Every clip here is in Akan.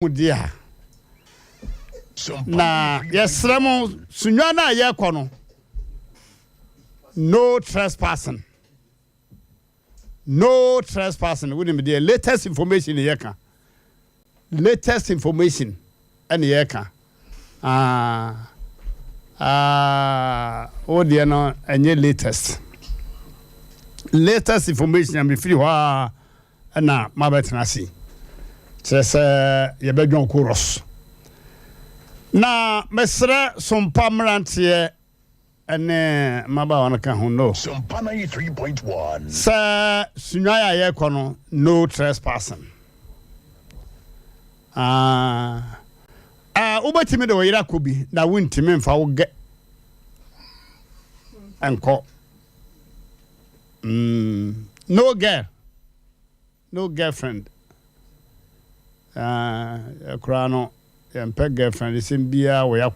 Mudia. Na yes, Ramon, Sunyana Yakono. No trespassing. No trespassing. Wouldn't be the latest information in Yaka. Latest information in Yaka. Oh, dear, no, and your latest. Latest information, I'm free. And now, my better see. Says, you better don't chorus. Now, Mr. Sompa Mmrantehene and Maba on account who knows. Sompa 93.1. Sir, Sunyaya Yakono, no trespassing. Ubatimi the way that could be, that wouldn't mean if I would get and call. No girl, no girlfriend. Crono and pet girlfriend is in beer where I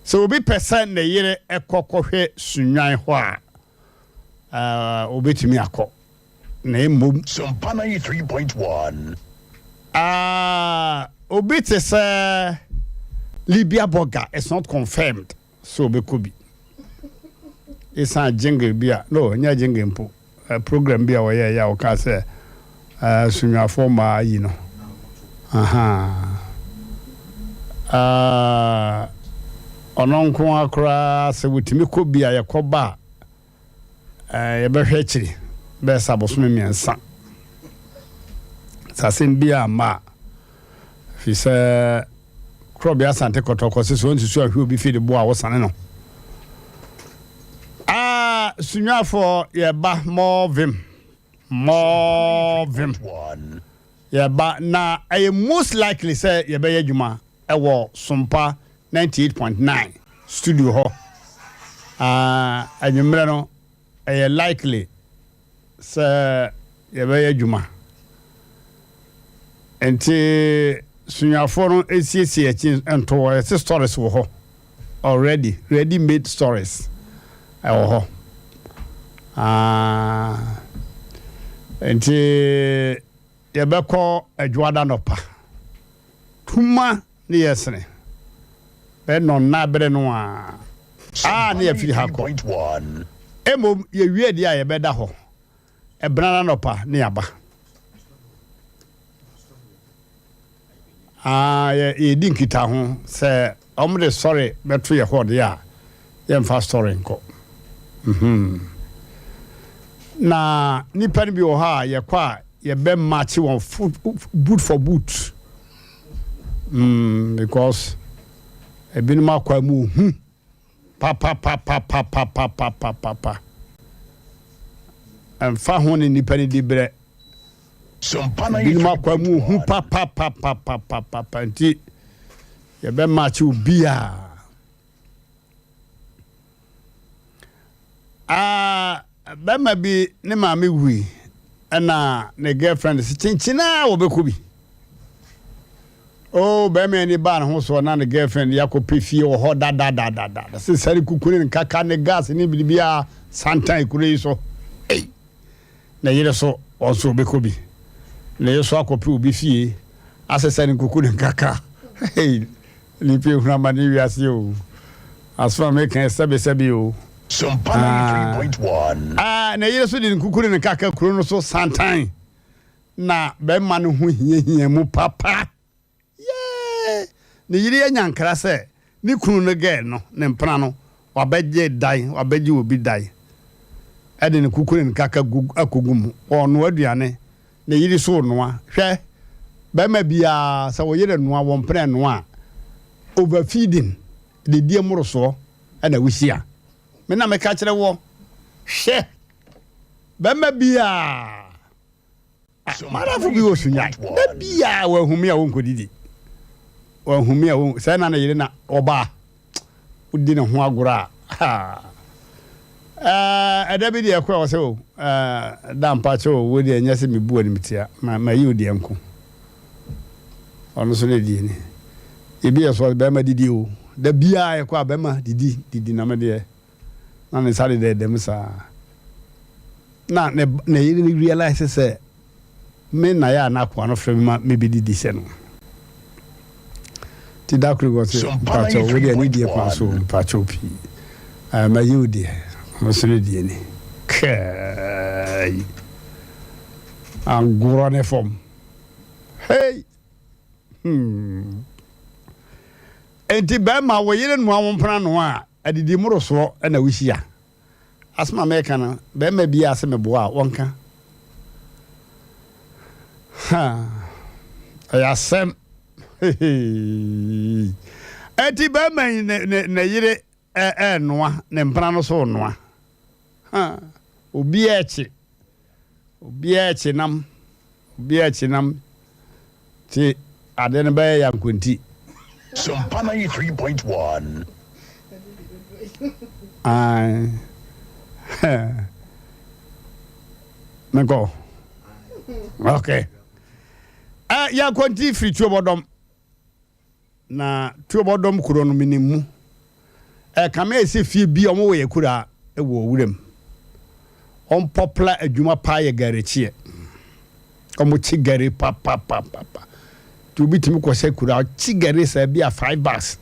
so be percent the year a cocohe Sunyai Hua. Obey me a call. Name Moom. Sompa 93.1. Obitis Libya Boga is not confirmed, so be could be. It's a jingle beer. No, near jingle program beer where ya can say Sunya former, you know. Ononko akra se wutimi ko bia ye koba ye behwe chiri be sabosome miensa sasim bia ma fi se krobia sante kotoko se so ntisu ahwe obi fi de bo a wosane no sunya for ye ba more vim ye ba na I most likely say ye be adwuma e wo Sompa 98.9 studio ho anyumre no e likely say ye be adwuma enti sunyafo no esiesie achi ento stories wo ho already ready made stories e wo ho enti ye be ko adwada no pa tuma ni yesene no na bere no na ya firi hako emo ye wie dia ye beda ho e brana no pa ne aba ye dinkita ho se omre sorry beto ye ho dia ye mfa story nko na nipa ni bi o ha ye kwa ye be match won boot for boot because ebinu makwa mu papa fa ho ni nipa ni dibre ebinu makwa mu papa nti ye be match ubia bema bi ne maame hui ana ne girlfriend si chinchina wo be ko bi oh be me ni ba na ho so na ne girlfriend yakope fie wo ho da se sari kukuni nkaka ne gas ni bibia santan kure so na yire so onso be ko bi na yeso akope obi fie asesari kukuni nkaka ni pe huna mani wiase o asfa me kan sebe o Sompa 93.1. Na yire so di kukuni nkaka kuro no so santan na be ma no ho hia mu papa ne yiri anyankra se ni kunu no ge no ne mpra no wabeje dai wabeje obi dai ede ne kukuru ne kaka akogum ono aduane ne yiri so noa hwe be ma bia se wo yire noa wo mpre noa overfeeding de die moroso ana wusia me na me ka kire wo hwe be ma bia marafu bi wo sunya be bia wa humi a wo nkodidi humi a say na yire na oba udi ne ho agora adabi de akwa wose o dampa che o wodi anyase mebu ani mitia ma yi odi enko ono so ne di ni ebi eso be ma didi o da bia ekwa be ma didi na me de na ne sare de dem sa na ne yire ni realize say me na ya na kwa no frame ma me be di se no ti da kru go se pacho wo de ni die kwa so pacho pi ma yudi mo se di ni kai angura ne fom hey enti ba ma wo yire no awon pra no a adidi muro so na wihia asma meka na ba ma bi ase me bo a wonka ha ayasem enti ba ma ne yire noa ne mpra no so noa ha obi echi nam ti adene ba ya nkonti Sompa 93.1. Menko. Okay. Ya konti free tuobodom. Na tuobodom kuro no minimu. Kama ese fie bi omo we kura e wo wurem. On popular adwuma pa ye garechie. Omo chi gare pa. To be to me kwase kura chi gare sa bi a 5 bucks.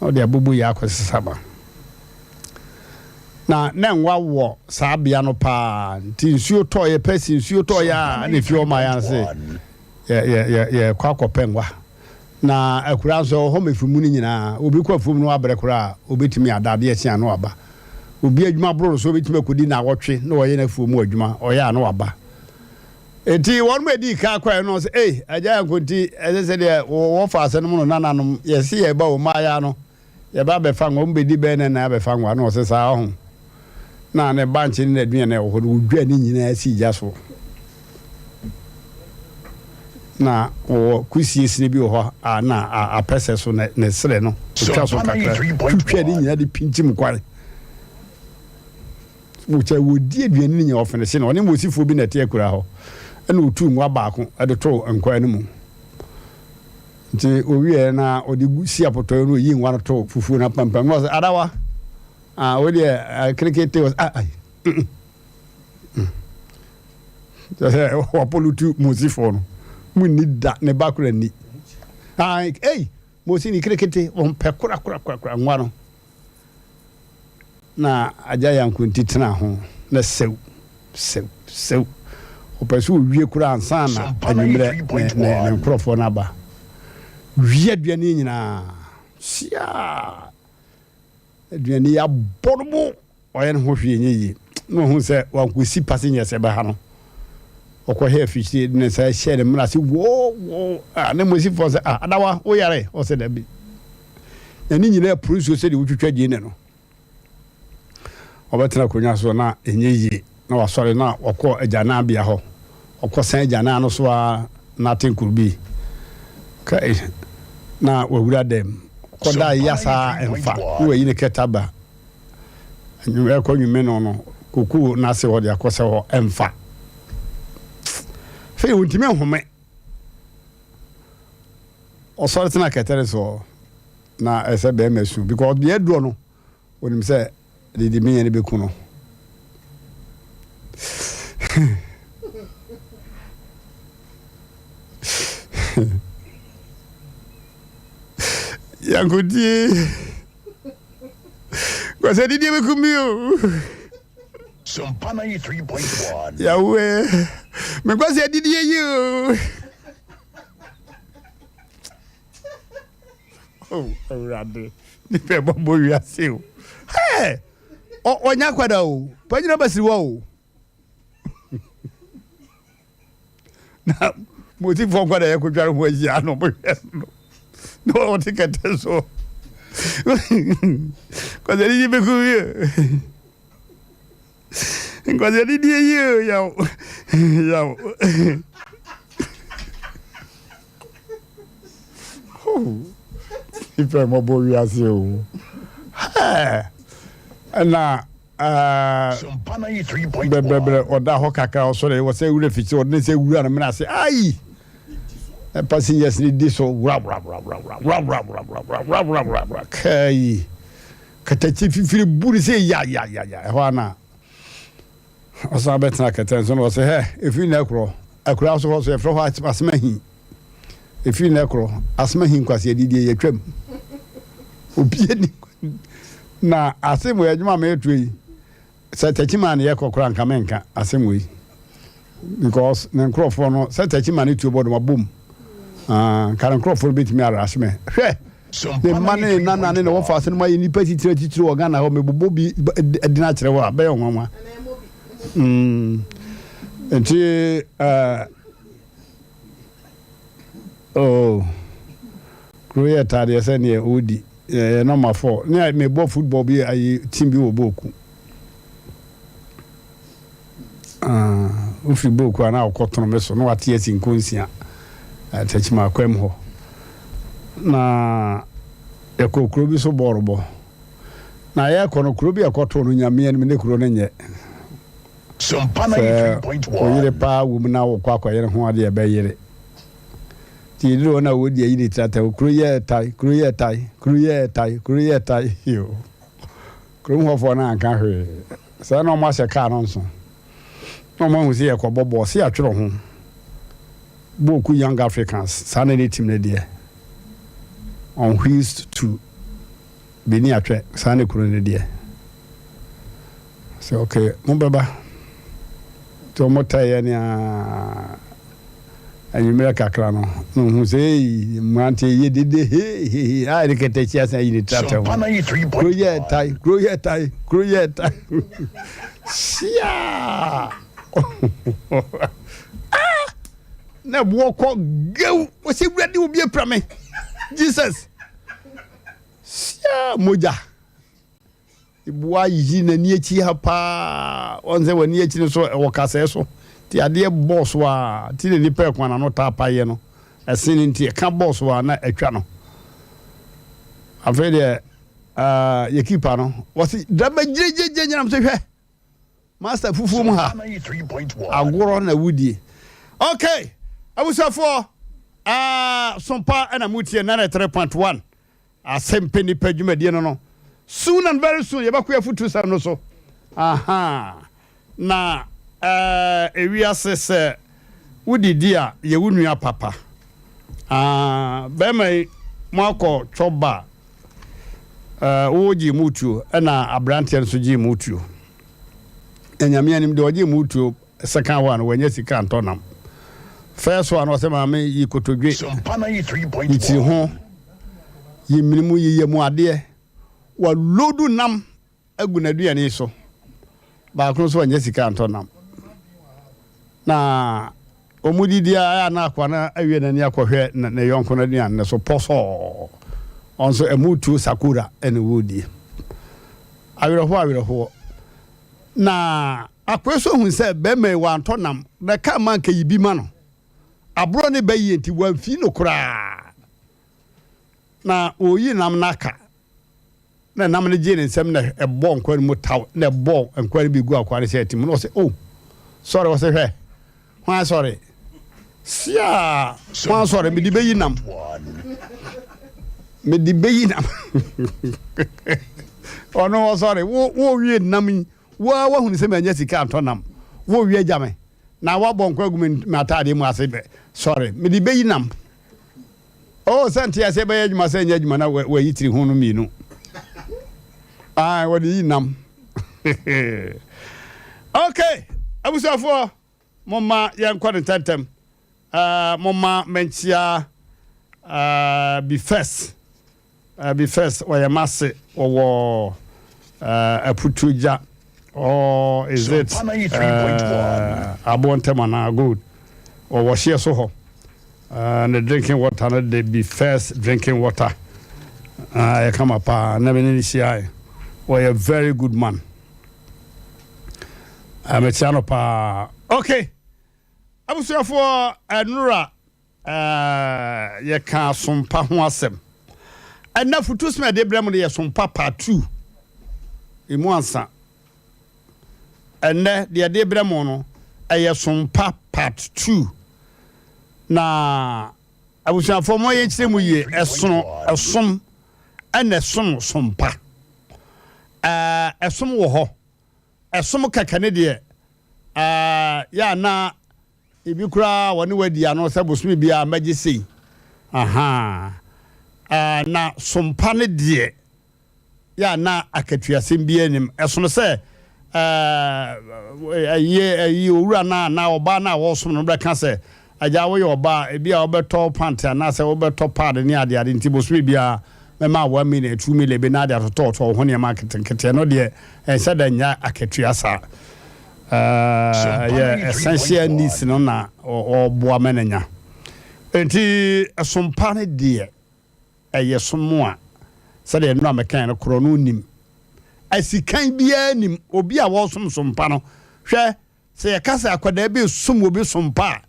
O de abubu ya kwase saba. Na nwa wo sa bia no pa nti nsuo to ye pesi nsuo to ya na fi o ma ya se ye kwa kopengwa na akura so ho mefumu ni nyina obi kwa fum no abre kura obetimi adade ya tia no aba obi adwuma bro so obetimi akodi na wotwe na oye na fumu adwuma oya no aba enti won medi ka kwa no se aja nkonti ese de wo fa ase no nananom ye se ye ba o ma ya no ye ba be fa ngo mbedi be na be fa ngo na o se sa ho na ne banchi ni aduane na wo dwa ni nyina si ja so na o kusie sine bi ho na a pese so ne sere no twa so kakra twa ni nyina de pinchim kware mo che wo di aduane ni nyina ofene se no ne mo sifo bi na te akura ho na otu nwa baako de to nkwa ni mu nti owie na odi gusi apoto no yi nwa to fufu na pampam no adawa we dey cricket was o polutu musifo no munni da ne bakura ni mosi ni cricket on pe kura nwa no na aja yankunti tena ho na sew o pesu wie kura ansa na anwumre ne microphone na ba wie aduane nyina sia aduane ya borbo oye no hwe nyi no hu se wankosi passenger se ba ha no okọ he fichi ne se share mra se wo na mosi for se adawa wo yare o se da bi ani nyina produce se de wutwitwa die ne no obetra konya so na enyi na wasore na okọ agana bia ho okọ san agana no so a nothing could be kai na wawura dem koda yasa emfa wo yi ne ketaba anyu e ko nyume no koku na se wo de akose ho emfa fe untime home o sorry na ketere so na ese be mesu because the edo no wonim se de me ne be ku no Yankudi kwa se didi me kumio Sompa 93.1. yawe me kwa se didi you rade ni pe bobo wi ase o onya kwada o panyina basi wo na mo ti fo kwada ya ko tware ho ya no bo no ticket so quando ele me comia quando ele dia eu e foi uma boa viagem na Sompa 93.1. bebe oda ho kaka o so le wo se wure fiti o ne se wura na me say ai passengers ni diso kai katachi fifiri buri se ya ho ana osa betna katan so no se he efi na kro akura so ho so efro ho asema hi efi na ekro asema hi nkwase didi ye twam obie ni na asem we adwuma ma etu yi se techima na ye kokora nka menka asem we because na nkrofo no se techima na tu bodo mabom kan nkrofo bit mi ara aseme hwe the money nana ne wo fa asem ma yi nipa titire wo Ghana ho mebobo bi adina kire wo abaye nwanwa enti Korea tade se ne odi number 4 ne me bo football bi ayi team bi wo boku ufi boku ana okotono meso no wate esi nkonsia atachima akwem ho na ekokro bi so borbo na ye kono kro bi ekoto no nyame ne kro no nye Sompa 93.1 oyire pa wo na wo kwakwa yere ho ade e be yere ti ro na wo die yi trata kro ye tai yo kro ho fo na aka hwe sa no ma se ka no nso no ma hu se ye ko bobo se atwero ho boku young Africans sa na team na die on wheels to beni atwe sa na kro na die so okay mo baba to mo taye ni anyumira kakra no hu sei mante ye dede he a rekete chia san yi trata ho grow ye tai sia na bo ko geu o se brade obi aprame Jesus sia moja ibuwa yi na ni echi ha pa onze wani echi so wo kasa so ti ade boss wa ti ni pe kwa na no tapa ye no esini nti ka boss wa na atwa no afede ye keeper no wasi drama jejeje nyam so hwe master fufu mu ha agoro na wudie okay abusafo Sompa na mutie 93.1 Asem Mpe Nipa dwumadie no soon and very soon ye bakoya futu sa no so na ewia se wudidi a ye wunua papa be mai mwako choba oji mutu na Mmrantehene so ji mutu enyame anim de oji mutu second one wenye sika antonam first one was ma me yi kotodwe Sompa 93.1 ho yi minimu yi mu ade wa lodu nam agunaduane so ba kro so wenye sika antonam na omudidi a na akwa na awie na ni akohwe na yonko na duane ne so poso onso emutu sakura ene wodi awerho na akweso hu se be me wa antonam na ka man ka yibi ma no abro ne bayi enti wa fi no kura na oyi nam naka na nam ne je ne nsem na ebo nkwari mu taw na ebo nkwari bi gu akwari se tim no se oh sorry was he why sorry sia why sorry me di bayi nam oh no sorry wo wie nam wa hu se me anya sika antonam wo wie jame na wa bon kwagu me atade mu ase be sorry me di bayi nam oh santi ase bayi adwuma se anya adwuma na wa yitiri hu no minu what di nam okay abusafo mama yan kwantem mama menchia be first where masse or aputuja or is it abontemana good or was here so and the drinking water they be first drinking water I come up never any CI or a very good man I'm a channel pa okay abusafo Nura ye ka Sompa ho asem ena futu sme de brem ye Sompa part 2 emu ansa ene de brem no ye Sompa part 2 na abusafo mo ye kire mu ye esom ene Sompa esom wo ho esom kakane de ya na ebi kura woni wadi ano se bosumi bia magye sei aha na sompa ne de ya na akatuasem bia nim esono se ye owura na oba na wo som no breka se aja wo ye oba ebi a obeto pant na se obeto pad ne ade nti bosumi bia mema 1 minute 2 minute be na ade to ho ne market kete no de se da nya akatuasa essential needs no na oboa menanya enti sompa ne de somo a se de no amekan no kro no nim asikan bia nim obi a wo sompa no hwe se ye kasa akwada bi som obi sompa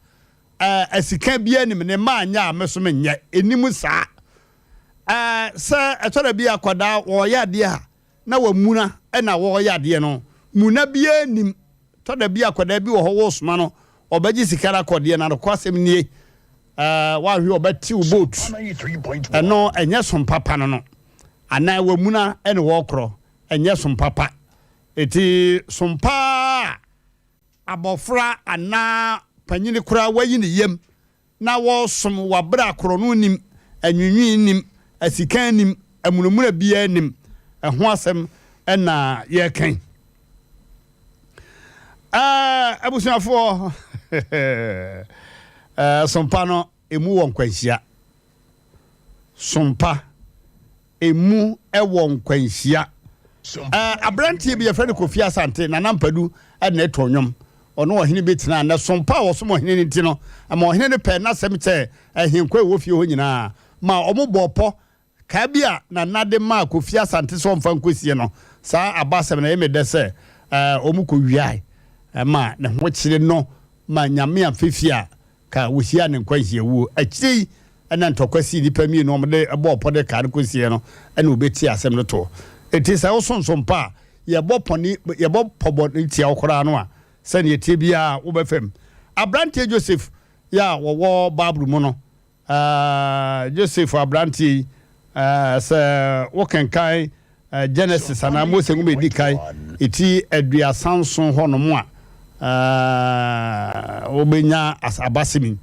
asikan bia nim ne ma anya amesom nya enim saa se etora bi akwada wo yade a na wamuna na wo yade no muna bia nim toda bi akwada bi wo ho soma no obaji sikara kode na kwasem nie wa hwe obati u boat no enye som papa no ana wamuna ene wo kro enye som papa eti som pa abofra ana panyini kura wayi ne yem na wo som wabra kro no nim anwinwi nim asikan nim amunumura bia nim ho asem na ye kan abusuafo sompa no emu won kwanhia sompa emu won kwanhia abrantie bi yefre ne Kofi Asante na nampadu na etonyom ono ohene betina na sompa wo som ohene nti no ama ohene ne pe na sem che ahenkwa wo fie ho nyina ma omobopo ka bia na nade ma Kofi Asante so mfa nkosie no saa abasem na yemede se omuko wiai ma na ho kire no ma nyame afefia ka wohia ne nkwanhia wu akiri na ntokwasi dipa mi no mde ebopo de ka nkosie no na obeti asem no to eti sa wo sonsompa ye boponi ye bopobo ntia okora no a se ne tie bia wo befem Abrante Joseph ya wo babru mu no Joseph Abrante se wo kenkai Genesis ana Mose ngum edikai eti adua sanson ho no mu a obenya asabasimi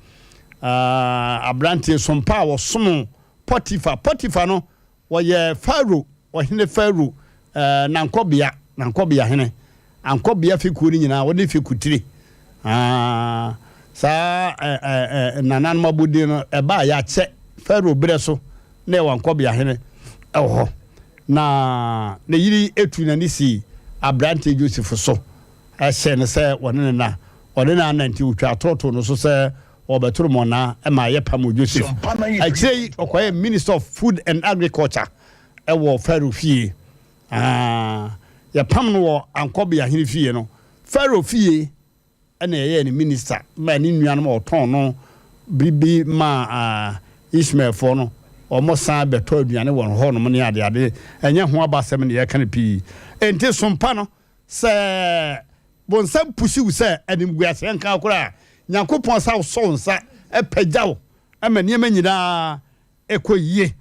Abrante sompa wo som Potifa no wo ye Pharaoh ohene Pharaoh nankobia hene ankobia fiku ni nyina wo ne fikutire sa nanan mabudi no eba ya che Pharaoh breso na wankobia hene ewo na ne yiri etu na nisi Abrante Joseph so ne se wone na nanti utwa toto no so se obetoro mona e ma ye pam Joseph akire okoye Minister of Food and Agriculture ewo Pharaoh fie ya pam no wo ankobia hene fie no Pharaoh fie ena ye ne minister ma ni nuan ma oton no bibi ma Ishmael fo no omo san beto aduane won ho no ne ade enye ho abasem ne ye kan pi enti sompa no se bonsam pusiu se animguase nka akora nyankopon sa so nsa epagyawo ama niema nyina ekoyie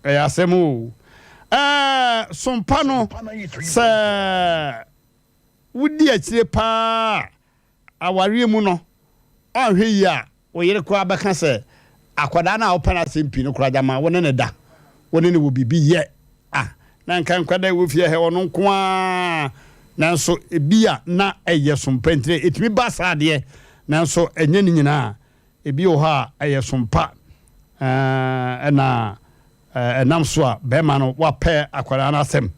asemu sompa no se wudi akire pa aware mu no ahwe yi a oyere ko abeka se akwada na opana sempi no kura jama woni ne da woni ne wo bibi ye na nkan kwada wo fie he wono nko a nanso ebia na eye sompa ntre etimi basa de nanso enye ni nyina ebi wo ha eye sompa na namso a be ma no wa pe akwada na asem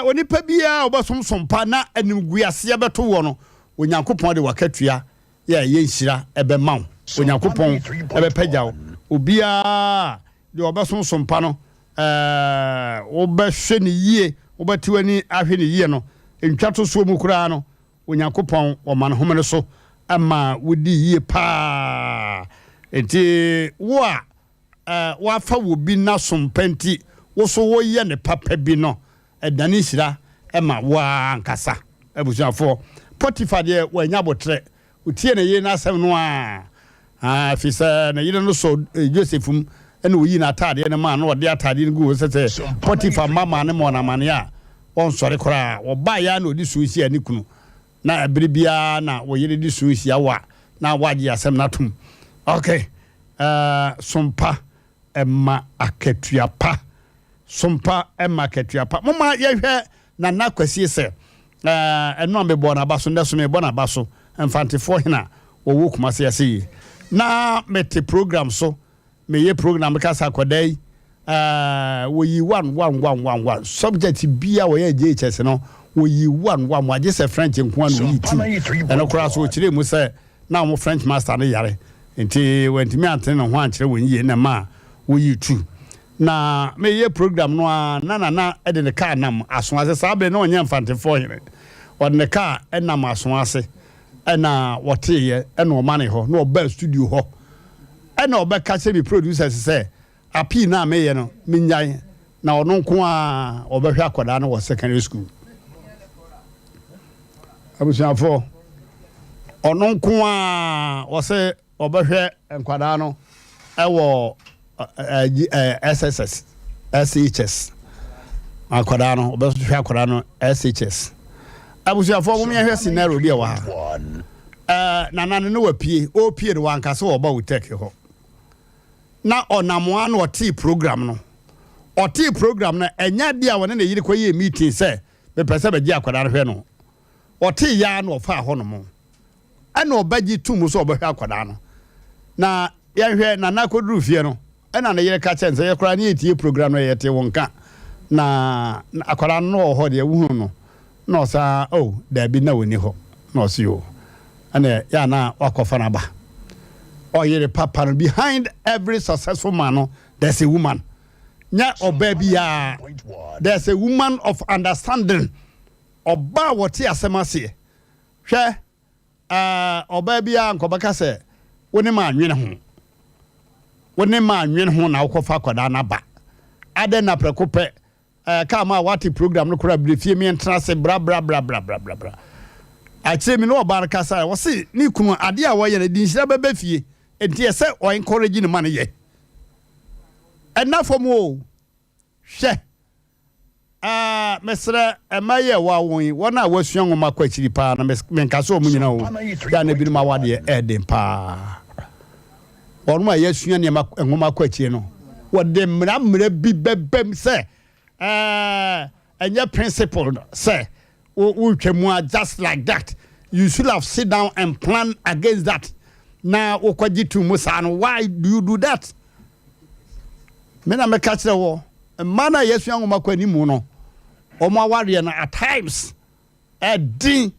onipa bia obasom sompa na animguase beto wo no onyankopon de wakatua ye nhira ebe mawo onyankopon ebe pagyawo obia de obasom sompa no obehwe ne yie obatiwani ahwe ne yie no ntwato so mu kura no onyankopon oman homene so ama wodi yie pa enti wo a wafa wo bi na sompanti wo so wo ye ne papa bi no edane nhira ema wa nkasa abusuafo Potifa de wanya botre utie ne ye na asem no a fisa na yire no so Josephum ene oyi na atade ne ma no de atade ne gu sese Potifa mama ne mo na mane a on sore kora wo ba ya na odi so isi ani kunu na ebiribia na wo yire di suhia wa na waje asem na tum okay sompa emma akatuapa sompa emma akatuapa mama ye hwe na nakwasi se eno ambebo na baso ndeso me bo na baso mfantefo hina wo kuma se yase na mete program so me ye program kasa kodai wo yi 1 subject bia wo ye JHS no wo yi 1 waje se French nko an wo yi eno kura so kire mu se na mo French master no yare enti wentimi antene no ho ankere wo yi na ma wo yi 2 na me ye program no na e de ne car nam aso ase sabe na onye mfantefo hine o de ne car enam aso ase na wote ye na o mane ho na o ba studio ho na o ba ka se bi producers se api na me ye no minyan na ono nko a o ba hwa akoda na wo secondary school abusiafo ono nko a wo se o ba hwa enkwada no e wo SSS SHS akoda no o ba hwa akoda no SHS abusiafo mo me hwa scenario bi e wa na no wapie o pie de wanka se wo ba utek ho na onamwa na oti program no oti program na enya dia wona na yiri koye meeting se be pese be gi akwada hwe no oti ya na ofa ho no mo ana obagi tum so obahwe akwada no na ya hwe na nakoduru fie no ana na yiri ka chense ye kora na etie program no yete wonka na akwada no ho de wuhu no no sa da bi na woni ho no si o ana ya na wakofa na ba or you're papa behind every successful man there's a woman nya obaby there's a woman of understanding oba what ya semase hwe obaby nkobaka se woni ma anwene ho na ukofa kwada na ba ade na prekope ka ma wati program no kura brefie mi entra se bra a che mi no oba kasa wo se ni kunu ade a wo ye na di nhira bebe fie enti ese o encourage ni man ye ena fomo hwe mesra emaye wa wona wasuan ngoma kwa chiri pa na menkaso mu nyina o ya na bi ma wade eden pa wonu ma yasuan ne ngoma kwa chiri no wode mra bi bebem se enya principle say we just like that you should have sit down and plan against that. Na okwaji tu musa no why do you do that? Me na me catch the wo mana yesu angoma kwani mu no omo aware na at times din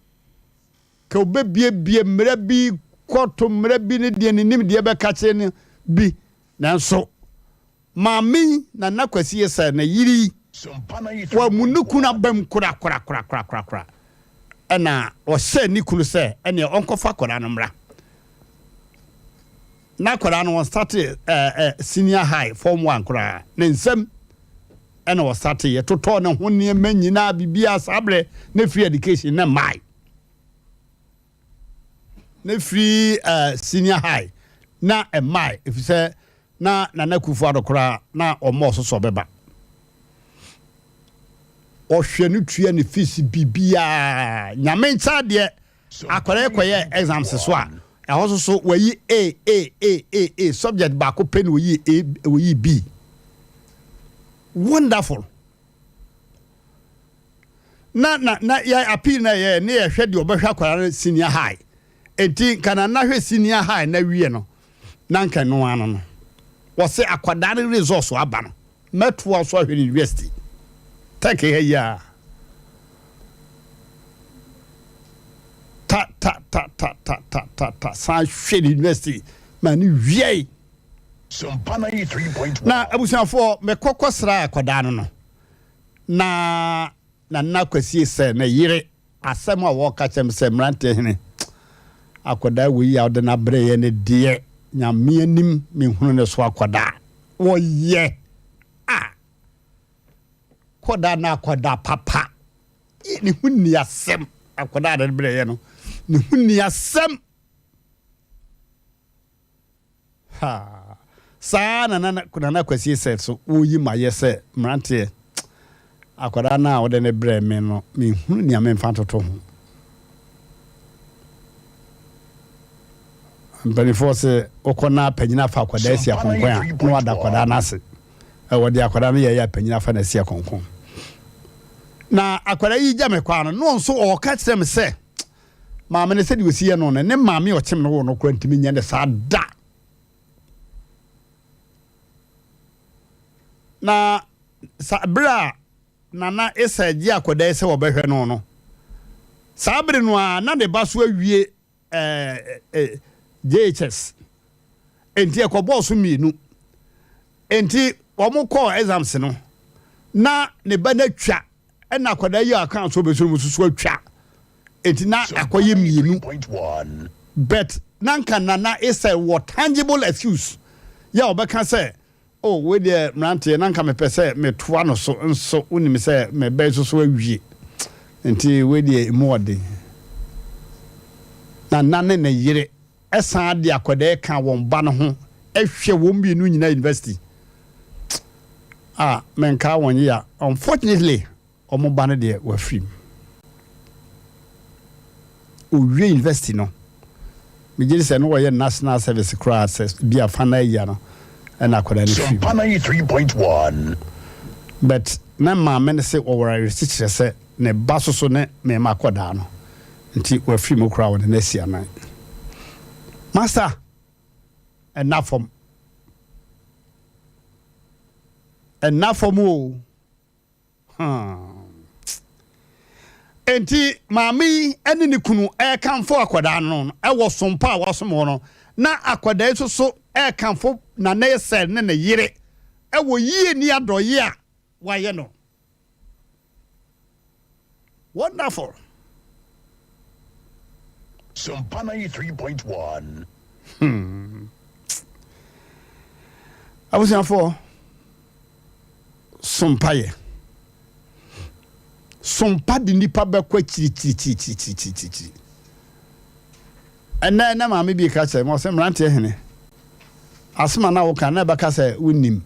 ka obebie mra bi kwoto mra bi ne de nim de be catch ne bi nanso mami na nakwasi yesa na yiri wa munuku na bam kura ana o se nikunu se ene onkofa kora no mra na kwara no started senior high form 1 kwara na nsem ena was started ye toto na ho ne manyina bibia sabre na free education na mai na free senior high na mai if you say na nakufu adokora na omo so beba o hwenu tua ne fees bibia nyame ncha de akwara ekoye exams so a also we A subject back up pen we B. Wonderful. Na ya appeal na ye ne ye hwede obehwa kwara senior high. Enti kana na hwe senior high na wie no. Na nka no ano no. Wo se akwada ne resource aba no. Metwo so hwe university. Take here ya. Ta San Shade University mani wie Sompa 93.1 na abusiafo me kokosra akoda no na nakwasi se na yire asem a wo ka chem se Mmrantehene akoda wi ya de na bre ye ne de nyame anim me hunu ne so akoda wo ye koda na akoda papa ni hunni asem akoda de bre ye no ni hunni asem sa na kuna na kwasi se so oyi maye se Mmrante akoda na wo de ne bre me no me hunu ni ame mfa toto ho mpanifo se okona panyina fa akwada sia konkon a no ada akwada na ase e wodi akwada no ye panyina fa na sia konkon na akwada yi gya me kwa no nso o ka kire me se maame ne se di osi ye no ne maame o kyem no wo no kwa ntimi nya ne sa da na sabra nana esa gi akwada ese wo behwe no no sabre no a na de ba so awie JHS enti ekobo so mienu enti omo call exams no na ne ba na twa na akwada yi account so be so mususu atwa enti na akoye mienu but nanka nana is a what tangible excuse ya obeka say oh we dey Mmrantehene nanka me pese me toa no so nso unim say me be so awie enti we dey mode na nane ne yire esan de akwada ka won ba no ho ehwe won bi nu nyina university menka won ya unfortunately omo ba no de wa free owie university no me gye se no wo ye national service class bi afana ya no na akwada no free Sompa 93.1 but na ma me se o wora research se ne ba so ne me ma akwada no nti wa free mo kra won na sia nan master enough from enti mami ene ni kunu e kanfo akwada no e wo sompa wasomo no na akwada eso e kanfo na na yesel ne na yire e wo yie ni adoye a waye no wonderful Sompa 93.1 I was here for Sompa ye Sompa di nipa be kwa chi and na ma me bi ka che mo se Mmrantehene asema na wo kan na be ka se unim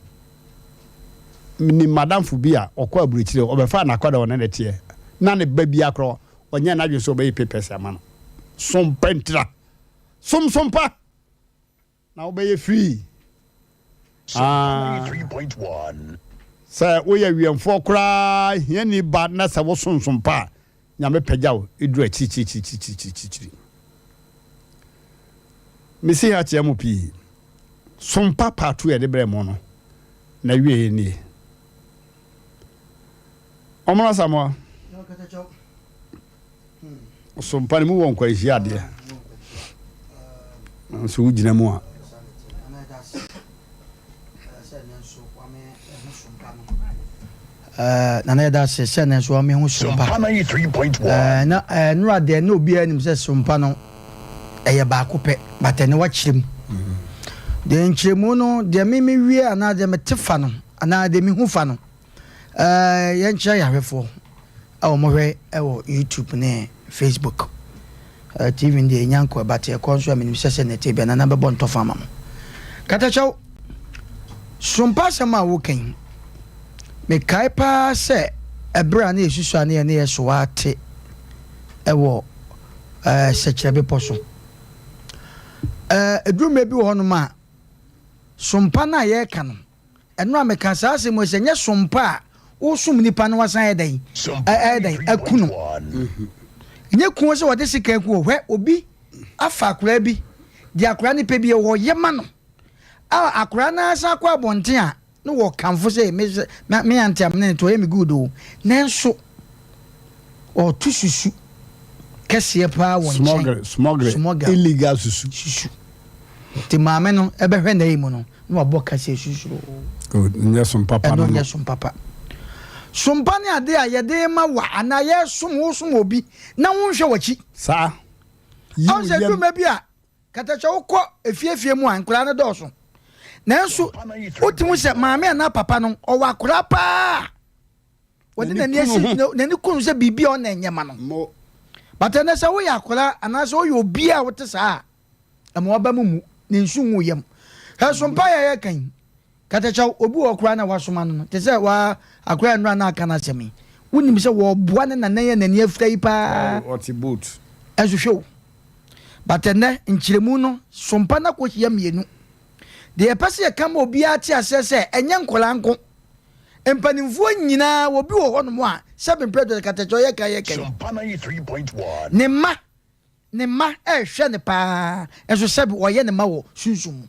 ni madam fu bi a okwa aburuchire obefa na kwada wona ne tie na ne ba bi akro onye na dwe so be papers amano Sompa ntra Sompa na wo be free Sompa 93.1 Say we are wiemfo kra hiani ba na sa wo Sompa nyame pagyaw edu chi misi ha che amupi Sompa patu e de bremo no na wie ni omra samo Sompa ni mu won kwa ihia de so wugina mu a nana da se sene so me hu Sompa Sompa 93.1 na nura de no bia nim se Sompa no eye ba ko pe batene wa kyerem de nkyeremu no de me wie ana de me tefa no ana de me hu fa no ye nkyere yahwefo awo mo hwe ewo YouTube ne Facebook TV de nyanko bate ko nso me nim se ne te bia na be bon tofa mam kata chaw Sompa sama wo kan me kai pa se ebra na esusu ane ne yeso ate ewo sekyebe poso edrume bi wo no ma Sompa na ye ka no eno ameka sa se mo se nye Sompa wo sum nipa no wasan edan akuno nye kuo se wode sika ku hwe obi afa akura bi di akura ni pe bi wo yema no akura na asa kwa bonten a no wo kanfo say me antiam ne to emi good o nenso o tususu kese pa won smuggle illegal susu ti maame no ebe hwe na yimu no no abo kase susu good nya Sompa no nya Sompa ne ade a yede ma wa ana ye sum obi na wonhwe wachi sa on se du ma bi a katacha wokọ efiefie mu an kura na dọọso nanso otimu se maame na papa no o wa kura pa wodi na ni kunu se bibia o na enyema no batana se wo ya kura ana se o yo obi a wote saa ama oba mu ne nsu wu yam ha Sompa ya kan katacha obi wo kura na wasoma no te se wa akura nra na aka na semi wonim se wo boa ne na ye na ni afrai pa oti boot azuhwe but ene nkyiremu no sompa na ko hia mienu de epese ye kama obi ati asese enye nkola nko empanimfo nyina obi wo ho no mo a 7 predo katecho ye kan Sompa 93.1 ne ma hwe ne pa enso sebi wo ye ne ma wo sunsum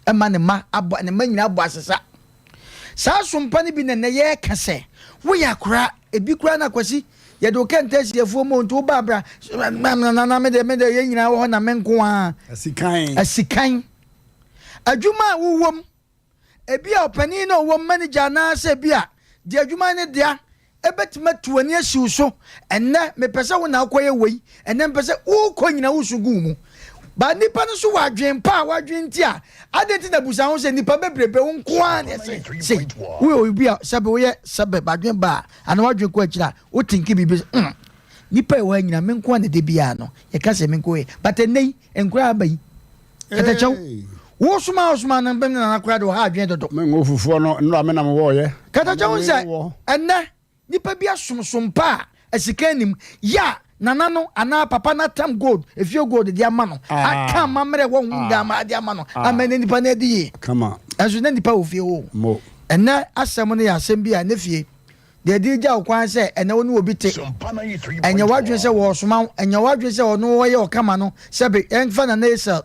ema ne ma abo ne ma nyina abo asesa sa sompa ne bi ne ye kase wo ya kura ebi kura na kwasi ye do kentesi efuo mo nto babra na me de ye nyina wo na menko a asikan adwuma wowom ebi a opani na wo manager na se bia de adwuma ne dia ebetima tuani asiw so enne mepese wo na akoye wei enne mpese wo ko nyina wo sugu mu ba nipa no so wadwen pa wadwen ti a adenti na busa ho se nipa bebrebe wo nko a ne se wo obi a sabe wo ye sabe badwen ba ana wadwen ko akira wo tinki bibi nipa e wa nyina menko a ne de bia no ye ka se menko e but ennei enkura abai kata chaw wo suma na mbem na akura do ha adwen dodo men ofufuo no nra me na mo wo ye kata chaw se enne nipa bia sompa asikanim ya nana no ana papa na tam gold if you gold dia ma no aka mamre wo hunda ma dia ma no amene nipa na di kama azu na nipa ofie wo mo ena asem no ya asem bia na fie de di ja okwan se ena wo no obi te enya wadwe se wo soma enya wadwe se ono wo ye okama no se be enfa na nesa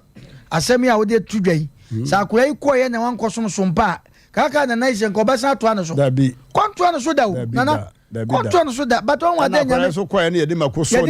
asem ya wo de tudwai sa akura iko ye na wan kosom sompa kaka na naize nko basa to ano so dabi kwanto ano so da wo nana kwanto ano so da but on wa da nya so kwa ne ye de makoso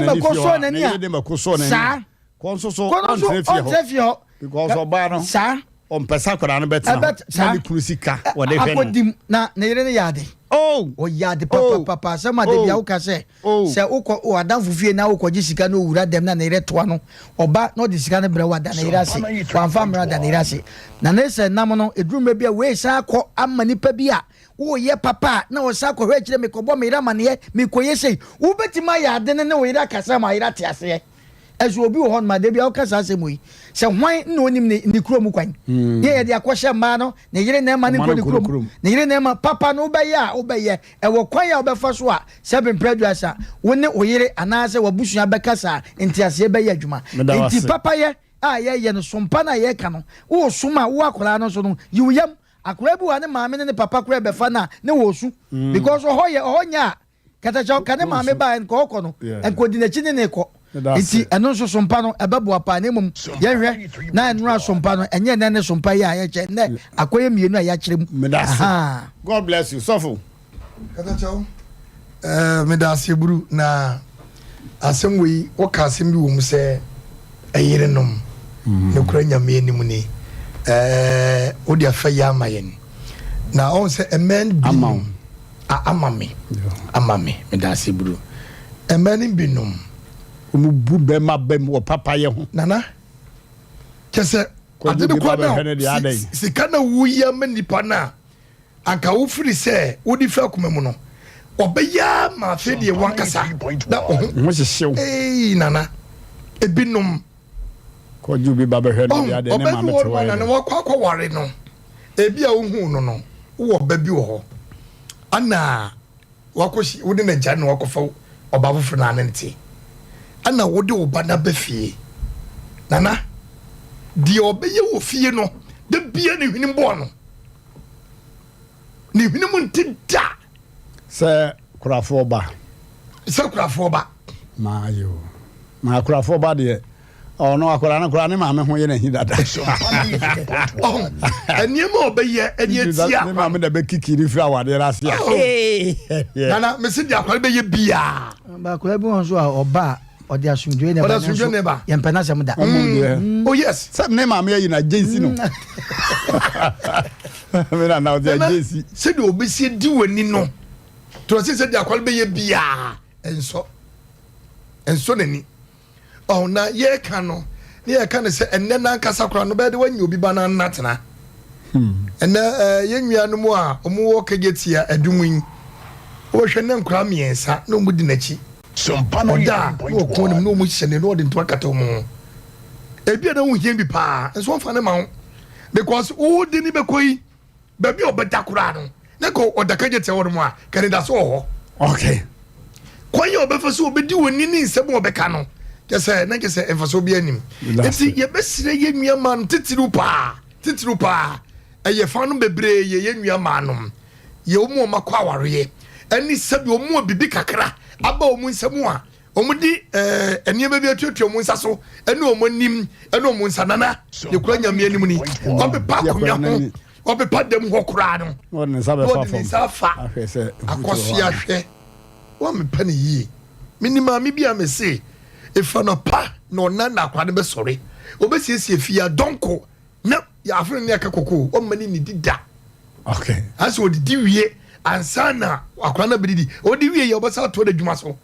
na ni ye de makoso na ni sa konso so on trefie ho because oba no sa on pesa kwara no betina na ni kurusika wo de hwe akodim na yire ne yade o yade papa sama de bia wo ka se ukọ o adan fufie na ukọ jisika no wura dem na yire to ano oba no de sika na bra wada na yire ase wan famra da na yire ase na se nam no eduruma bia we sa akọ amani pa bia wo ye papa na wo sa akọ hwe kire me kobo me rama ne me koye sei wo betima yade ne wo yire kasa ma yire te ase ezu obi wo hon ma de bia wo kasa ase moyi se hwan na onim ni krom kwan ye de akwahye ma no ne yire na ma ne krom ne yire na ma papa no obeye e wo kwan ya obefa so a 7 preduasa wo ne oyire anase wabusua bekasa entiase be ya adwuma enti papa ye a ye no sompa na ye ka no wo suma wo akola no so no yiwuyam akola bi wa ne maame ne papa kora befa na ne wo su because ohonya kata chaw kane maame ba en ko no en ko dinachi ne ko iti eno so sompa no ebebo apa ne mum ye hwe na enura sompa no enye ne sompa ya ye che ne akoye mienu a ya kire mu God bless you sofo kata chaw medase buru na asem wi wo ka asem bi wo mu se eyire nom ne kura nyame anim ni wo dia fa ya mayen na on se amen bi amame medase buru amen bi nom mu bu be ma be mo papa ye ho nana kese ade de kwa na sika na wuya manipa na anka wo firi se wo di fa kuma mu no obeya ma fe de wankasa na mo hyehyw nana ebinom ko ju bi baba hwe no ya de ne ma mete wa na wo kwa ware no ebi a wo hu no no wo ba bi wo ho ana wakoshi wo de na gya na wakofa oba fofo na anente ana wode oba na befie nana di obeye wo fie no de bia ne hwini mbo no ne hwini mu ntida se kurafo ba ma yo ma kurafo ba de no akora na kora ne ma me ho ye na hi dada eniema obeye enietia ne ma me da be kikiri fi awade rase nana me se di akora be ye bia ba akora bi won so oba odi asumdwe ne ba ye mpena sem da oh yes se ne ma me yi na agency no me na odi agency se di obesi di wani no to se di akora be ye bia enso nani na ye ka no ye ka ne se enne na nkasa kora no be de wanyi obi ba na natena enne ye nwia no mu a omu wo kagetia adunwin wo hwe ne nkora miensa no mu di nachi Sompa 93.1 ko no mu hye ne no de ntwa kata mu ebi na hu hie bi pa enso fa ne ma ho because wo di ni be koi ba bi obeda kora no ne ko odaka getia wo mu a Canada so ho okay kwanye obefa so obedi woni ni nsem obeka no kese na kese emfaso bi anim enti ye besire ye nua man titiru pa eye fa no bebre ye nua manom ye omu makwa aware ani sabi omu bibi kakra aba omu nsemu a omu di eniema bi atuatu omu nsa so ene omu nim ene omu nsa nana ye kura nyame anim ni obepa akonya ho obepa dem ho kura no won nsa fa akosua hwe wa me pa ne yi minima mi bia me se efa no pa no na na kwa ne be sore obesiesie fia donko na ya afre ne akakoko o mani ni dida okay aso odidi wie ansana akwa na bedidi odi wie ye obesa to da dwuma so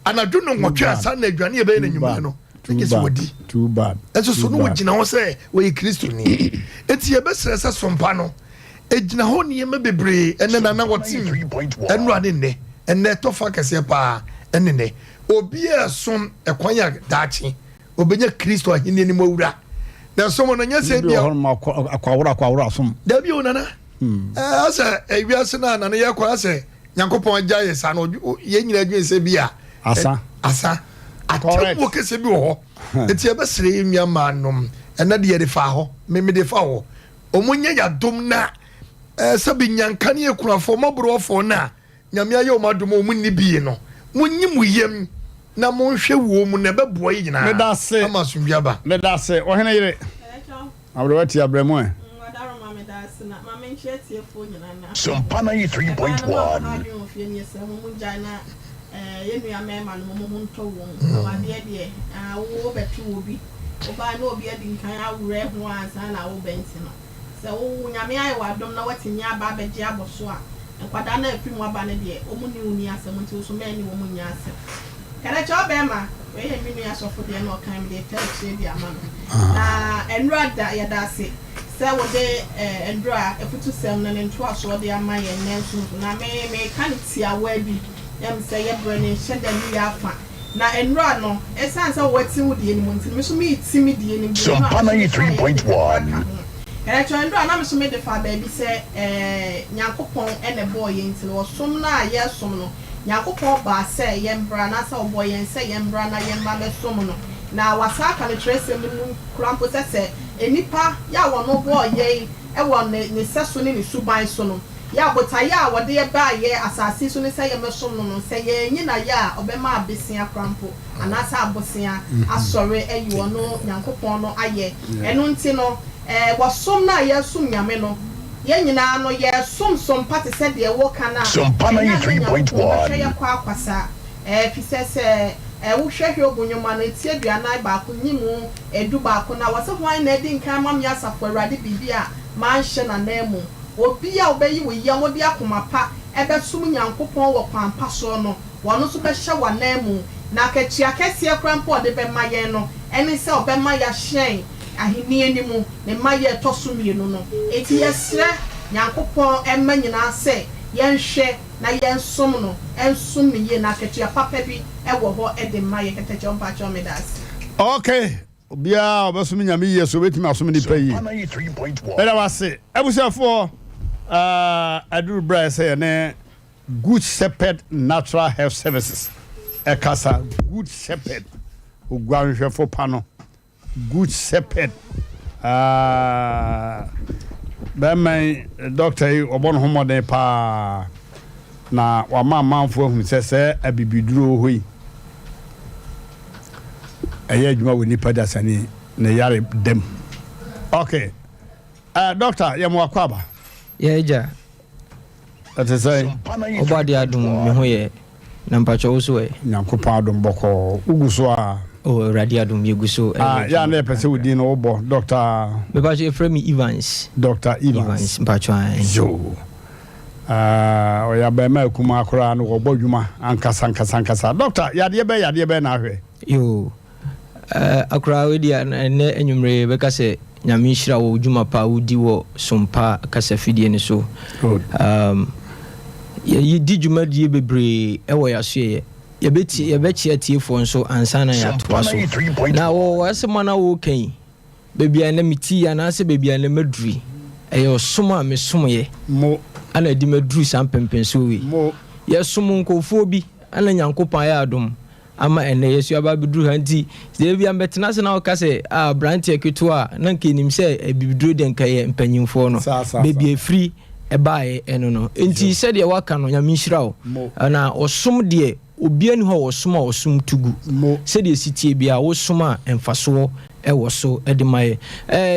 anadwo no nwotwe ansana adwane ye be na nyuma no too bad eso so no wogina ho se we Kristo ni eti ye besere se sompa no ejina ho ne ye bebre ene na wotim enu ade ne ene to fa kese pa ene ne obi esom ekwanya daachi obenya Kristo ahini ni mawura na somo no nya se bia akwawura som da bi onana asa ewiase na na ye kwa ase Nyankopon agya ye sa no ye nyina adwen se bia asa atemo kese bi ho eti ebesere enua manom ena de ye de fa ho me de fa ho omunya ya dom na sabi nyanka ne ekurafo mabrofo na nyame aye o madom o munni bi no munyi muyem na monhwe wo mu na beboa yi nyina medase amasumbiaba medase o hene yire abrawati abramu Sompa 93.1. Yenu ya mema no mo nto won awade de wo betu obi oba na obi adi nkan awure ho ansa na wo benti no se wo nyame ayi wadom na watimi aba beje aboso a nkwada na afi mu aba ne de omuni uni asem nti so mani wo munya asem kare cho be ma we he minu asofo de na okan me de tell di ama no na enra da ya da se wo de enra efutu sem na nto aso de ama ye nenso na me kan tia wabi say ye burning shed and ya fa na enra no esansa wati wudi eni monti me so me timi di eni bi Sompa 93.1. cho enra na me so me de fa baby say Nyankopon ene boy enti wo som na ye som no Nyankopon ba say ye mbra na say boy yen say ye mbra na ye ma be som no na wasaka ne trace mu krampo say enipa ya wo no boy ye e wo ne seso ne suban so no ya botaya wode ye ba ye asase so ne say ye mesom no say ye nyina ya obema abesia krampo anasa abosia asore ayi no Nyankopon no aye eno nti no wasom na ye sum nyame no ye nyina no ye som party said de wo kana Sompa 93.1 ye kwa kwasa fi se wo hwehwe obonyoma na tie aduana ba ko nyimu edu ba ko na wase hwan na edi nkan mam ya safo awade bibia man hye na nemu obi a obeyi wo ya mo de akoma pa ebe sum Nyankopon wo kwampa so no wono so be hye wa nemu na katua kese krampo de be mayen no eni se obema ya hyen ahini enimu ne maye tosumienu no eti yesre Nyankopon emma nyina se yenhwe na yensom no ensum ne ye na katua papa bi ewo ho e de maye ketache ompa chomedas okay obia obasumi nyame yeso betimi asumi ni payi Sompa 93.1. era wase ebusafo aduru bra say ne Good Shepherd Natural Health Services ekasa Good Shepherd ogwanhwefo pano Good Shepherd bemai doctor yi obon homode pa na wa manfo ehun sese abibiduro hoyi eye adwuma we nipa dasani na yare dem okay doctor yemo akwaba eja ate say Sompa obadi adum me ho ye na mpacho wo so e Nyankopon adom boko uguso a o radio adum yeguso ya na pese wodi no obo doctor me ba je frame Evans mpacho an yo o ya ba ma kuma akora no obo dwuma ankasa doctor yade be na ahwe yo akora we dia na enwumre be ka se nyame hira wo dwuma pa wodi wo Sompa kasa fidie ne so ye di dwuma die bebre e wo yaso ye ye beti atiefo nso ansana ya toa so na wo asema na wo kan bebia na miti ya na se bebia na maduri e yo soma me somye mo ana di maduri sam pempenso wi mo ye som nkofo bi ana Nyankopon ya adom ama ene yesu aba biduru hanti de bia mbetena se na o kase branch eketo a na nkenim se bibiduru de nkaye mpanyimfo no bebi efri ebae eno no enti se de waka no nyame nhyira na osom de obi ani ho osom tugu se de sitie bia osom a emfaso ewo so edemaye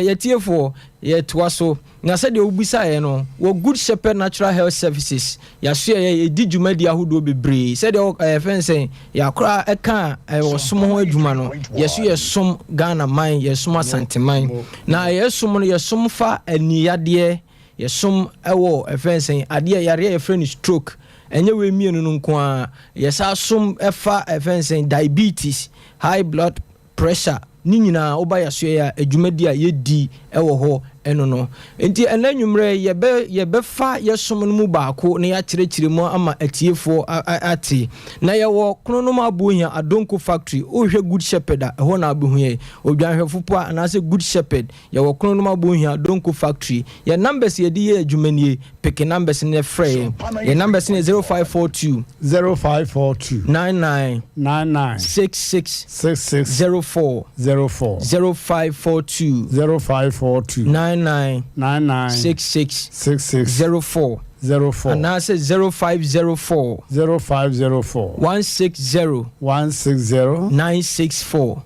yetiefo yetwaso na se de obisa no wo Good Shepherd Natural Health Services ya so ye di dwumadi ahodo bebre se de fensen ya kra eka osom ho adwuma no yeso yesom Ghana man yesom asanteman na yesom no yesom fa aniyade yesom ewo fensen ade yare e friend stroke enye we mienu no nko a yesa som efa fensen diabetes high blood pressure ni nyina oba yaso ya adwumadi a yedi ewo ho eno no enti enanwumre yebe fa yesom no mu baako na ya kyerɛkyerɛ mu ama atiefo ate na yewo kronom abohia Adonko factory ohwe Good Shepherd a ho na abohia odwanhwefo a na se Good Shepherd yewo kronom abohia Adonko factory ye numbers ye di ye adwumanie pick numbers ne frɛ ye numbers ne 0542 99 66 04 0542 99 66 04 and I said 0504 160 964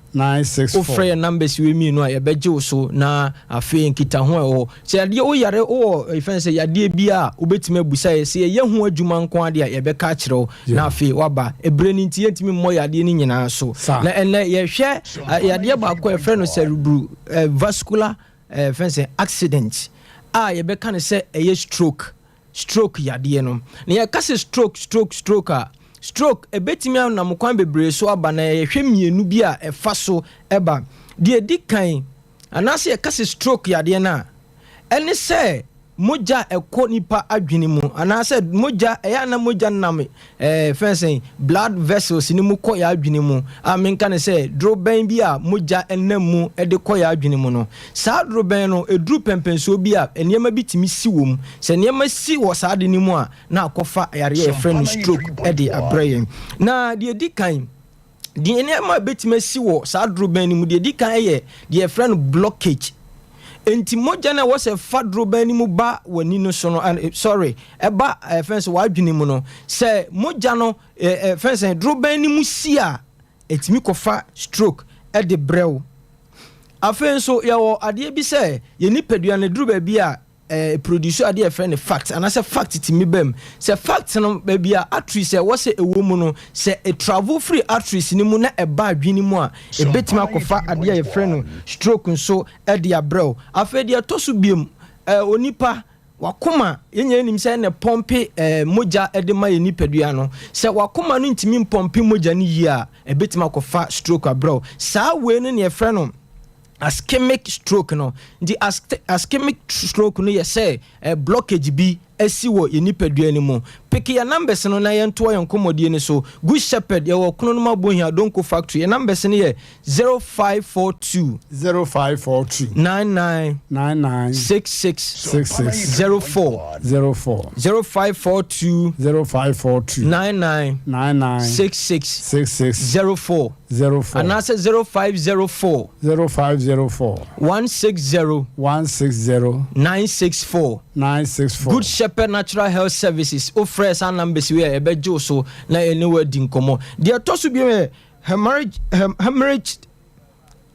ofre numbers we me no ya beje so na afi nkita ho e se ade o yare o ifense yade bia obetime busa ye se ye ho adwuma nko ade ya be ka kire na afi waba ebre ni nti yentimi mo yade ni nyina so na ene ye hwe yade ba ko efre no cerebral vascular fence accident ye be kan se eye stroke yade no na ye kase stroke stroke ebetimi na mokwan bebre so aba na ye hwe mienu bi a efa so eba de dikan anase ye kase stroke yade na ene se moja ekọ nipa adwene mu anase moja eya na moja nam fensen blood vessels ni mu kọ ya adwene mu amenka ne se droben bi a moja enamu de kọ ya adwene mu no sa droben no edru pempenso bi a eniema bitimi si wom se eniema si wo sa de ni mu a na akofa yare e friend stroke e de abrayen na de dikan de eniema bitimi si wo sa droben ni mu de dikan ye de friend blockage enti moja na wose fadro bani mu ba wani no so no sorry eba fence wa adwene mu no se moja no fence dro bani mu sia etimi kofa stroke e de brew afenso yawo ade bi se ye nipadua ne dro ba bi a producer ade friend fact and as a fact timi bem se fact no ba bi a artery se wose ewo mu no se a travel free arteries ni mu na eba adwene mu a ebetimi akofa ade ye friend stroke nso e de abrew afedi atosu biem onipa wakoma yenye nim se ne pompe moja e de ma ye nipadua no se wakoma no ntimi pompe moja ni yi a ebetimi akofa stroke abrew saa we no ne friend no ischemic stroke no the ischemic stroke no ye say blockage bi esi wo ye nipadua ni mu pick your numbers no na ye nto ye nkomodie ni so Good Shepherd ye wo kono no mabohia Adonko factory your numbers ni ye 0542 99 66 04 0542 99 66 04 and I said 0504 160 964 Good Shepherd Natural Health Services offer san numbers we e bejo so na anywhere din komo de to so bi hemorrhage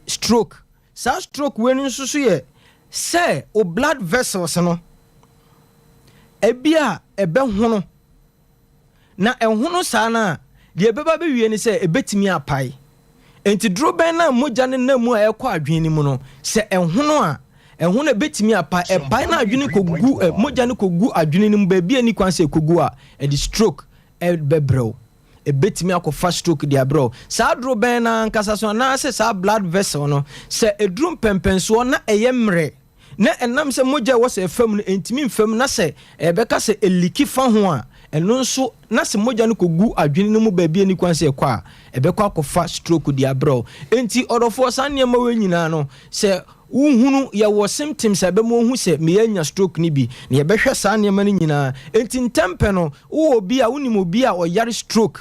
stroke sa stroke we nso so ye say o blood vessels no ebia ebe hono na ehono sa na de beba be wie ni say ebetimi apai enti droben na moja ne namu a ekọ adwen ni mu no se ehono a ehuna betimi apa epai na adwene kogu moja ne kogu adwene nim ba bia ni kwanse kogu a di stroke bebrew betimi akofa stroke di abrew sa droben na nkasa so na se sa blood vessel no se edrum pempenso na eyemre na enam se moja wo se fam no entimi mfam na se beka se eliki fa ho a eno nso na se moja ne kogu adwene no mu ba bia ni kwanse kwa a ebekwa akofa stroke di abrew enti odofo sanne ma we nyina no se uhunu ya wo symptoms abemo hu se me anya stroke ni bi na ye behwe sa ne ma ni nyina enti ntempe no wo obi a unimo bi a o yare stroke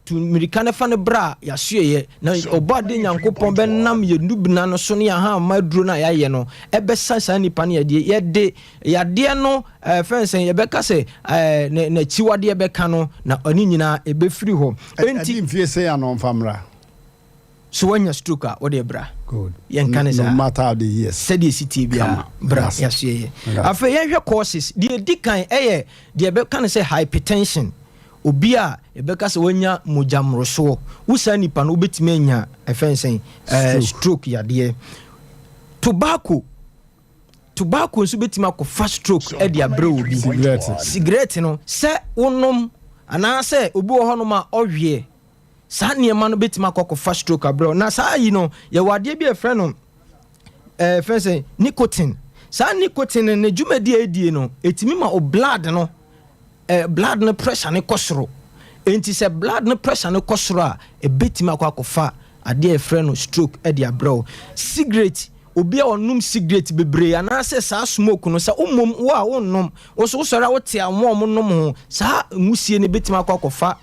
to mirikane fa ne bra ya suye na obade nyankopon be nam ye nubina no so ne ha maduro na ya ye no ebe sansa nipa ne ye de no fensen ye be ka se na chiwade be ka no na oni nyina ebe firi ho enti mfie se ya no famra so wanya stroke a wode bra good yen kan no matter how the years said the city bia bra ya suye afa yen hwe courses de dikan de be kan se hypertension obi a ebeka se wanya mojamroso wusa nipa no obetime anya efensen stroke yade tobacco nso betima ko fast stroke e dia bre obi cigarette no se wonom ana se obi wo honom a ohwe sa niema no betima ko fast stroke abro na sa yi no ye wade bi efre no efensen nicotine sa nicotine ne jumadi edie no etimi ma o blood no blood no pressure ne kosoro enti se blood no pressure ne kosoro a ebetima akofa ade e frɛ no stroke e dia bro cigarette obi a onum cigarette bebre ana se sa smoke no se umom wo a wonnom wo so sɔre a wote amom nom ho sa musie ne betima akofa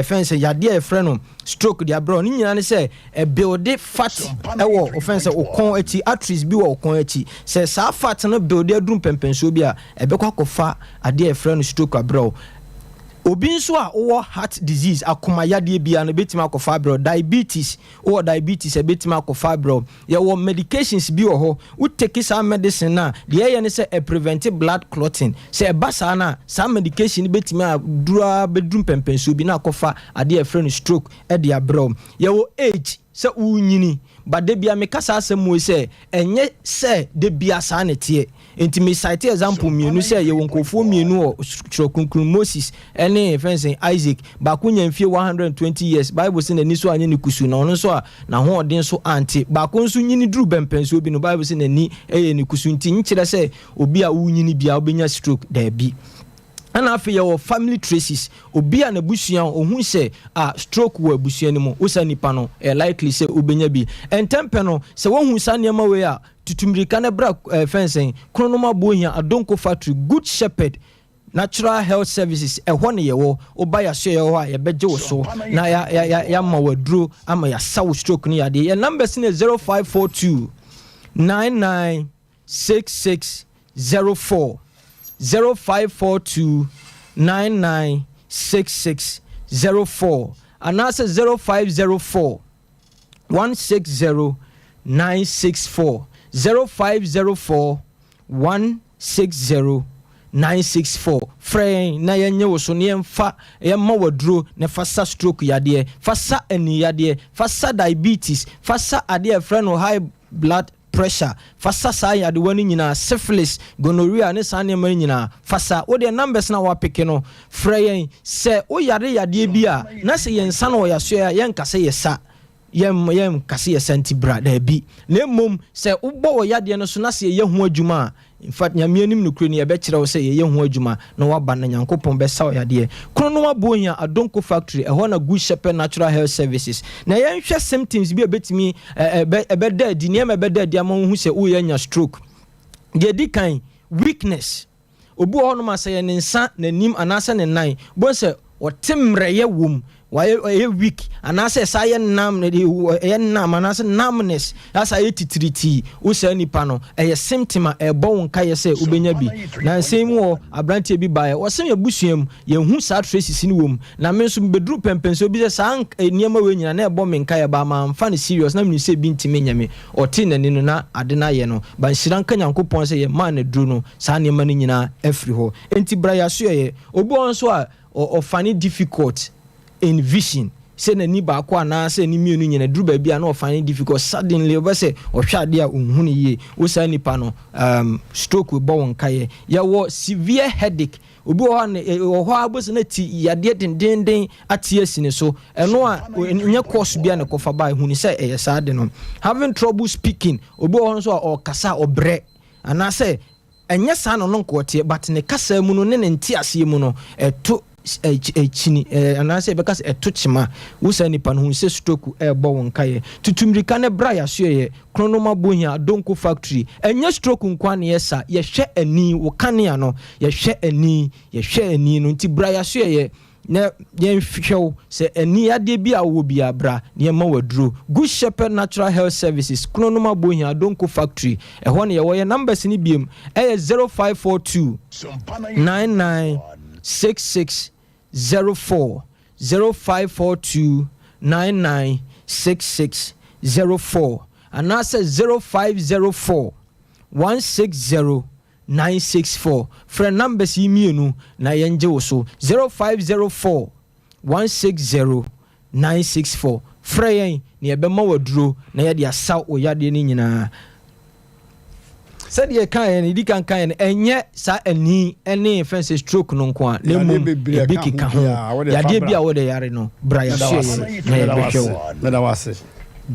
fence yade e frɛ no stroke dia bro ni nyina ne se build fat wo offense okon achi arteries bi wo okon achi se sa fat no build adrum pempenso bi a ebekwa kofa ade e frɛ no stroke bro obi nso a wo heart disease akoma yade bia no betima akofa bro diabetes e betima akofa bro ye wo medications bi wo ho wo take some medicine na de ye ne se prevent blood clotting se basa na some medication betima dura bedrum pempenso bi na akofa ade e friend stroke e dia bro ye wo age se unyini ba de bia me kasa asem se enye se de bia sa ne tie enti me cite example mienu se ye wonkofo mienu o chrokunkun Moses ene fensen Isaac ba kunya mfie 120 years Bible say na ni so anye ni kusu na ono so a na ho odin so anti ba ko nso nyini duru bempenso obi no Bible say na ni eye ni kusu nti nkire se obi a wunyini bia obenya stroke da bi ana afi your family traces obi a na busua ohun se stroke wo busua ni mo usa nipa no likely se obenya bi entempe no se wohun sa niam we a tutumrika na bra fencing kronoma bohia adonko factory good shepherd natural health services ehwo ne yewo oba ya so yewo a ye beje wo so na ya ma waduro ama ya saw stroke ni yade ye numbers ne 0542 996604 0542 996604 and also 0504 160 964 0504 160 964 frame na yenye wo so ne emfa yemma waduro ne fasa stroke yade fasa ani yade fasa diabetes fasa ade friend no high blood pressure fasa sa yade wani nyina syphilis gonorrhea ne sa ne man nyina fasa wo de numbers na wa pick no frame se wo yade bi a na se yensa na wo yaso ya yenkase yesa yem kase yesenti bra da bi na mom se ubo wo yade no so na se ye ho adwuma in fact nyamianim no kure ne ye be kire wo se ye ho adwuma na waba na nyankopon be sa yade krono abonya adonko factory ehona na good shepherd natural health services na ye nhwe symptoms bi ebetimi ebe da di ne ebe da di amon hu se wo ye nya stroke de di kan weakness obu ho no ma se ye ne nsa na nim anasa ne nan bo se o timre ye wom why weak and I say say nam anase namness as I titriti usa nipa no e symptom e bo nka ye say ubenya bi na same wo abrantie bi bae wo sem abusuam ye hu sa traces ni wom na me so bedru pempenso bi say sa niema we nyina na e bo me nka ye ba ma mfa ne serious na me say bi ntime nyame o ti na ni no na ade na ye no ba nsiran ka nyankopon say ye ma na dru no sa niema ni nyina afri ho enti bra ya so ye obi on so a o fani difficult in vision say na ni ba ko ana say ni mienu nyina duru ba bia na o find difficult suddenly o say o hwade a ohunu ye o say nipa no stroke we bo won kaye ya wo severe headache obi o ho abos na ti yade dendenden atie sine so eno a nya course bia na kofa ba ehunu say e sa de no having trouble speaking obi o so o kasa obre ana say enya sa no nko tie but ne kasa mu no ne nti ase mu no eto chini anase bekas etochima wusa nipa no se stroke bo won kaye tutumrika ne bra ya so ye kronoma bohia donko factory enya stroke nkwa ne yesa ye hwe ani wo kanea no ye hwe ani no nti bra ya so ye na yen hwew se ani ade bi a wo bi abra na ma waduro Good Shepherd Natural Health Services Kronoma Bohia Donko Factory ehwo ne ye numbers ni biem 0542 996604 0542 996604 and I say 0504 160-964. Friend numbers imienu na yenje woso 0504 160-964. Freyen ni ebema waduro na yede asaw oyade ni nyina. Said ye kan ni di kan enye sa ani ene fence stroke no nko a na mum ebi keka ho yade bi a wo de yare no bra ya so na ye behwe na wase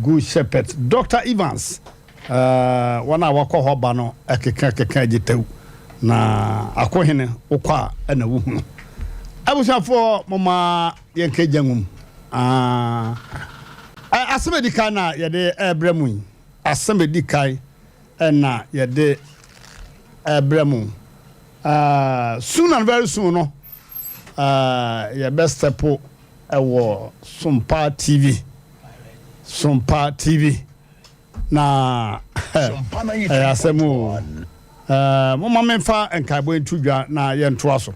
Good Shepherd Dr. Evans wana wakɔ hɔ ba no ekeka gitew na akɔhene wokɔ na wuhu abusafo mama yenka jangum asɛmedi kai na yɛde ebremu asɛmedi kai na yɛde ebremu soon and very soon no your best step ɛwɔ Sompa TV na asemu mama memfa enkaibo entudwa na yentoa so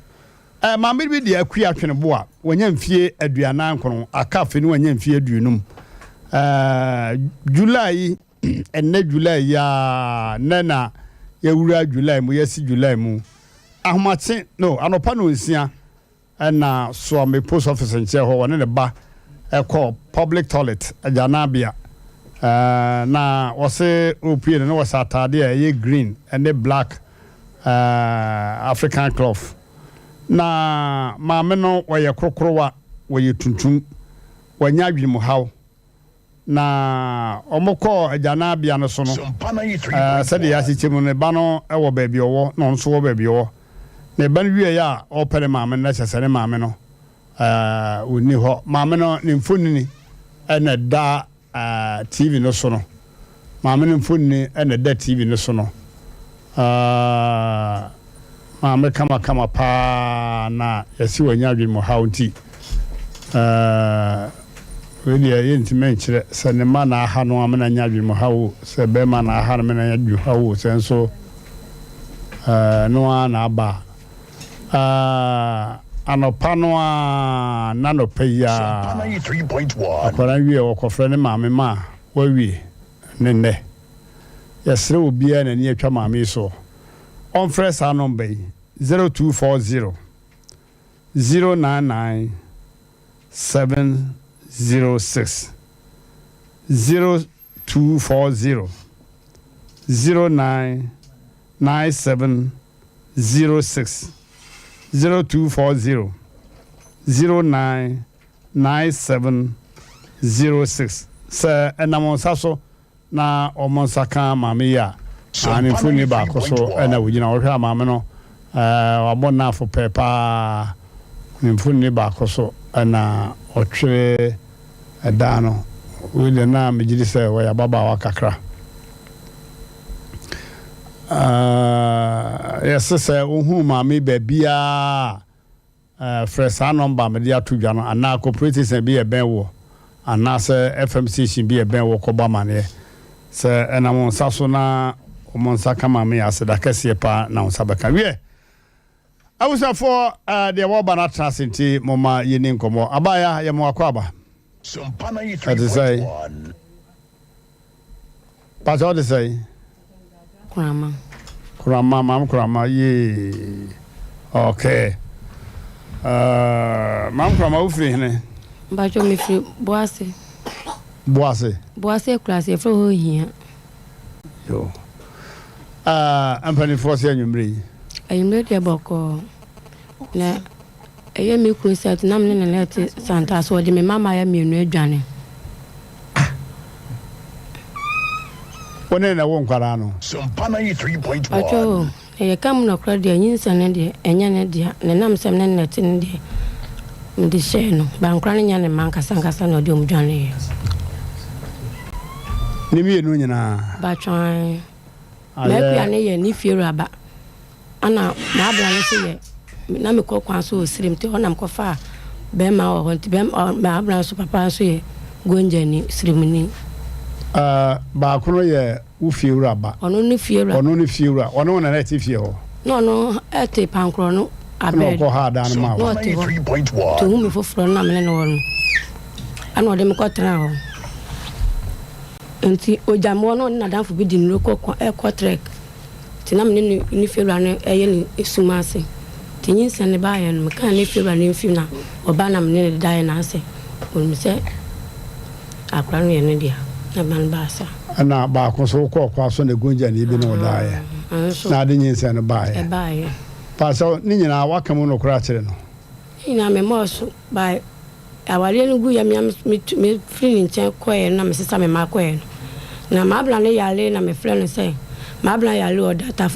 mama bi de akua atwene bo a wonya mfie aduanan kono akafe ne wonya mfie aduonum July enne July ya nana yewura July mu yesi July mu ahomate no anopa no nsia na so me post office nche ho wone ne ba ekọ public toilet ajanabia na wose opien no was atade a green and the black African cloth na maame no woye krokrowa woye tuntum wanya adwemu haw na omokọ ajanabia no so no sade ya sichemu ne ba no ewo ba bi owo no nso wo ba bi owo ne ban wie ya opere maame na chesere maame no oni ho maame no ne mfonini ena da TV no so no maame no mfonini ena da TV no so no maame kama pa na yesi wanya adwemu haunti we ye intimate kire se ne ma na aha no amena nya adwemu hawo se be ma na aha no amena nya adwemu hawo se nso no na aba anopano nanopeya 93.1 akwara wie okofre ne maame ma wawie ne yesre obia na ni atwa maame so on fresh number 0240 099 706 0240 099706 0240 099706 se enamonsa so na omonsa kan maame ya ani funi ba ko so ena wugina wo hwa maame no wabona fo pepa ni funi ba ko so ena otwe edano wile na mejidi se wa ya baba wa kakra yes say ohu maame ba bia fresh number me dia to dwa no ana cooperative be e ben wo ana se FM station be e ben wo ko ba mane se enamon saso na omonsa kama me aseda kase pa na onsabaka wie awusa for de wo ba na transenti moma yeni nkomo abaya ye mo akwaba Sompa 93.1 Pas what to say Kurama ye okay mam kurama ufri hene Bajo mi fri boase class fro ho hia yo ampani force anyumri ayumre de boko na eye mi kun set nam ne let santa so de me mama ya mienu adwane one na won kwara no Sompa 93.1 Bajo eye kam no kra de nyinsa ne de enya ne de ne nam sem ne net ne de ndi she no ban kra ne nya ne man kasa no de omdwane ni mienu nyina Bachwan mekua ne ye ni fiero aba ana na abla ne se ye na me kokwan so osirim te onam kofa bɛrima wɔ hɔ nti maabra nso papa nso yɛ gonjani sirimuni baako no yɛ wo fiewura ba ɔno ne fiewura ɔno na ɛte fie hɔ na ɔno ɛte pankorɔ no abɛɛ ɔkɔ ha da no ma na ɔte hɔ to hu me foforɔ no na mene ne wɔ no ana ɔde me kɔtena hɔ nti ogyammoɔ no ɔne nadamfo bi di nnuro ɛkɔ trek nti na mene ne fiewura no ɛyɛ ne esuma ase nti nyinsɛn ne baayɛ no meka ne fiewura no mfi na ɔba na mene ne daeɛ no ase ɔnim sɛ akora no yɛ no deɛ na ban baasa ana baako so kɔ so na gonjani bi na ɔdaeɛ na ade nyinsɛn no baayɛ pasɛ ne nyinaa waka mu no kora kyerɛ no nyinaa memɔɔ so bae awareɛ no gu yɛ me firi ne nkyɛn kɔɛ no na mesesa me ma kɔɛ no na maabla no yale na mefrɛ no sɛ maabla yale ɔdata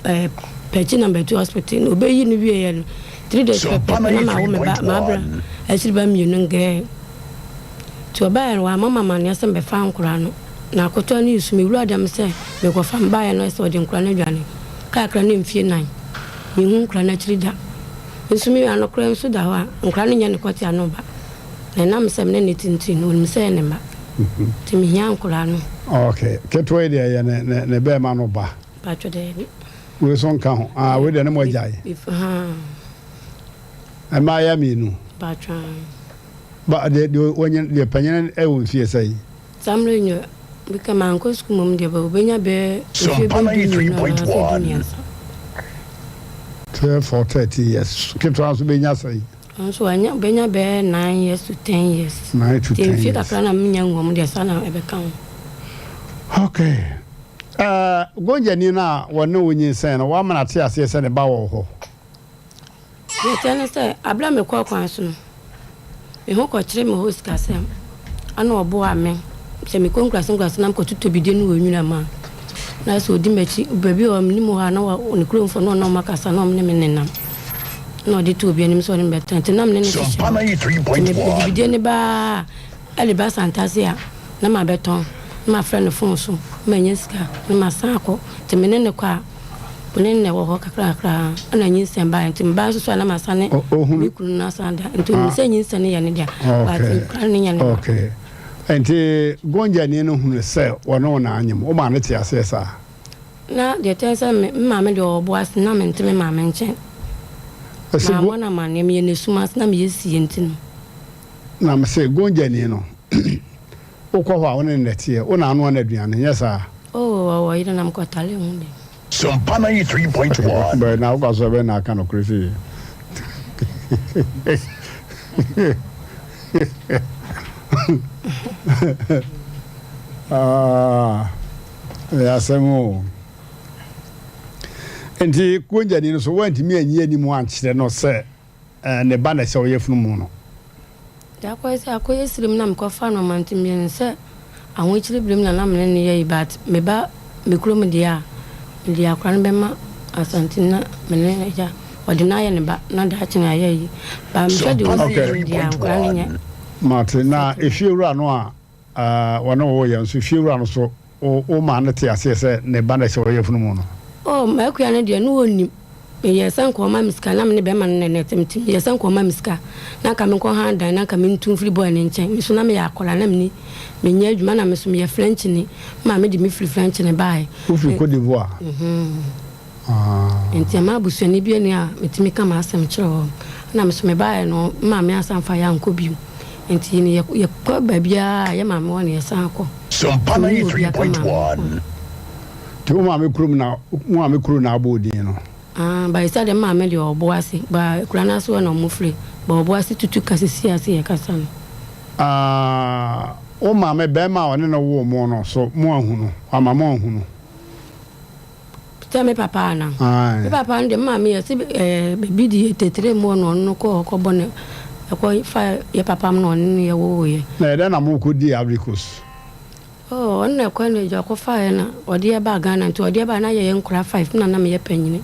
pɛkyi number 2 hospital na obɛyi no wieɛ no 3 days pɛpɛpɛ na mawo me maabla akyiri ba mmienu ngɛɛ nti ɔbaeɛ no wɔama mamanneɛ sɛ mbɛfa nkora no na akɔtɔ no yusu mewura dɛm sɛ mekɔfa mbaeɛ no sɛ ɔde nkora no adwane kakra ne mfie 9 mehu nkora no akyiri da nso me ano kora nso da hɔ a nkora no nyɛ ne kɔte ano ba na nam sɛ mene ne tintin no onim sɛ ne mba nti mehia nkora no okay ketewa yi deɛ yɛ ne bɛɛma no ba patwɛ dɛ bi wei so nka ho wei deɛ ne mo agyae ɛma yɛ mmienu patwɛ ba deɛ panyina ɛwɔ mfie sɛ yi samre nyɛ bika mankɔ sukuu mom deɛ ba wobɛnya bɛɛ mfie bɛdu 12 or 30 years ketewa nso bɛnya sɛ yi nso bɛnya bɛɛ 9 years to 10 years 9 to 10 years mfie kakra na menya nwom deɛ sa na ɛbɛka ho okay gonjani no a wɔne wo nyinsɛn no woamana te aseɛ sɛ ne ba wɔ hɔ yɛtɛ ne sɛ abra mekɔ kwan so no meho kɔkyerɛ me hɔ sikasɛm ana ɔboa me sɛ mekɔ nkurasɛ na mkɔtotɔ bidie no wɔ nwura ma na sɛ ɔdi m'akyi baabi a ɔmne mu hɔ a na ne kuromfo no ɔna ɔmakasa na ɔmne me nenam na ɔde to obi anim sɛ ɔne mbɛtena nti na mene ne hyehyɛ bidie ne baa ɛde ba santase a na mabɛtɔn na mafrɛ ne fon so na manya sika na masan akɔ nti mene ne kɔ a mene ne wɔ hɔ kakrakra ana nyinsɛn baa nti mbaa nso so a na masane me kunu no asan da nti ɔnim sɛ nyinsɛn no yɛ ne dea nkra ne yɛ ne okay nti gonjani no hunu sɛ ɔne wo na anyem wo ma ne te aseɛ saa na deɛ tɛn sɛ maame deɛ ɔboa ase na mente me maame nkyɛn na mɔna ma ne meyɛ nesuma ase na meyɛ sie nti no na mesɛ gonjani no wokɔ hɔ a wo ne nnɛteɛ wo na anoa no aduane nyɛ saa wɔyere nam kɔtale ho de Sompa 93.1. na wokɔ so bɛ na aka no koro fie asɛm o nti gonjani no so woantumi anyi anim ankyerɛ no sɛ ne ba na sɛ ɔyɛ funu mu no da akɔyɛ sɛ akɔyɛ sirim na mekɔfa no mante mmiɛne sɛ ahokyere birim na mene ne yɛyi but meba mekurom deɛ a mede akora no bɛma asante na mene ne agya ɔde no ayɛ ne ba na daakye ne ayɛ yi ba mehwɛ de ɔsi deɛ ankora no nyɛ mate na efiewura no a wɔne wɔwɔ yɛ nso fiewura no so wo ma no te aseɛ sɛ ne ba na sɛ ɔyɛ funu mu no maakua no deɛ ne wɔnim meyɛ sɛ nkɔɔma me sika na mene bɛma no nɛnɛtɛmtim meyɛ sɛ nkɔɔma me sika na ka menkɔ ha dan na ka mentu mfiri bɔɔ ne nkyɛn me so na meyɛ akɔla na mene menyɛ adwuma na me so meyɛ french ni ma mede me firi french ne baɛ wofiri Côte d'Ivoire nti ama abusuani bi ani a metumi ka ma asɛm kyerɛ hɔ na me so me baɛ no ma me asamfa yɛ ankɔ bio nti ne yɛkɔ baabiaa yɛ ma me wɔ ne yɛsan akɔ Sompa 93.1. nti wo ma me kuro na abɔ odin no ba isa de ma me de obo ase ba kura na so na mo fre ba obo ase tutu kasisi ase ye kasa no o ma me be ma one no wo mo no so mo ahunu ama mo ahunu tell me papa na me papa de ma me ye baby di tetre mo no ko bone ko fa ye papa mo no ye wo ye na de na mo ko di abricos na ko ne jo ko fa na ode ye ba Ghana nti ode ye ba na ye nkura 5 na me ye panyini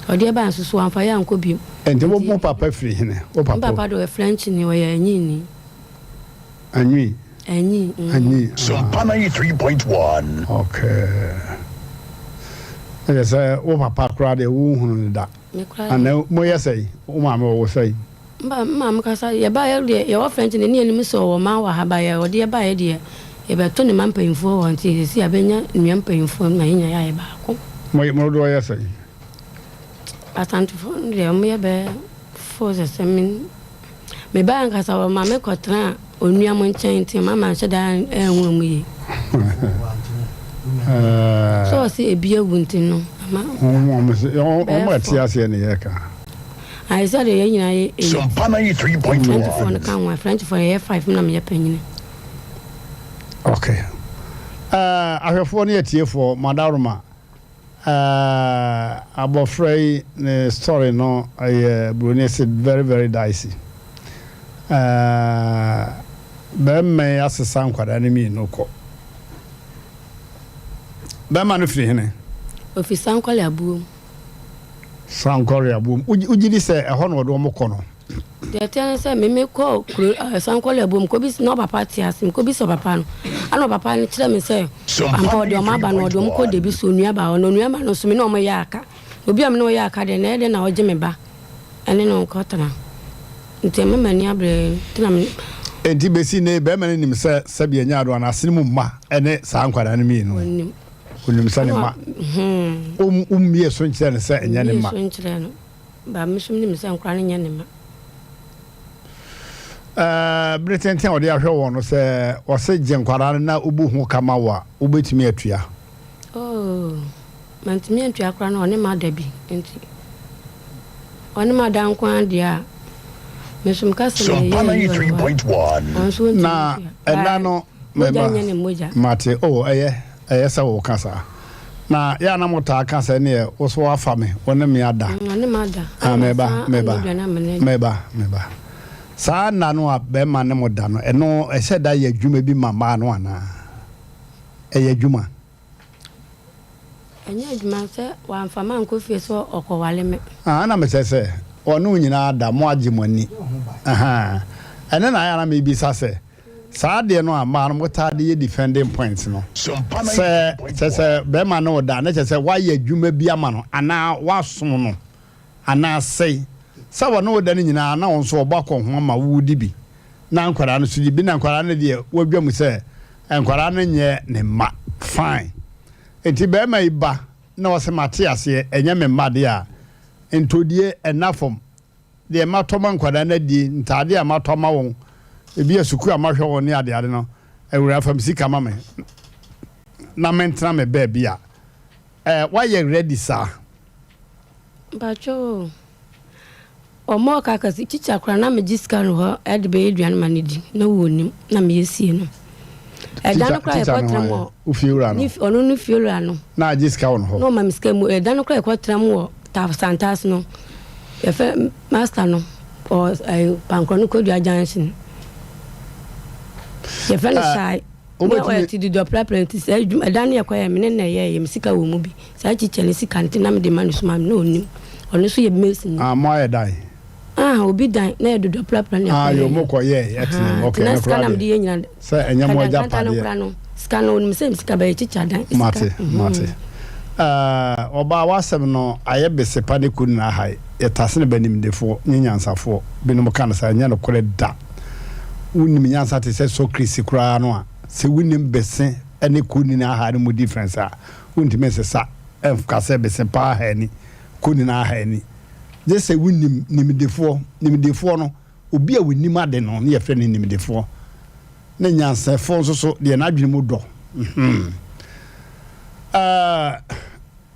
ode ba nso so amfa ya nko bi enti mo papa firi hene o papa do French ni o ya anyi anyi Sompa 93.1. okay say o papa kra de wo hunu da ana mo yesai o ma me wo sai Mam kasa ye ba ye wa French ne ni anim so wo ma wa ha ba ye wo de ba ye de ye be to ne man payimfo won ti si abenya nnuam payimfo na nya ya ye ba ko mo do ya say atanto fo de mo ye be fo se min me ba an kasa wo ma me kotra onuam nchen ti mama nche da enwo mu yi so si ebia wunti no ama mo ti ase ne ye ka I said the yen Sompa 93.1 can one French for a 5 na me penny. Okay. I have 4 year tie for Madaruma. Abofrey the story no Brunei said very dicey. Ben may ask some quite enemy no ko. Ben man free hene. Of his uncle abu. San Korea boom. Ujidi say a hono do mo kono. The ten say me call San Korea boom ko bi no papa ti asim ko bi so papa no. Ano papa ni kire me say am ko de o ma ba no de mo ko de bi so nua ba no nua ma no so me no mo ya aka. Obi am no ya aka de na de na oje me ba. Ene no ko tana. Nti me mani abre tana me Enti besi ne be mani nim say sabi anya do na asini mu ma ene San Korea na mi no. Kunim sane ma mie so nkyere ne se enya ne ma so nkyere no ba misum nim se nkra ne nya ne ma Britain ten odi ahwe won no se o se genkwara na obu hu kama wa obetimi atua mantimi atua kra na one ma da bi enti one ma da nkwan dia misum ka se Sompa 93.1 na ena no meba mate esa wo kasa na ya na mota kasa ne wo so afa me wona me ada meba sa na no a be ma ne moda no eno ehye da ya dwuma bi mama no ana eya dwuma enya dwuma se wa mfama nko fie so okowale me na me se onu nyina ada mo agimani ene na ya na me bi sa se saa de no ama no motade ye defending points no se be ma no da na se wa ye adwuma bi ama no ana wa som no ana sei sa wa no da ni nyina na won so obakọ ho ma wudi bi na nkwara no so bi na nkwara no de wadwam se nkwara no nye ne ma fine enti be ma iba na wo se mate ase enye me ma de a entodie enafom de ma toma nkwara na di ntade a ma toma won ebi asuku amahwe won ne ade no ewura fam sika ma me na mentra me ba bia why you ready sir bacho omo kaka si chicha kra na me jiska no ho e de be eduan manidi na wonim na me yesie no e dan kra e kwatra mo ufiura no ni onu no fiura no na jiska won ho no ma miska mu e dan kra e kwatra mo ta santas no e fe master no o pankro no kodu ajansin ye fele sai o ti di do prepare say dan ye kwaya me na ye misika wo mu bi sai chichele sika nti na me de manu suma no onim onu so ye mesin mo ye dai obi dan na ye do prepare na yo mo ko ye etin okay na scanam di ye nyina say enya mo ja pa ye scan onim say misika ba ye chicha dan mate oba wasem no aye bese pa ne kun na hai ye tasene banim defo nyanyansafo binom kan sa nya no kore da unim nyansa te se so krisi kura no a se unim bese ene kuni na ha ne mu difference a untime se sa ka se bese pa ha ni kuni na ha ni je se unim nimdefo no obi a wonim ade no ne ye fre ne nimdefo ne nyansa fo so de na adwene mu do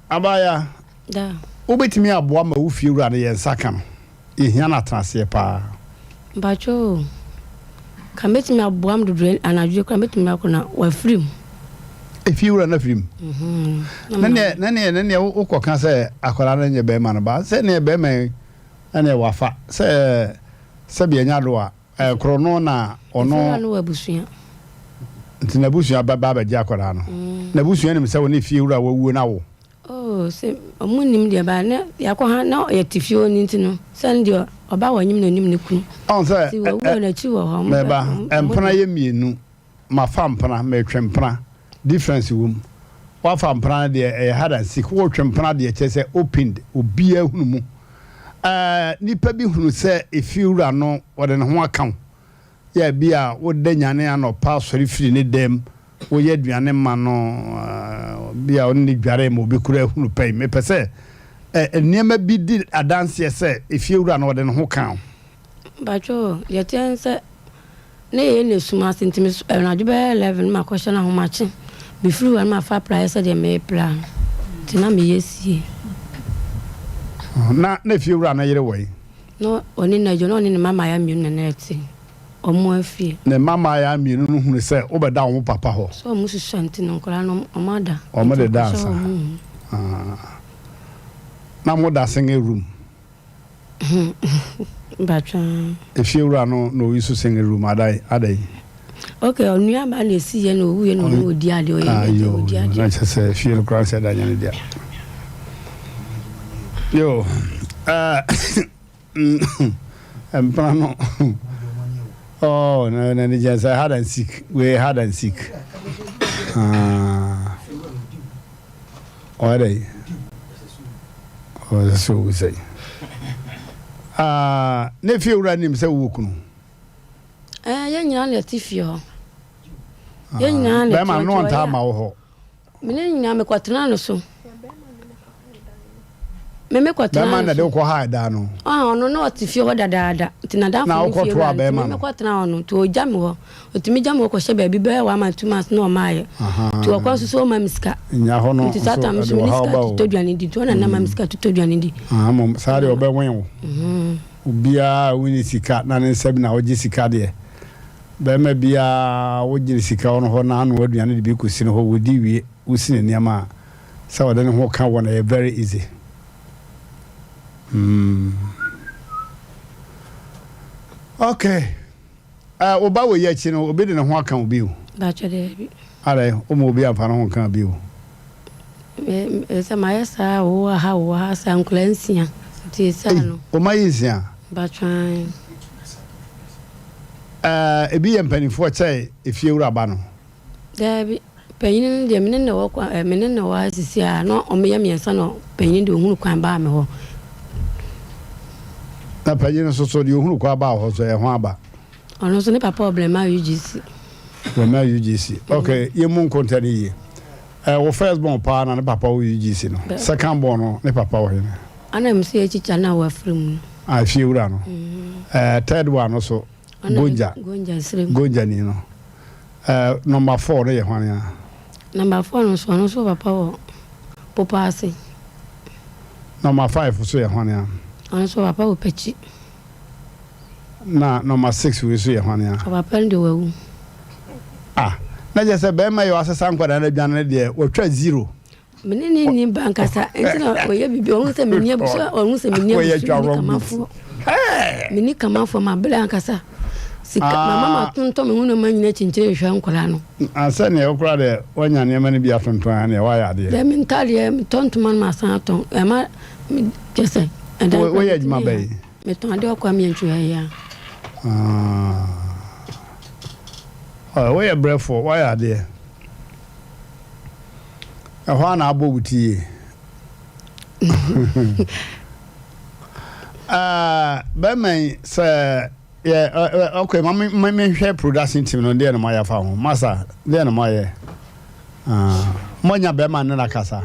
abaya da obetimi aboa ma wo fie wura ne ye nsaka no ehia na transe pa bacho kameti mi abuam dodo anadwe kameti mi akona wa film if you run a film nane ukoka say akwara na nye be ma no ba say ne be me ane wafa say be anya do a krono na ono no abusua ntina busua baba ba ja akwara no na busua nim say woni fie wura wawu na wo say omunim de ba na yakwa na ye tifio ni ntino say ndio oba wanyim na nim ne kunu on say ti wo na chi wo ho meba empana ye mienu ma fa mpana ma twempana difference wom wa fa mpana de e hada sik wo twempana de che say opened obia hunu mu nipa bi hunu sɛ efiwura no wɔde ne ho aka wo yɛ bi a wode nyane anɔpa sɔre firi ne dɛm woyɛ aduane ma no bi a wone ne dware ma obi kura hunu pɛi mepɛ sɛ nneɛma bi di adanseɛ sɛ efiwura no wɔde ne ho ka wo bacho yɛtɛn sɛ ne yɛ ne suma ase ntimi anadwo bɛyɛ 11 ma kɔhyɛ no ahomakye befiri wa ma fa praeɛ sɛ deɛ mɛyɛ plan nti na meyɛ sie na efiwura no yere wɔ yi no ɔne na adwo na ɔne ne mama ya mmienu na na ɛte ɔmo afie ne mama ya mmienu no hunu sɛ wobɛda wo papa hɔ so ɔmo susua nti no nkɔla no ɔmo ada ɔmo de da asa na mo da single room bacho efiwura no na oyi so single room adai okay onua ba na esi ye na owu ye na odi ade oye odi ade na chese fie no kran se da nyane dia yo empra no oh no ni just hide and seek we hide and seek already oh so we say ne fie wura nim se wo kunu ye nyina na tifie ho ye nyina na be ma no nta ma wo ho me ne nyina me kwatena no so me kwatena be ma na de ko ha da no ono na tifie ho dadaada tina da na fo fie wura me kwatena ono to oja me ho otimi ja me ko hye ba bi be wa ma 2 months na o maaye to kwa so ma miska nya ho no nti sata me so miska to duane di to na ma miska to duane di mo sare obe wen wo ubia wini sika na ne nsɛm na ogi sika de be ma bia wogi sika ono ho na anu aduane de bi kosi no ho wodi wie wosi ne niama sɛ wode ne ho ka wona e very easy okay oba wo ye chi no obi de ne ho aka obi o ba chede bi are o mo obi afa no ho ka bi o sɛ mayɛ saa wo ha sa nklansia nti sa no o mayinsia ba twan ebi yɛ mpanifo kyɛ efie wura ba no dabi panyin de mene na wɔ mene na wɔ asisi a no ɔmeyɛ miɛnsa no panyin de ohunu kwan ba me hɔ na panyin so so de ohunu kwa ba hɔ so yɛ ho aba ɔno so ne papa problema UGC problema UGC okay ye mun kontani ye wo first born pa na ne papa wo UGC no second born no ne papa wo he ana msi ye chicha na wa from a fie wura no third one so gonja ni no number 4 no ye hwan ya number 4 no so papa wo popa ase number 5 so ye hwan ya ono so papa wo pechi na number 6 we so ye hwan ya papa ndi wawu na je se be ma yo asesa nkwada na dwane de wotwa 0 menene ni bankasa entina oye bibi ohun se menia bu so ohun se menia bu mini kamafo ma bela ankasa sika mama tonto me hunu manyina chinche hwa nkwala no asa ne okura de wanya ne ma ne bi atonton na wa ya de de mentali tonto man ma san ton e ma kese we ya juma bai me ton ade okwa mi ntwa ya we ya brefo wa ya de ehwa na abo butie ba mai se okay me hwe production team no de na ma ya fa ho masa de na ma ye monya be ma na kasa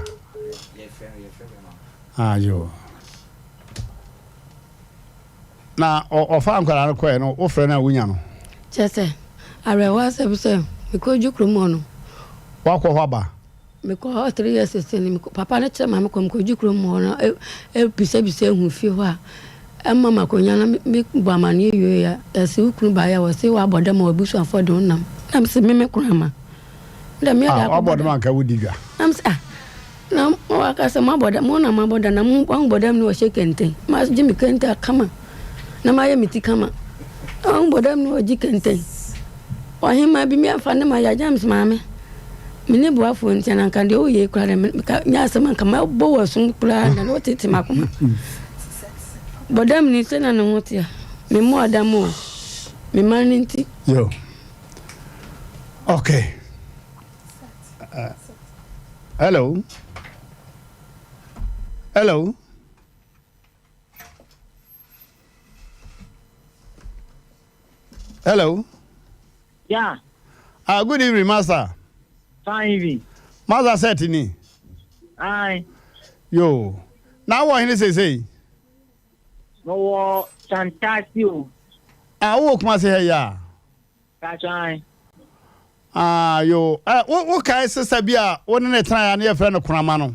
yo na ofa nkwara no koe no wo frɛ na wunya no chese arewa se me ko jukru mo no wa ko hwa ba me ko 3 years sen papa na chema me ko jukru mo no bisa hu fi ho a mama ko nyana me ba mani yo ya ese ukru ba ya wo se wa boda ma obusu afodon nam na me se me kurama nda me da ko boda man ka wudi gwa nam se na wa ka se ma boda mo na ma boda na mo boda me wo shekente ma jimi kente kama na ma ye miti kama boda me wo jikente o hima bi me afa na ma ya James maame mini bo afo ntia kan de o ye kura nya se man kama bo wo sun kura na no tete makoma boda me ni se na no hotia me mo adamo me maninti yo okay hello Hello. Yeah. Good evening, Master. Fine evening. Master said to me. Aye. Yo. Now what he say? No, fantastic. I walk my say ya. That's right. Yo. What kind sister bia? One na try na your friend Kurama no.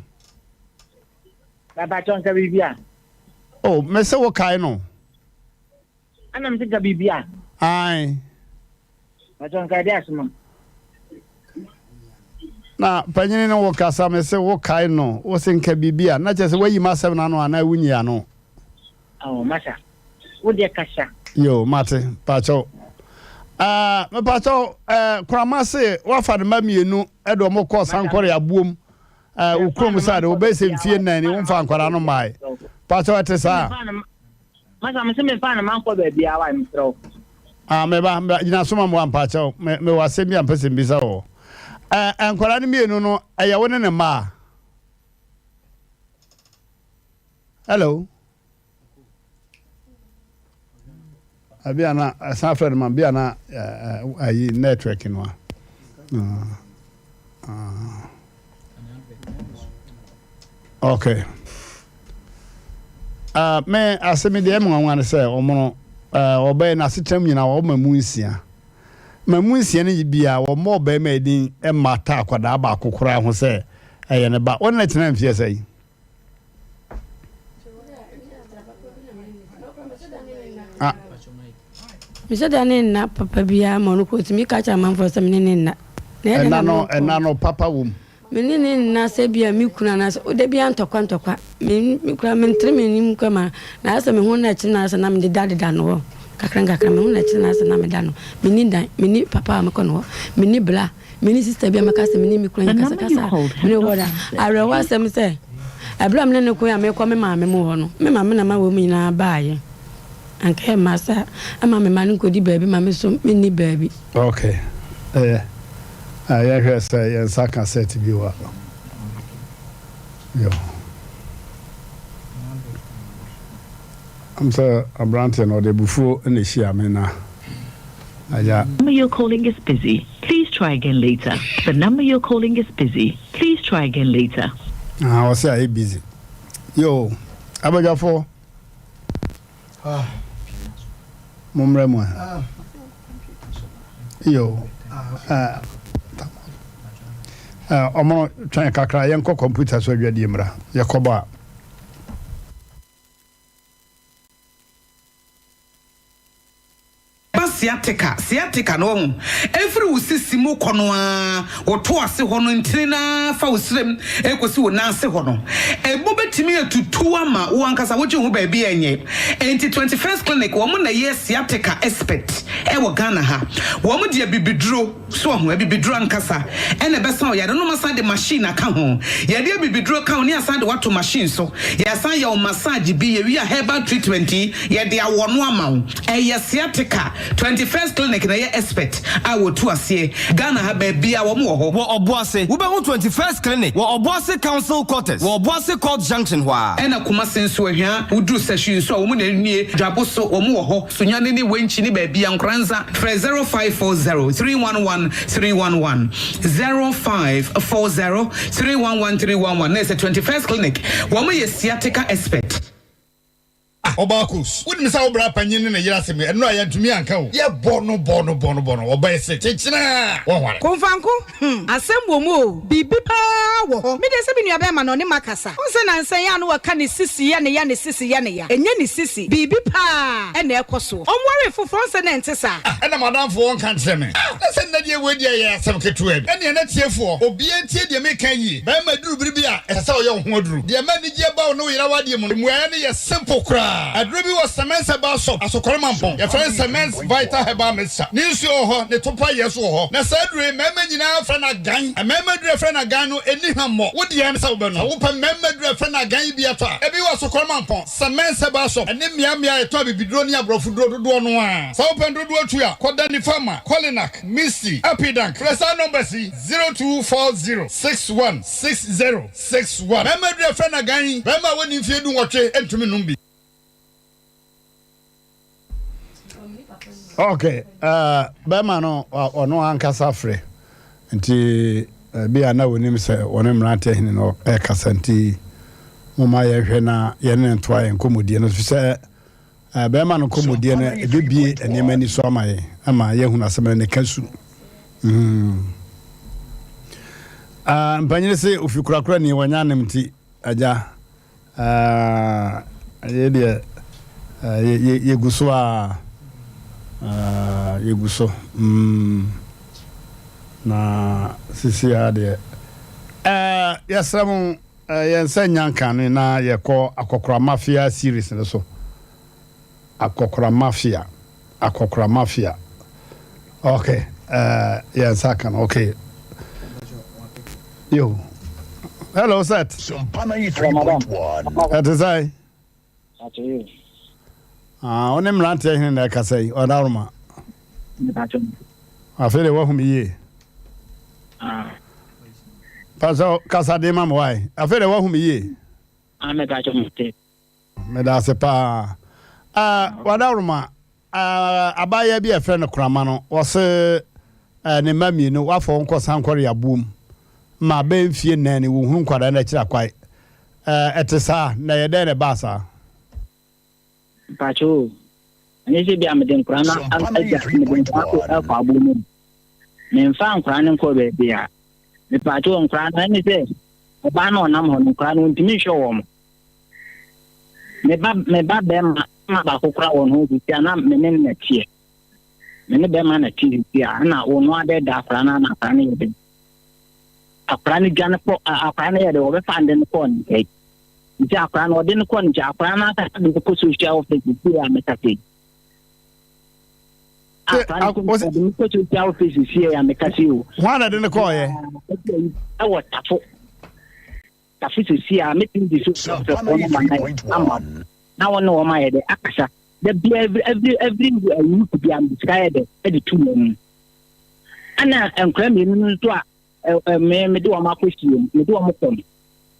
Baba John Kabibia. Oh, me say what kind no. Ana me think Kabibia. Aye. Baba John Kabibia. Na panyini no wokasa me se wokae no wo se nka bibia na che se wayi masem na no ana wunyia no Oh masa wo de kasha yo mate pacho me pacho kurama se wa fa de mamienu e do mo ko sankore abuom wo krom sa de wo be se mfie nan ni wo fa ankwara no mai pacho ate sa masa me se me fa na man ko be bia wa mi tro me ba jina soma mo pacho me wa se mi ampese mbisa wo ankwara ni mienu no eye wone ne ma. Hello. Abiana Sanford man biana ayi network no. Okay. Me asemi de em nwan se omono obey na sitem nyina wo mamu nsia. Mamu nsia ne bia wo mo obey ma edin e mata akwada ba kokora ho se eye ne ba wona tena mfie sei. Misa dani na papa bia mono ko timi ka cha man for se menene na. Na no papa wom. Menene na se bia mi kuna na o de bia ntokwa mi kura men tre menim kama na asa me ho na chi na asa na me de dada no kakran me ho na chi na asa na me da no meni papa me ko no meni bla meni sister bia me ka se meni mi kura kasa me woda are wa se me se abla me ne ko ya me ko me ma me mo ho no me ma me na ma wo mu nyina baaye anke masa ama me ma nko di baabi ma me so meni baabi. Okay. I hear say and Saka said to be what. Yo. I'm so Mmrantehene or the before in the Shia Mena. The number you're calling is busy. Please try again later. The number you're calling is busy. Please try again later. I was say busy. Yo, Abajafo. Mumremo. Yo. Omo try kakra yenko computer so adwade mra yakoba Siatica no every usisi mu kono a woto ase ho no ntiri na fa usrem ekosi wo na ase ho no ebo betimi atutu ama wo ankasa wo ho ba bia enye enti 21st clinic wo mo na ye Siatica expert e wo Ghana ha wo mo de bibiduro so ho bibiduro ankasa ene besa o yade no masa de machine aka ho yade bibiduro ka ho ne asa de wato machine so ya san ya o massage bi ye wi a herbal treatment yade awo no ama wo ye Siatica 21st clinic na ye expert I will to ase Ghana ha ba bia wo mo ho wo oboase wo be ho 21st clinic wo oboase council quarters wo oboase court junction hwa ena kuma senso ahia udru session so wo mo na nie dwabo so wo mo ho sunyane ni wenchi ni ba bia nkranza 0540311311 0540311311 na se 21st clinic wo mo ye Siatica expert Obakus wouldn't miss our bra panyin na yiraseme eno ayantumi anka wo ye bono oba ese chechina won konfanko asembo mu bibi pa wo ho me de se bi nuaba ma no ne makasa onse na nsan ya no waka ne sisi ya ne sisi ya ne ya enye ne sisi bibi pa e na ekoso omware fofo onse na ntesa ena madam fo won kan treme na se na die wedi ya asem ketua bi ene na tiefo obi entie de me kan yi ba ma duru biribi a ese wo ye ho duru de ma ni je ba wo no yira wade mu mu ya ne ye simple kra adrobi was cement ba shop asokore mampon your friend cement vital herbal mixture ni nsu ho ne topa yeso ho na sadure mema nyina fra na gan mema dure fra na gan no eni hammo wo de yan sa wo be no wo pa mema dure fra na gan bi ato ebi was asokore mampon cement ba shop eni mia eto bibidro ni abrofo dodo no a sa wo pen dodo atu a koda ni farmer Colinac Misty Epidank presa number C 0240616061 mema dure fra na gan mema woni mfie du nwotwe entumi numbi Okay, bema no ono ankasa frɛ nti bia na wonim sɛ wone Mmrantehene no kasa nti moma yɛhwɛ na yɛne ntoa yɛn komodie no sɛ bema no komodie no ebibie enema ni so ama yɛ ama yɛhunu asɛm ne kasu mpanyine sɛ ofikura ni wanya nem nti agya yɛde yɛguso a yeguso na sisi ade yasram yensa nyanka no na yekɔ akokora mafia series ne so akokora mafia okay yensa kan okay yo hello set Sompa 93.1 that is I one Mmrantehene na kasai odaruma afere wo hum ye paso kasa de mam why afere wo hum ye me bacho mte me da se pa odaruma abaya bi efre no krama no wo se ne mami no wafo nko sankore abum ma be mfie nani wo hu nkwada na kira kwai etesa na yede ne basa bacho ani se bia me den krana aja me den kwa abumu me mfa nkra ne nko be bia me bacho nkra na ni se oba na onam ho nkra no ntimi hwe wo mo me ba be ma ba kokra won ho bi na me ne na tie me ne be ma na tie bia na wo no ade da krana na krana ye be akrana gane po akrana ye de wo be fande ne ko ni nti akrana ode ne ko nti akrana ta de ko social office bia me ta te akrana ko social office ya me ka si o wana de ne ko ye awo tafo si a me tin di so na won no ma ye de akasa the every you could be am sky de e tu mu ana enkra me nu to a me do ma question me do ma kom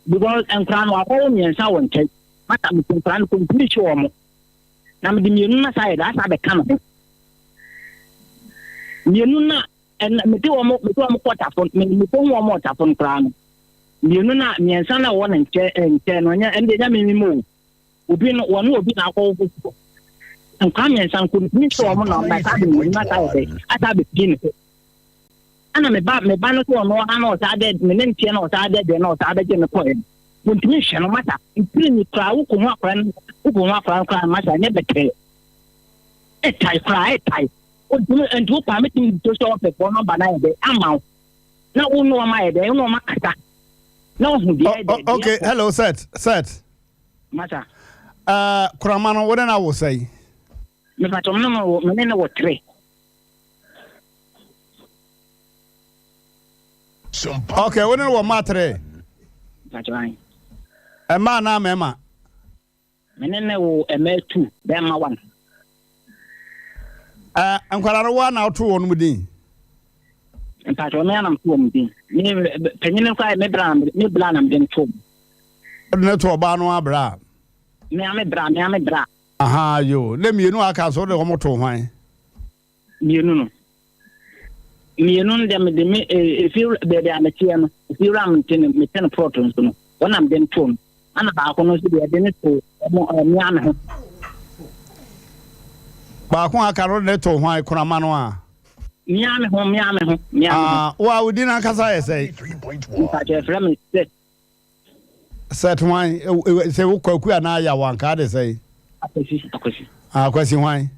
because enkra no akọ mi ensa won kai mata me enkra no complete show mo na me di me nu na side asa be kan me nu na me do ma quarter phone me do mo quarter phone kra no me nu na me ensa na won nche no nya ende nya me mo obi no won obi na akọ wo enkra me ensa ko me show mo na ma ta me na side asa be pin ana me ba no ko no ana o ta de me ne ntie na o ta de de na o ta de je me ko e wontimi hwe no mata mpini kra wo ko ho akra mata ne beke e tai o dum endu pa me tin to show pe ko no ba na de ama na wo no ma e de no ma kata na o hu de okay hello set mata kurama no wo na wo sai me fa to no me ne wo 3 okay, when we matre. That's Emma na mema. Menene wo ema 2, bema 1. Ankwara no na oto won mudin. Mpacho me anam to mudin. Ni penyine kwa me bra na mden to. Ne to ba no abra. Me bra. Aha yo, le mienu aka so de homoto hwan. Mienu no. Mienu dem de me if you be amatia no if you ram tin me 10 protons no one am den to ana ba ko no so de ne to mi ame ho ba ko aka ro ne to hwan kurama no a mi ame ho wa udi na kasa yesai 3.1 set hwan se wo kwaku ana ya wanka de sai akwasi hwan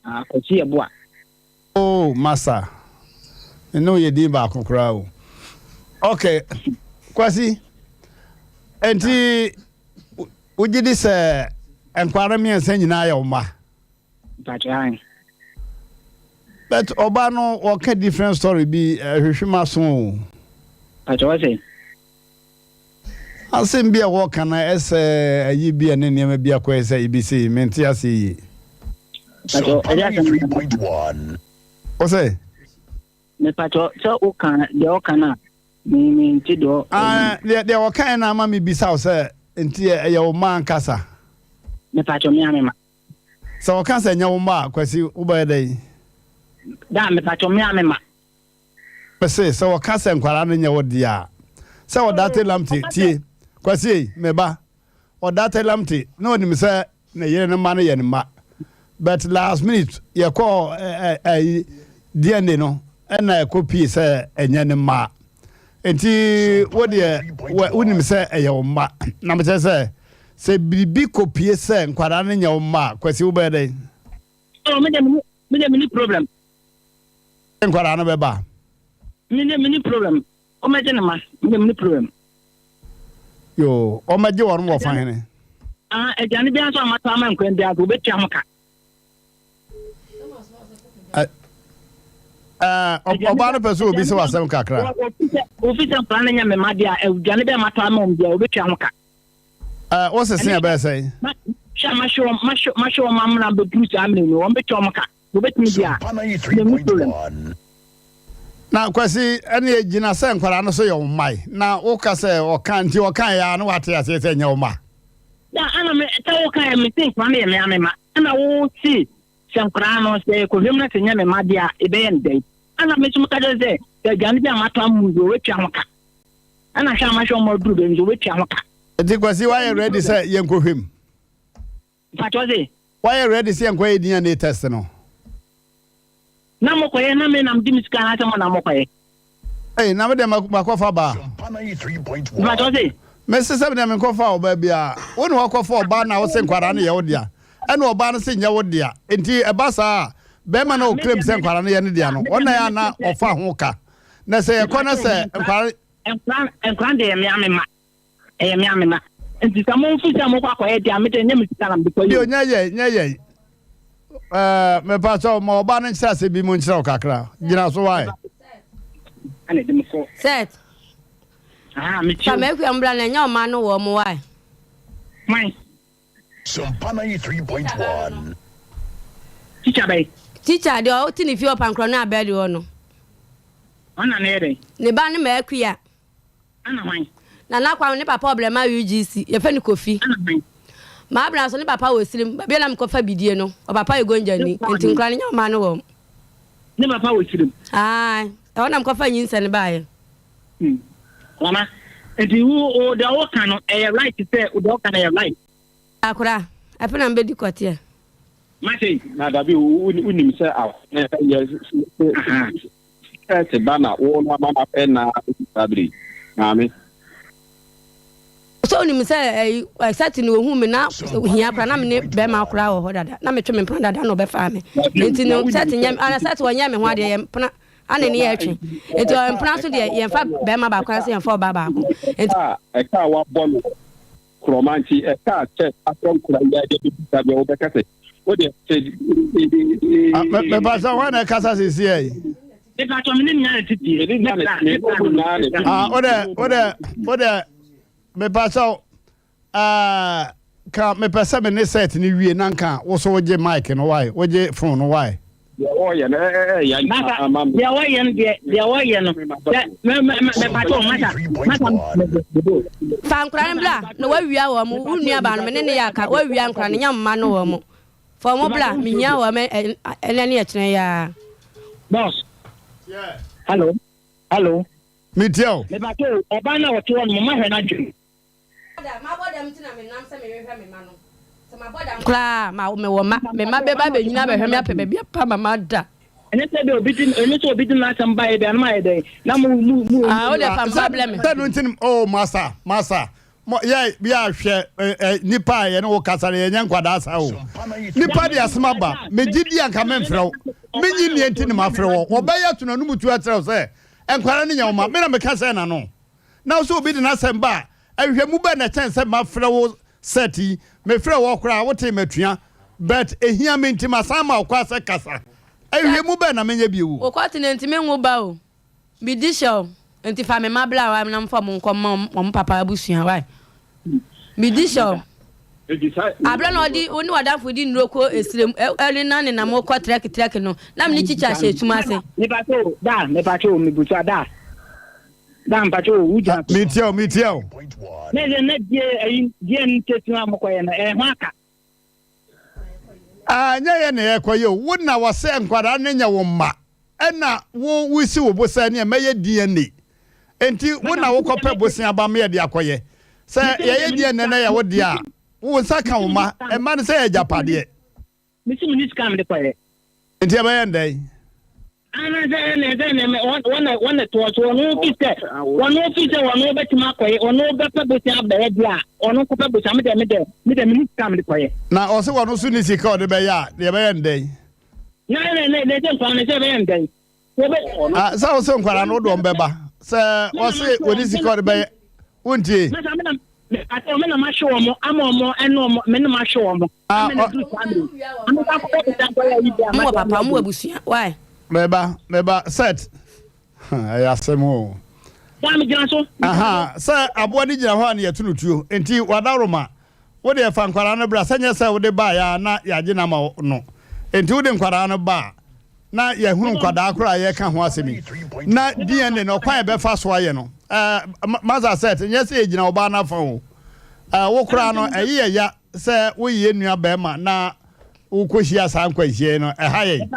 akwasi ebo a oh massa no ye di ba kokora o okay kwasi enti ugidi se enkwara mi ensa nyina ya oma but oba no waka different story bi hwehwema so o say Asem Mpe wo kana ese ayi bi ene niam bi akwa ese ibisi menti ase yi Sompa 93.1 o say me pacho so o kan de o kana mi nti do de o kan na ma mi bisa o say enti e ye o man kasa me pacho mi amema so o kan se nya wo ma kwasi wo ba dai da me pacho me amema pese so o kasa nkwara no nya wodi a se o date lamte tie kwasi meba o date lamte no nim se na yere no ma no ye ma but last minute ye call DNA no na copy se enya ne ma enti wodi wonim se eye o ma na me se bibi copy se nkwara no nya o ma kwasi wo be dey oh me dem problem nkwara no be ba mini problem o me je na ma me dem problem yo o ma je wor mo fa hene e jani bi aso amata ma nkwen dia go betia hoka oba no pese obi se wasem kakra ofisa plan nya me ma dia e jani bi amata ma mbia o betia hoka o se sen be say ma show ma mna be bruce amne no o betia hoka go betimi dia na kwasi ene ejina se nkwara no so ye mai na wo ka se o kan ti o kan ya no wate ase se nya o ma da ana me ta wo kan me think ma me amema ana wo si nkwara no se ko hemna se nya me ma dia e be ndai ana me sum ka de se da jani bi amata mu go wetia hoka ana sha ma show mo duru be nzo wetia hoka enti kwasi why you ready say ye nkohwem patoze why you ready say enko edian na test no na mokoye na me nam dimiska na tamo na mokoye na me dem makofa ba patoze me se se dem nkofa oba bia wonu wakofa oba na wo se nkwara na ye wodia ene oba na se nya wodia enti eba sa be ma na o claim se nkwara na ye ne dia no ona ya na ofa ho ka na se ye kona se nkwara de me amema me amema enti samo mfisa mo kwa kwa dia me de nyam sika na mbi yo nya me paso mo ba na nsa se bi mo nsa kakra gina so why ane dem so set me chi me ku ambra na nya o ma no wo mo why mai Sompa 93.1 teacher de o tini fi opankro na abeli ono ona na ere ne ba ne ma ku ya ana mai na kwa ne papa problema UGC ye fe ni kofi ana mai ma abra so ne papa wo sirim ba bia na mkofa bidie no o papa e gonjani enti nkra ne nya ma no wo ne papa wo sirim ai e wona mkofa nyinsa ne baaye mama enti wo da wo kan no e right say wo da wo kan e right akura afena mbedi kwatia mate na dabi unim se a te bana wo na mama pe na sabri mami so unim se sati no hu me na hia kra na me be ma kra wo dada na me twe me pran dada no be fa me enti no sati nyam ana sati wo nyam ho ade ye pran ana ni ye twe enti o pran so de ye fa be ma ba kra se ye fa ba ba ko enti e ka wa bolu kromanti e ka che atron kura ya de bi tabe o be kase o de me pasa wana kasa sisi e ka to me ni nya titi ode me pasa ka me pesa me ne set ni wie nanka wo so woje mic no why woje phone no why o ya na ya amam ya wa yen no me pato mata fa nkra bla na wa wia wo mu unua ba no me ne ya ka wa wia nkra ne nya mma no wo mu for mo bla me nya wo me ene ne chene ya boss yeah hello me tell me pato oba na wo to no ma hwe na dwem ma boda mtina me nam se me hwe me ma no se ma boda kla ma me wo ma me ma be ba be nyina be hwe me ape be bia pa mama da ene se be obi din na samba e be na ma e dey na mu o de fa problem that no tin oh massa yeah bia hwe nipa ye no kasa ye nya nkwada asa o nipa de asema ba me gidi anka me mfrew me nyi ne enti ne ma frew obeya to na no mutu atrɛw se enkwara ne nya wo ma me na me kasa na no na so obi de na samba ahwe mu ba na chance ma frew seti me frew wo kra wo te matua but ehia me nti masama kwa se kasa ahwe mu ba na me nya bi wo o kwati ne nti me nwu ba o bi di show nti fa me mabla wa na mfa mo nkom mo papa abusua wa bi di show abla no di oni wadafo di nroko esrem eli na ne na mo kwa trek no na me ni chicha she tuma se me pato me buta da mpacho uja me tell ne die ntetu amoko ye na ho aka anya ye ne ekoye wo na wo se nkwara ne nya wo ma ena wo wisi wo bosa ne meye DNA enti wo na wo kope bosia ba me de akoye se ye DNA na ya wo dia wo saka wo ma e ma ne se ya japade misi minute kam de koye enti e baye ndai ana ze wana to no kite wano betima koye ono bepa bosia ba dia ono kope bosia me de minute kam de koye na o se wono su ni sika o de be ya de baye ndai na de kwa ne se baye ndai sa o se nkwara no do mbeba se o se woni sika o de be wontie ato me na ma show mo amomo eno me na ma show mo me do family am ka ko be tan ko ya yi dia mo papa mo abusua why meba set ya semo dami gina so aha sa abo ni gina ho na ya tunutuo enti wadaroma wo de fa nkwara no bra sanya sa wo de ba ya na ya gina ma no enti wo de nkwara no ba na ya hunu nkwada akora ya ka ho asemi na DNA no kwan be fa so aye no maza set nyese ejina oba na fa ho wo kura no eyi ya se wo ye nua be ma na wo kohia san kwahie no ha ye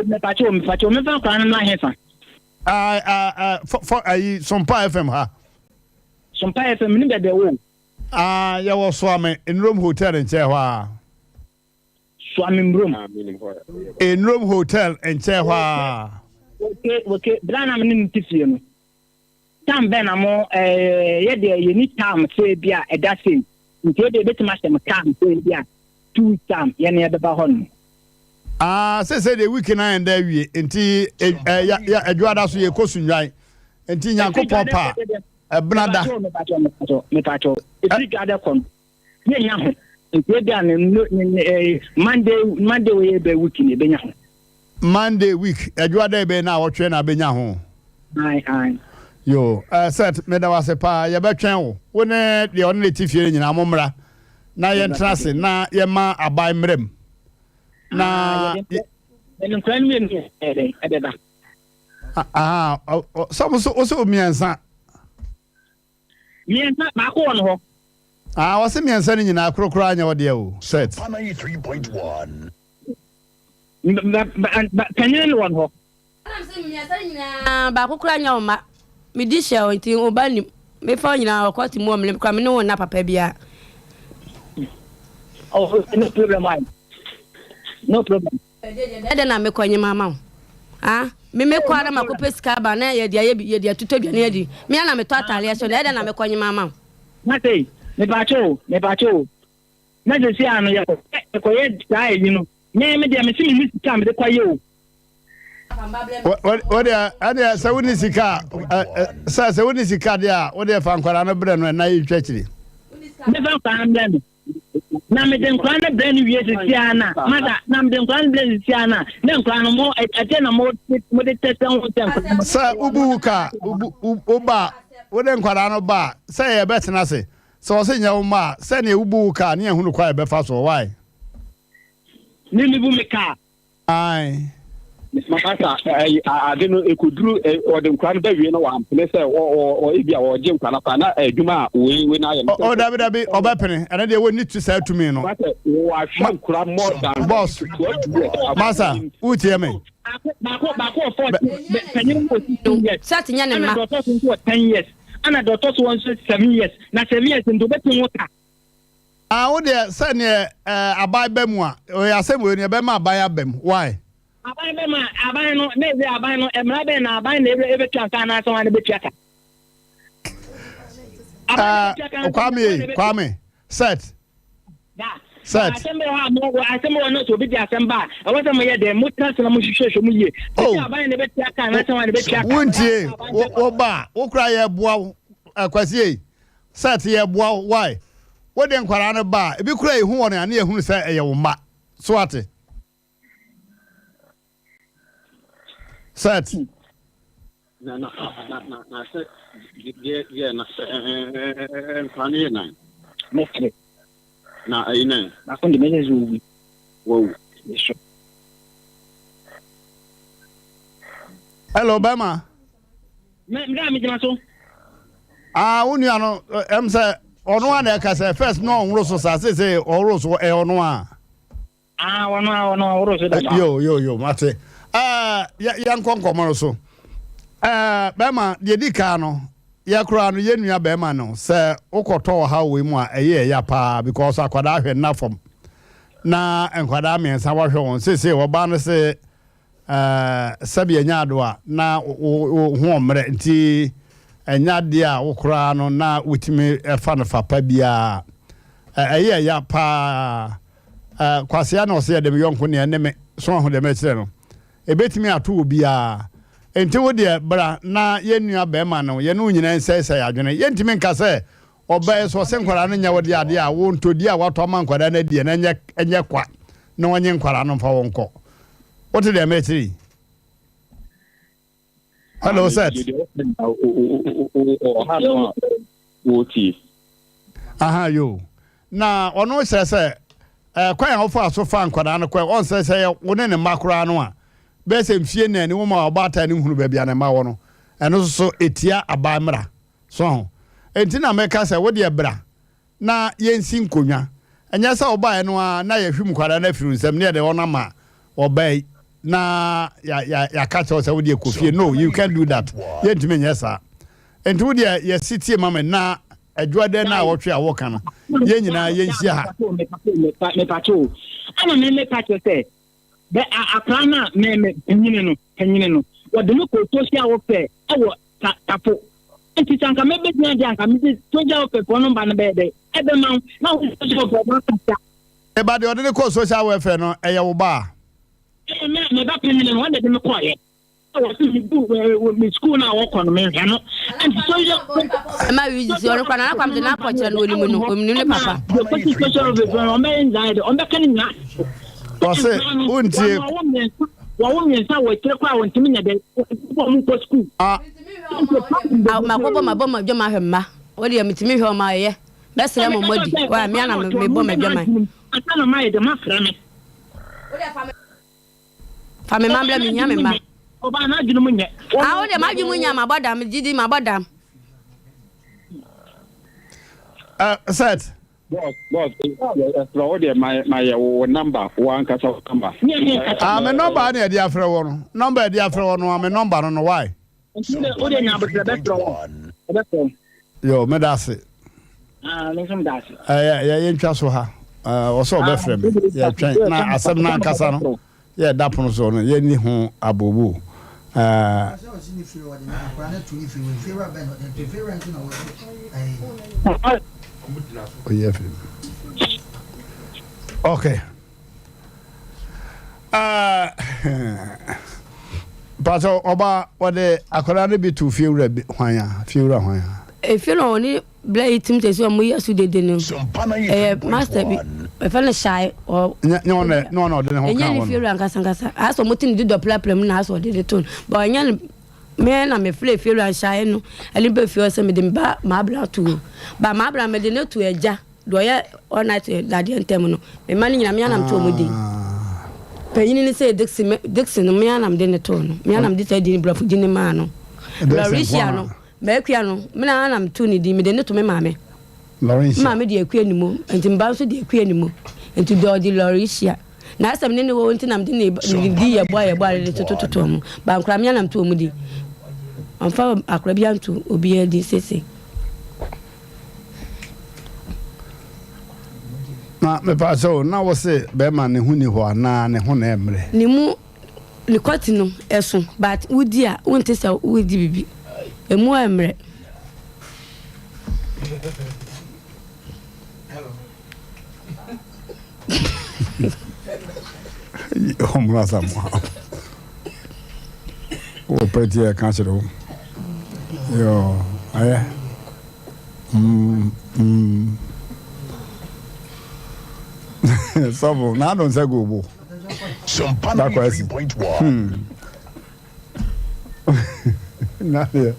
me pacho me fa kura no na hefa for ayi Sompa FM ha Sompa FM ni be wo ya wo so ame Enrom Hotel nche ho a so ame Enrom Hotel nche ho a okay brana me ni tifie no tam ben amo ye de ye ni tam se bia e da se nti de betima sem tam se bia two tam ye ne be ba hon se de week na enda wie nti ya adwada so ye kosunwan nti nyankopon pa ebnada me pacho e gada kon ye nya ho nti bia ne Monday we be week ni be nya ho Monday week adwada be na wotwe na be nya ho ai yo set me da wase pa ye betwen wo wone de on letifie nyina momra na ye ntrase na ye ma abai mrem na en kran mi ededa so miensa ba ko won ho wase miensa ni nyina krokro anya wode o set 93.1 kanyen won ho ana se miensa nyina ba ko kra anya o ma me di share nti o ba ni me fa nyina kwati mu omle kwa me no na papa bia no problem ede na me kwanye mama me kwara makope ska ba na ye dia tutodwa na ye me na me to atale so ede na me kwanye mama na sei me bacho na je si anu ye ko ye dai ni no me dia me si mi sika me de kwaye o what are so woni sika se woni sika dia what dey fa nkwara no bre no na yi twachiri me fa nkwara bre na me de nkwara no bre ni wie sia na mada na me de nkwara no bre sia na ne nkwara no mo ate na mo de tete ho tem sa ubuka uba wo de nkwara no ba se ye betena se so se nya wo ma se ne ubuka ne ehunu kwa be fa so why ni bu me ka ai makasa ade no ekuduru ode nkran ba wie no wa ampene se o ebia o je nkran pa na adwuma we na ye o dabi obapene ene de woni tu sa tumi no wa hwa nkran more than boss masa utie me bako for penyin ko 10 years sat nya ne ma doctor so 10 years ana doctor so 7 years na 7 years ndo betin wota wo de se ne abai ba mu a o ya se mo ne be ma abai abam why abai no neze abai no emra be na abai na ebe twa na so ane be twa kwame set asembe ha mo asembe no so bi di asemba awose mo ye de mo trans na mo hwehwehwe mo ye abai na be twa na so ane be twa wuntie wo ba wo kra ye boa akwasi set ye boa why wo de nkwara no ba ebi kra ehu won ane ehunu se eye wo ma so ate set na set ye na planie na mekre na ina na kondi mezezu wow hello bema me mi jama so unu ano em say onu ana ka say first no onro so sa say onro so e onu a Yo, mate. Yan konkomo so. Bema de di ka no. Ya kura no ye nua bema no. Se ukoto ha we mu a eye ya pa because akwada hwe na fom. Na enkwada me nsa wa hwe won sese wo ba no se sabi anya ado a na ho mre nti enya de a ukura no na wutimi fa no fa pa bia eye ya pa kwase ya na ose ya dem yonko ne ene me so ho dem akire no ebetimi ato obi a enti wo de bra na yenua be ma no ye no nyina nsese ya dwene ye ntimi nka se oba so se nkwara no nya wo de ade a wo ntodi a wato ma nkwara na die na enye kwa na wonye nkwara no fa wonko what did they make? Hello, set. Aha, you. Now, on no say, quite offer so far, Quadana, on say, one in a macranoa. Best in Fiena and woman about any who baby and a mawano, and also etia a bamra. So, and Tina make us a what dear bra. Na yen sim kunya. And yes, I'll buy no, na ye hum quadana fruits, and near the honor obey. Na ya catch us with your coffee. No, you can't do that. Yet me yes sir. And to the your city mama na adwa de na what we are working. Ye nyina ye nsia ha. Me pacho. Ana me pacho say. Be akrana me penyine no. What the look to see our pay. Ewo tapo. Enti sanka me be dia anka me to ja o pe ko no ba na be de. Ebe man na o so for ba ta. E ba de odene ko social welfare no e ye wo ba. Me ba penyine no de me ko ye. Me school na work on me no and so you ma use your kwa na kwam de na kwachira no olimu no ominu ne papa the situation of the on me inside on be kan nya o se untie wa won yen sa we kire kwa won timi nya de mo ko school ma ko ma bo ma dwoma hwemma o de mitimi hwe ma ye be sere mo modi wa me ana me bo ma dwoma ata no ma ye de ma fra me o de fa me mambla mi nya me ma oba na adwunu munye o de ma adwunu nya ma bodam gidi ma bodam set boss my number one kasa number me number na dia frɛ wo no number dia frɛ wo no me number no why o de nya be frɛ yo me da se me som da se ya yentwa so ha o so be frɛ me ya twɛn na asɛm na kasa no ya da pono so no ye ni ho abobo okay but oba what the akola ne bi to fiewra hwan e fi no ni blay tim te so mo yasu de no master bi e fa na shy o no de ho kan won fiewra nkasa aso motin di do plaplam na aso de ton but anya me na me fiewra shy no ali be fiewra se me de ba ma bla to ba ma bla me de no to eja do ye all night that ntem no me man nyina me anam to omodi payini ni say Dixon no me anam de ne to no me anam de say di brafo di ne ma no Lauricia no me akua no me na anam to ni di me de ne to me maame Lauricia maame de akua ni mu enti mba so de akua ni mu enti do di Lauricia na asem ne wo enti nam de ne di ye boy de to mu ba nkra me anam to omodi amfa akra bia nto obi e di sese na me pa so na wo se be ma ne hu ni ho ana ne ho na emre ni mu ni kwati no eso but wudi a wonte se wudi bibi emu emre homra samo o pretia kanchero yo aye so na don't say go bo Sompa 3.1 na ya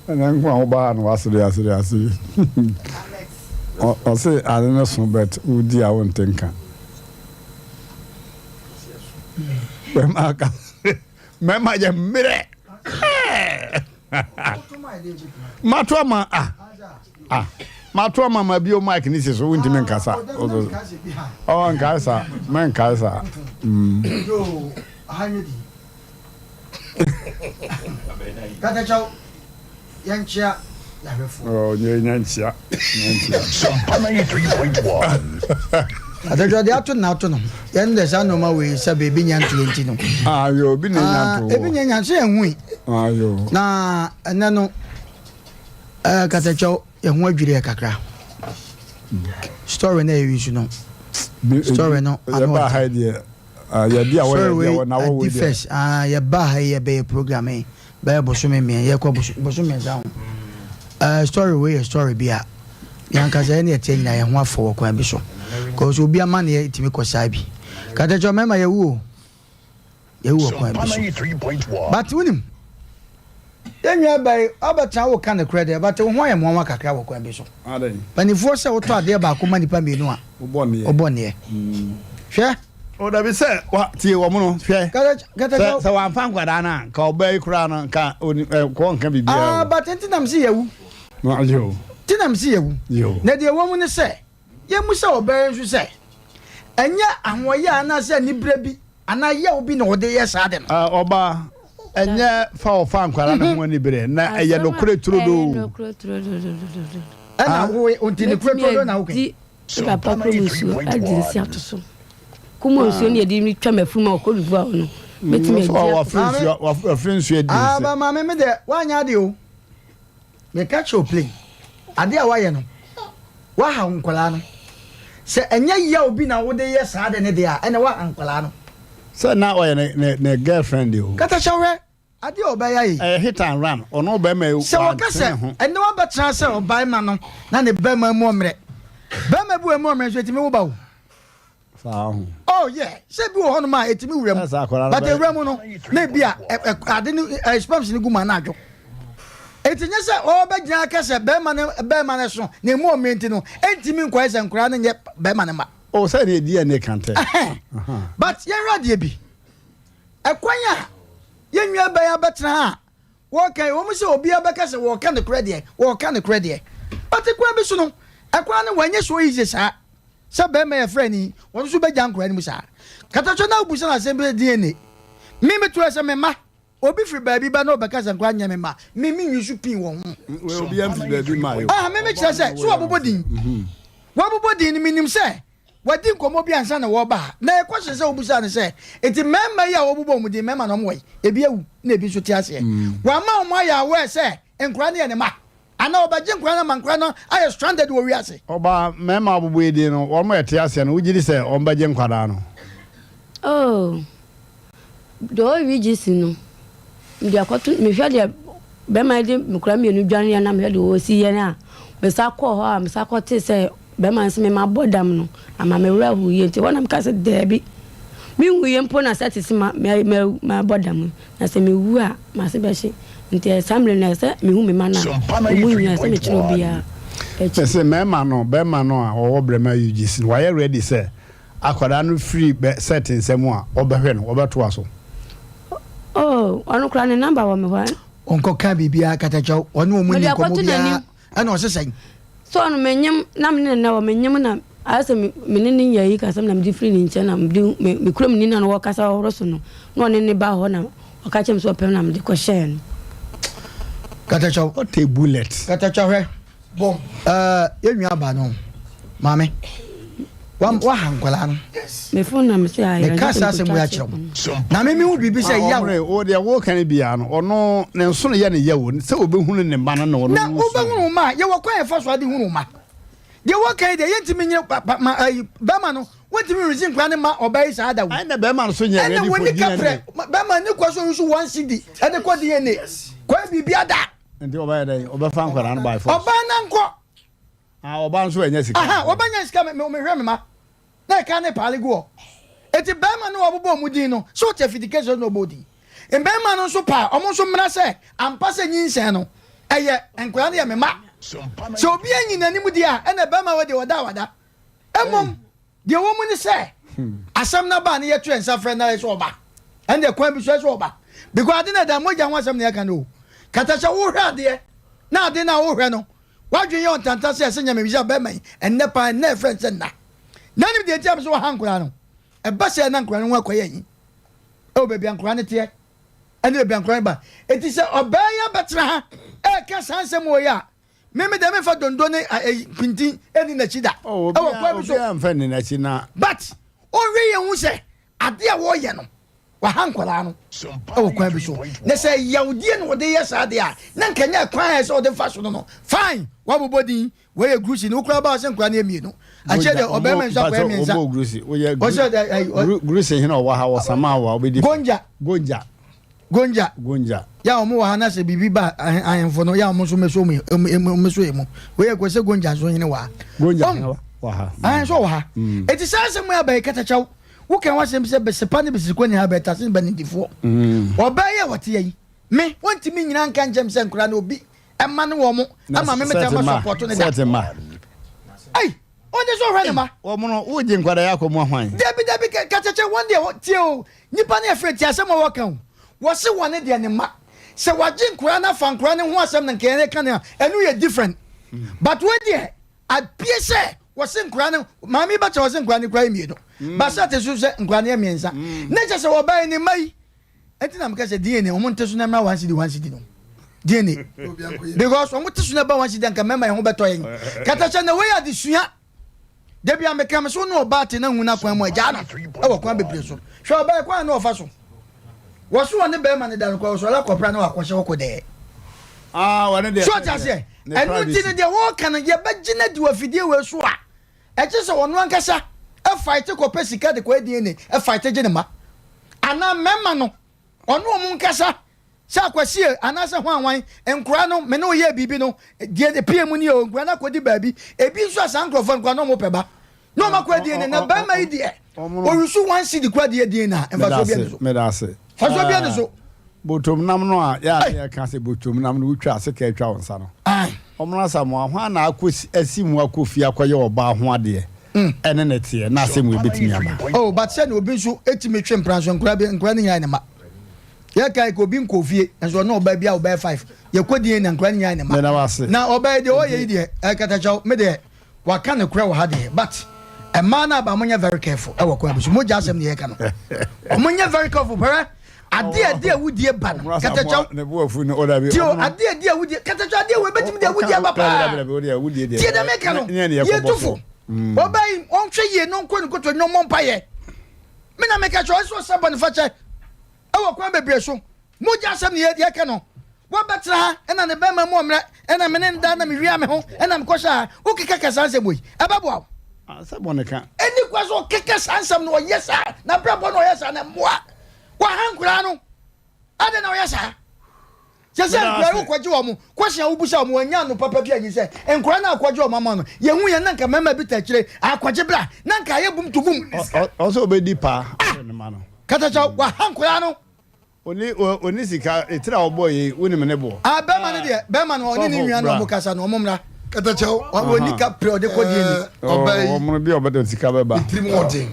na ngwa oba no asiri o say I don't so bet udi a won tenka mema ya mire matoma Matwa mama bio mic ni so wonti men kasa. Oh nkasa, men kasa. Yo, ahanyedi. Kata chao. Yanchia ya refo. Oh, nyanchia. Sompa 93.1. Atajo de ato na ato no. Yen de sa no ma we sa baby nyan 20 no. Ah yo, bi na nyanto. Ebi nyan so enhui. Ah yo. Na ena no kata chao ye ho adwire kakra. Story na ewi su no. Story no. Ya ba ha dia. Ya dia we na wo we. First ya ba ha ye be program eh. Ba bosume me ye ko bosume za ho. Story we story bia. Yanka za ne tie nyina ye ho afọ kwa bi so. Cause obi ama ne itimi ko sai bi. Kata cho mema ye wu. Ye wu kwa bi so. 93.1. But unim. Yenwa bai abata wo kan credit but wo ho ye mo kakra wo kwa bi so. Adan. Panifo se wo to ade ba ko manipa menu a. Obone. Hwe? O da bi se wa tie wo mu no hwe. Kata se wa fan kwada na ka obai kura no ka ko nka bibia. But entinam se ye wu. No yo. Tinam se ye wu. Yo. Na de wo mu ne se ye mu se obai nso se. Enya ahoye ana se ni brebi ana ye obi na ode ye sa de no. Oba enye fa o fan kwara na ho ni bere na eye no kure turo do. Ana wo ontini kure turo na wo ke. Papa promisu agency atoso. Kuma nsuo ne yedi twa mafuma okoduwa no. Betimi edi. Wa friends you dey. Ba mama me de wanya de o. Me catch your plane. Ade a waye no. Wa ha nkwala no. Se enye ya obi na wo de ye sa de ne de a ene wa nkwala no. So now ne girlfriend you. Kata shawe ade obaya yi. Hit and run. Ono be me. Se wo ka se ene wa betra se obai ma no na ne be ma mu omre. Be ma bu emu omre so etimi wo ba wo. Oh yeah, se bi wo hono ma etimi wurem. But the wurem no na bia ade ni spams ni guma na adwo. Etinye se o be gina ka se be ma ne so na emu omenti no entimi nkwa se nkura na nye be ma ne ma. Oh say the DNA kante. But ye radio bi. Ekwanya ye nwa ba ya betra ha. Wo kan wo mu se obi abeka se wo kan credit, wo kan credit. But ekwa bi so no, ekwa ne wanye so easy sa. Sa be ma ye friend ni, won so be jan kura ni mu sa. Kata cho na obusa na sembe DNA. Me to ese me ma. Obi free baby ba no beka se nkwa nya me ma. Me nwisu pin wo ho. We obi am free baby ma yo. Me kire se so abobodin. Wo abobodin ni minim se wadi nkomo bi ansa na wo ba na ekwose se obusa ne se enti memma ya wo bubo mu di memma no moy ebi ewu na ebi so ti ase wa ma mo ya we se enkura ne ma ana obaje nkura na mankura no aye stranded wo wi ase oba memma abubu edi no wo mo eti ase no wugiri se ombaje nkwada no oh do wi jisi no ndi akoto me hwa de be ma de nkura mienu dwan ya na me de wo si ye na me sa ko ho a me sa ko te se be man se me ma bodam no ama me wura hu ye nti wona me ka se debi mi hu ye mpo na satisi ma bodam na se me wu a ma se be hye nti assembly na se me hu me ma na mu nya se me chiro bia se me ma no a wo brema UGC wa ye ready se akwada no free be setting semu a obehwe no obeto aso oh onu kra ne number wa me hwan onko ka bibia katacho onu mu ni ko mo bia ana o sesen so anu menyem na me na wo menyem na Asem menene yayi ka sam na me free ni nche na me krom ni na no wo kasa wo so no no ne ba ho na o ka chem so pem na me de ko share no katacho o te bullet katacho hwe bom yenwa ba no mame wa hankwala no me phone na me say ayi me kasa asem ya kire na me hu bibi say ya o de wo kan bia no ono ne nso ne ye ne yawo se obehunu ne ma no no na obehunu ma ye wo kwan fa so ade hunu ma de wo kan de yentimi nye ba ma no wotimi reason kwan ne ma obai sa ada wo ai na ba ma so nya ready for dinner ba ma ne kwa so yusu 1 CD ade kwa DNA kwa bibi ada ndi obai dai obafa nkwara no by force oba na nko oba nso enya sika oba nya sika me hwe me ma na ka ne pale go eti ba ma no obobo mu din no so certification no body en ba ma no so pa omo so mra se ampa se nyinsen no eye enkwara ne me ma so obi anyi nani mu dia ena ba ma wode wada emom de wo mu ni se asam na ba ne ye twen sa friend na so oba en de kwan bi so oba because ade na da moja ho asam ne ya ka no katacha wo hwa de na ade na wo hwe no wadwe ye ontanta se ese nyame bisa be man enne pa enne friend se na nanim de tiam so hankura no e ba se na nkura no akoye yin e o bebi ankura ne te ene bebi ankura ba eti se obaya betra ha e ka sanse mo ya meme de me fa dondo ne pintin eni na chida oh kwa bi so am fa ni na chi na but o re ye hu se ade a wo ye no wa hankura no e kwa bi so ne se yawdie no de yes ade a na nkanya kwan se o de fa so no fine wa bobodi we ye grusi no kura ba se nkura na emienu a che de obema nsa kwa emiensa o grusi o ye grusi hin o wa ha wo sama wa obedi gonja ya omo wa na se bibi ba ahemfo no ya omo so meso emu we ye kwese gonja so hin wa wa ha so wa ha eti sanse mu ya ba kata chaw wo kan wasem se be sepa ne bisikoni ha be tasin ba nidifo oba ye wote yi me wonti mi nyina nka njem se nkura na obi emma ne wo mo ama me meta ma support ne da ai onde so hwe ne ma wo mo no wo je nkwada ya ko mo hwan debi kata chaw one day tie o nipa ne afre tie asem wo kan wo se wone de ne ma se waje nkura na fa nkura ne ho asem na nke ne kan enu ye different but we there apie se wo se nkura ne mami ba cha wo se nkura ne kura mi do ba sa te su se nkura ne miensa ne che se wo ba ni mai enti na mka se DNA o mo nte su na mra 1 cedi no DNA because o mo te su na ba 1 cedi nka mema ho beto yen kata che na we ya de sua debi ameka me so no ba te na hu na kwan mo aja no e wo kwan bebre so hwe ba kwan na ofa so wo so ne be ma ne da ko so la kopra na akɔhye wo ko de wane de so ta se enu ti ne de wo kan ye ba gina di wo fidie we so a e che se wono ankasa e fight ko pesika de ko DNA e fight gine ma ana mema no ono mu nkasa sa kwasie ana se hwanwan enkura no me no ye bibi no de PM ni o nkura na ko di baabi ebi so asan krofon nkura no mo peba no ma ko DNA na ba ma idi e o rusu 1 cedi kwa de DNA en fa so bia so me da se fa so bia so botom nam no a ya ka se botom nam no wutwa se ka atwa wonsa no omna samo ahwa na akosi mu akofi akoye oba ho ade ene netie na se mu ebetimi aba oh but say no obi so etimi twe mpranso nkura ne nya ne ma ya kai ko bi nkofie enso no oba bia oba 5 ye kodie na nkura ne nya ne ma na oba de o ye de katachaw me de wa ka ne kura wa ha de but a man na ba monya very careful e wo kwa bi so mo ja asem ne ye ka no monya very careful para ade wudie ba no katachaw ne bo afu no oda bi tio ade wudie katachaw ade we betimi de wudie ba pa tie de me ka no ye tufu obai on hwe ye no nko nkoto no mompa ye me na me ka cho so sabon fa che e wo kwa bebre so mo ja asem ne ye ka no wo betra ena ne ba ma mo mra ena me ne nda na me wia me ho ena me ko sha wo keka kasa se boy e ba bo sabon ka eni kwa so keka sansam no yesa na brabo no yesa na moa wa hankura no ade na yesa sese nkura wo kwaje wo mo kwahia wo busa wo anya no papa bi anyi se nkura na akwaje wo mama no ye hu ye nanka mama bi ta kire akwaje bra nanka ye bum to bum also obedi pa ne ma no katacha wa hankura no oni sika etira obo ye woni me ne bo be ma ne de be ma no oni ni nwa no mo kasa no mo mra katacha oni ka pre de ko die ni obai o mo bi obodo sika be ba trim odin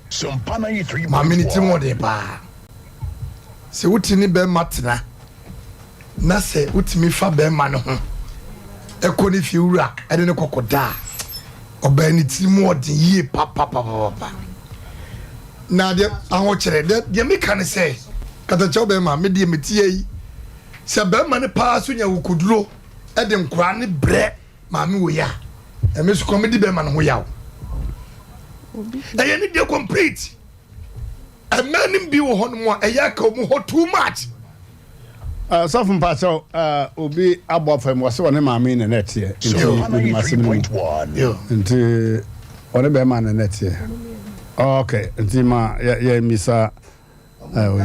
Sompa 93 ma mini trim odin pa se wutini be matna na se wutimi fa be ma no ho ekoni fi wura ede ne kokoda oba ni trim odin yie pa na de aho kire de me kan se katacha be ma me de metie yi se be ma ne pa so nya wukuduro ede nkura ne bre ma me wo ya e me so komedi be ma no ho ya I need you complete. A man be one more a yakom too much. Soften Pacho, Obi Abofem was one of my main and net here. Into one of my net here. Okay, until my Missa. Hello.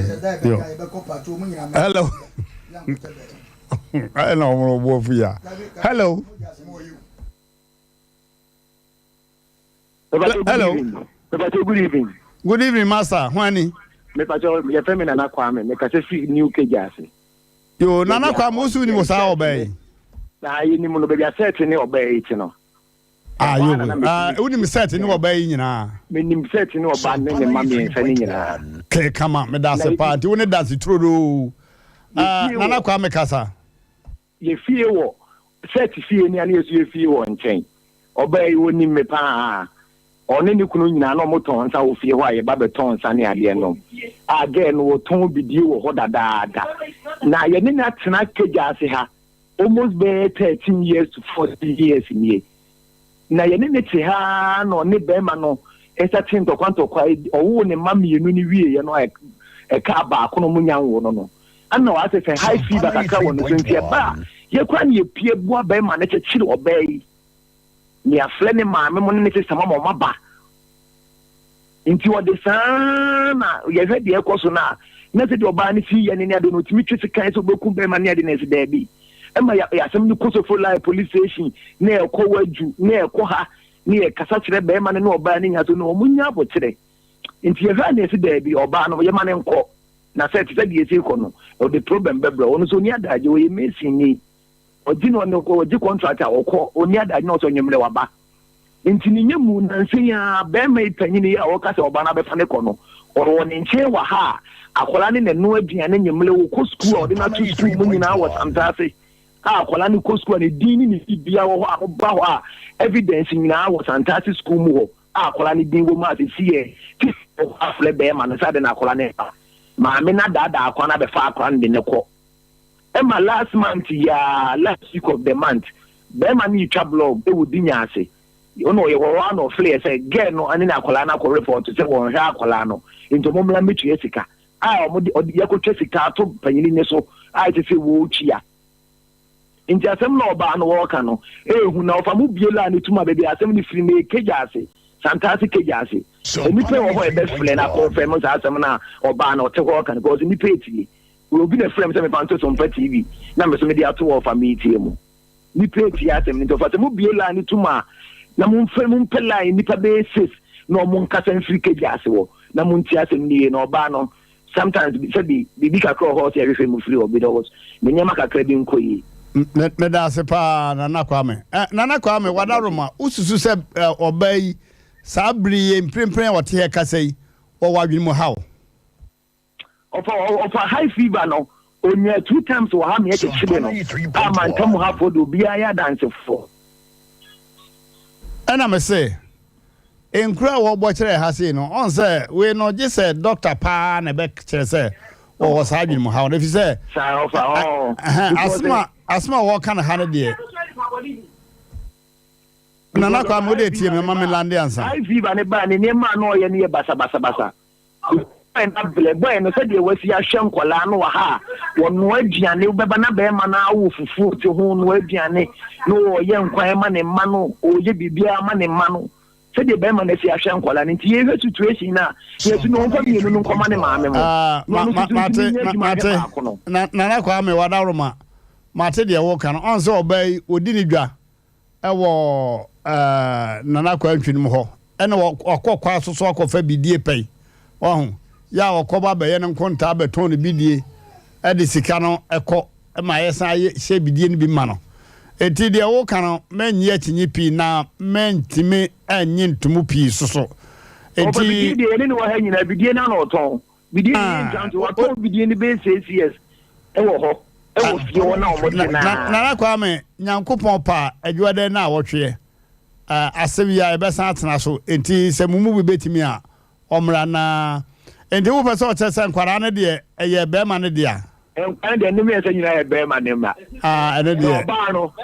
I know more for ya. Hello. Hello. Good evening. Good evening, Master. Wani? Me pacho ye femi Nana Kwame. Me kase fi new kejasi. Yo Nana Kwame usu ni musa obey. Na yi ni mu no be ya set ni obey ti no. Yo. Uni mi set ni obey nyina. Me ni set ni oba ne ne ma me nfa ni nyina. Ke kama me da se party. Uni dance tro do. Nana Kwame kasa. Ye fie wo set fie ni ani esu fie wo nchen oba yi woni me pa one ni kunu nyina no moton nsa wo fie ho aye ba beton nsa ne ade no again wo ton bidie wo ho dadaada na ye ni na tena keja ase ha almost be 13 years to 40 years ni na ye ni te ha no ne be ma no esa tin to kwanto kwa owo ne mamienu ni wie ye no e ka ba ko no munya wo no ana wa se high fever kakra wo no ntia ba ye kwa ne pie bua be ma ne chechiri obai ni afle ne ma me mo ne se sama mo maba nti wo de sana ye hwe de ekoso na se de oba ne fi ye ne ade no timi twisi kan so beku be ma ne ade ne se da bi e ma ya asem ni koso for life police station na ekọ waju na ekọ ha ni kasa kire be ma ne oba ne nya so no munya bo kire nti ye hwe ne se da bi oba no ye ma ne nkọ na se ti se de ese ko no o the problem be bro ono so ni adaje wo ye mesi ni oji no ne ko oji contract a okọ oni adaje no so nyemre waba nti ni nyemu na nsia be ma ipanyini ya o ka se oba na be fa ne ko no oro ne nche wa ha akola ne no aduane nyemle wo ko school o de na to school mu nyina wo samtase akola ne ko school ne dini ni bia wo ho ba ho a evidence nyina wo samtase school mu ho akola ne din wo ma se sie ti afle be ma no sa de na akola ne ma me na dada akwa na be fa akwa ne ne ko e ma last month ya last week of the month be ma ni twa blog e wodi nya ase ono ye wo no flare say get no ani na akola na ko report say wo hwa akola no into momla metu esika o mo di yakotwa sika to panyini ne so ti say wo chia nti asem na oba no wo ka no ehu na ofa mu biela ni tuma baby asem ni firi me keja ase santasi keja ase emi pe wo ho e be flare na ko fe mo sa asem na oba na o te wo ka no because ni pe tie we obi na frame say me panto Sompa TV na me so me di ato wo fa me tie mu ni pe tie asem ni to fa mu biela ni tuma na mun line nipa basis no mun kasa free keja ase wo na mun ti asem ni na oba no sometimes say bi kakra ho say refe mu free obi do me nyama kakra bi nkoyi me da se pa nana kwame wadaroma ususu se obai sabri mprempren wote he kasa yi wo wadwin mu hawo of a high fever no onya 2 times wo ha me yake chibe no amantam ha fodo bia ya dance for ana me say enkura wo bo kire ha sei no on say we no je say doctor pa na be kire say wo was hadwin mu hawo na fi say asma wo kan ha ne de nana kwa mo de tie me ma me lande ansa high fever ne ba ne ma no ye ne basa na bele boy no said wasi ahwe nkola no wa ha wono aduane beba na be ma na awo fufu ti ho no aduane no ye nkwan ma ne ma no oye bibia ma ne ma no said be ma na si ahwe nkola ne ti ye situation na ye tu no nfa mienu no nkoma ne ma me mo na kwa me wadaroma mate de wo kan on so obai odi ni dwa e wo nana kwa ntwini mu ho ene okokwa asoso akofa bidie pei ohun ya okoba be ye nkonta beton bidie e de sika no eko e ma yesa ye bidie ni bi ma no enti de wo kan menyi akinyi pi na mentime anyi ntumu pi soso enti bidie ni wo ha nyina bidie na no ton bidie ni ntanto wa ton bidie ni be CCS e wo ho e wo fie wo na o mo na kwa me nyankopon pa adwade na wotwe asebia e be san atena so enti se mumu bi betimi a omra na enti wo pese o chese nkwara ne de eye be ma ne de a en de nimi ese nyina e be ma ne ma ene de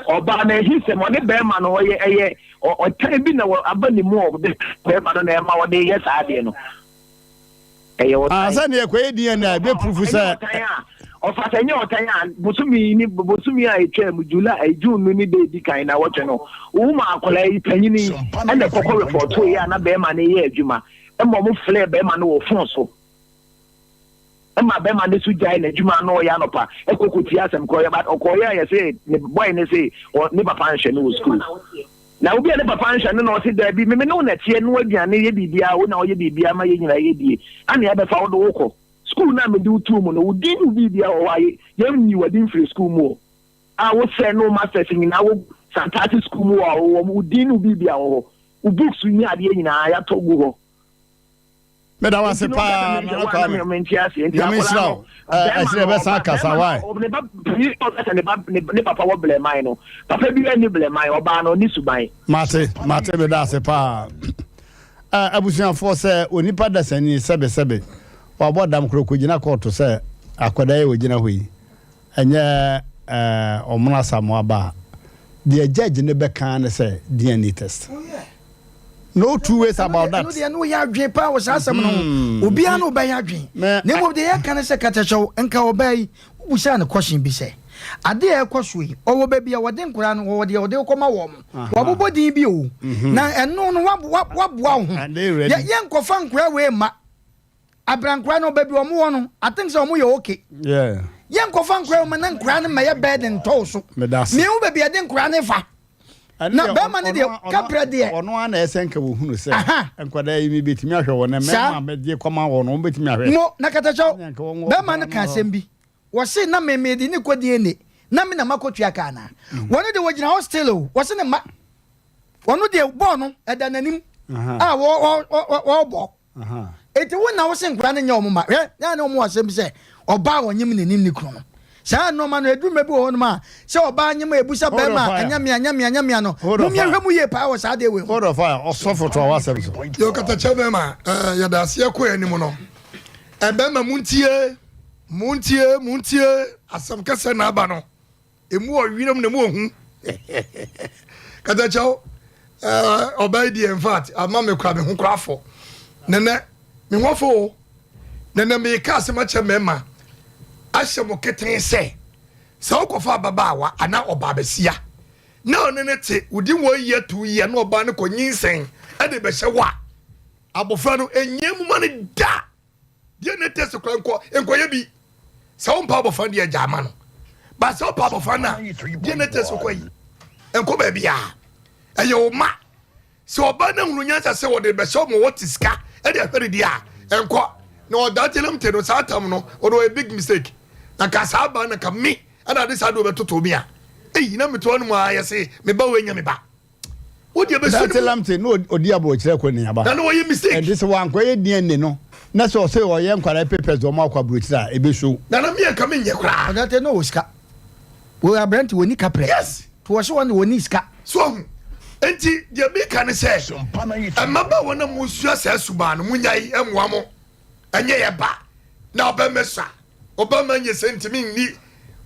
oba na hise mo ne be ma no eye o tan bi na abani mu o de be ma no na ma wo de ye sa de no eye wo sa ne ko edi na be proof say ofasa nye otanya bosumi a etwa mu July June ni de di kan na wotwe no wo ma akola yi panyini ene kokko report o ya na be ma ne ye adwuma e mo mo flare be ma no wo fon so e ma be ma ne su jai na adwuma no ya no pa e kokoti asem ko ya but okoya ya say ne boy ne say ne papa nhwe no school na obi ne papa nhwe no se da bi me no na tie no aduane ye bibia wo na wo ye bibia ma ye nyina ye die ana ya be fa wo do woko school na me do two mo no udin bibia o waye yem ni wadin free school mo a wo se no masters ni na wo santati school mo a wo udin bibia o books ni ade nyina ya togu ho me da wase pa na kwa me yamisra asire be san kasa why ne papa wo ble mai no papa bi ani ble mai oba no ni suban mate me da se pa abusuafo se onipa da sani sebe wabo dam kroko gina court se akwada ye ogina hoyi enye omuna samoa ba the judge ne be kan say DNA test. No two ways about that. No, they no ya dwen pa was asem no. Obi an obey adwen. Ne mo de ya kan say katacho enka obey busa na question bi say. Ade e kwaso yi owo ba bia wode nkura no wo de koma wo mo. Wo bobodin bi o. Na eno no waboa wo ho. Ye nkofa nkura we ma. Abrankura no ba bi wo mo no. I think so mo ye okay. Yeah. Yen kofa nkura ma na nkura ne ma ye burden to so. Me hu ba bia de nkura ne fa. Na be ma ne de kapra de ono ana esenka wo hunu se enkwada yi mi betimi ahwe wo na me ma me de koma wo no betimi ahwe mo na katacho be ma ne ka asem bi wo se na me di ni kodi ene na me na makotua ka na wono de wogina hostel wo se ne ma wono de bo no eda nanim wo bo eti wo na wo se nkura ne nya wo ma ya na wo asem se oba wo nyim nanim ni kro no sa no ma no eduma bi wo no ma se oba nyim ebusa be ma anyamia no no mi ahwemu ye pa wo sa de we hold of fire osofo to our service yo kata chebe ma ya da se ko anim no ebe ma muntie asam kase na aba no emu owiram na mu ohun kata chawo oba di in fact ama me kwa me hu krafo nene me hofo nene me ka se ma che mema Asem keten se okofa babawa ana oba besia na onene te udi wo ye 2 ye na oba ne konyinsen e de be hye wa abofra no enyem ma ne da de ne test kwanko enkoye bi Sompa abofra de jama no ba Sompa abofra na de ne test koyi enko ba bia eye o ma so oba na hunu nyansa se wo de be hye mo wotiska e de afere dia enko na odatelam te no satam no odo a big mistake na kasaba na kami ana de sadu betoto mi a na meto no ma yese me ba wenya me ba wo de be so lamte no odi abo kire ko ni aba na no ye mistake and this one ko ye DNA no na so say o ye nkwara papers o ma kwa brotira e be so na me ka me nye kra odate no oska wo abrant woni kapre yes to wo so woni iska so enti de be kan say amaba wona mo sua sa suba no munyai emwa mo enye ye ba na obemesa Obama nye sentimi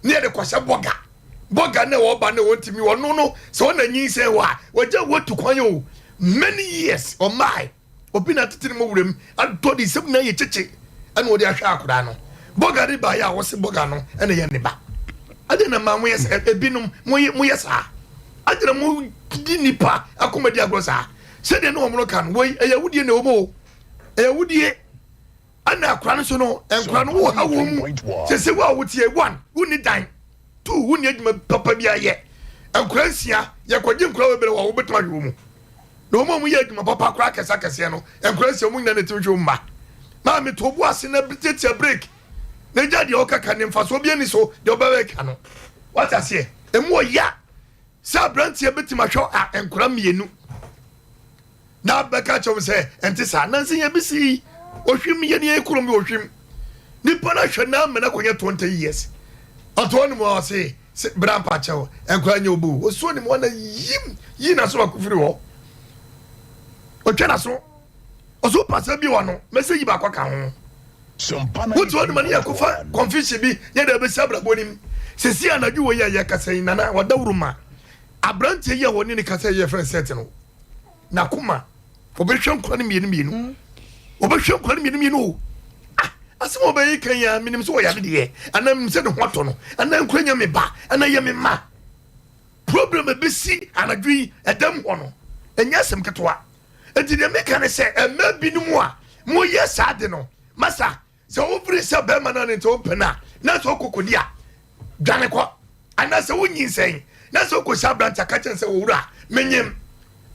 ni de kwasha boga na wo ba na wontimi wono no so na nyin se wa waja wotu kwan yo many years on my obi na titiri mo wurem ado di sem na ye cheche ana wo de ahwa akura no boga ri ba ya wo se boga no ana ye ne ba ade na ma mo yes ebinum mo yes a ade na mo di nipa akomadi agrosa se de no mo kan wo eyawudie na wo mo eyawudie ana akran so no enkran wo ha wo mu se wo wotie 1 woni dan 2 woni adwuma papa bia ye enkran sia ye kwaje nkran wo bere wo betuma hwo mu no mo ye adwuma papa kra kesa no enkran sia mu nyina ne timhwo mba ma me to bu ase na bitete break na jadi o kaka ne mfaso bia ni so de obawe ka no what ase emu ya sa brantie betima hwo a enkran mienu na beka chom se enti sa nansi ye bisi ohwim ye ne ekurum bi ohwim nipa na hwe na me na konya 20 years atoni mo say brampa chawo enkwa nya obu oso ni mo na yi na so akufiri ho o twa na so oso pasa bi wo no message ba kwa ka ho Sompa wo ni mani akufa confusion bi ye da be sabra bonim sesi anadwu wo ye kasai na na wadawruma abrante ye woni ni kasai ye friend set no na kuma obehwe nkwa ni mienu obehwe nkwa ni mienu asimo be kan ya minim so ya de anam se de hoto no anam kwanya me ba anam ye me ma problem be si anadwi edam ho no enya sem ketwa enti de me kan se ema binumu a mo ye sade no masa se ofri se be ma na ne to pena na so kokodi a dwane ko ana se wonyin sen na so ko shabranta ka chen se wura menyem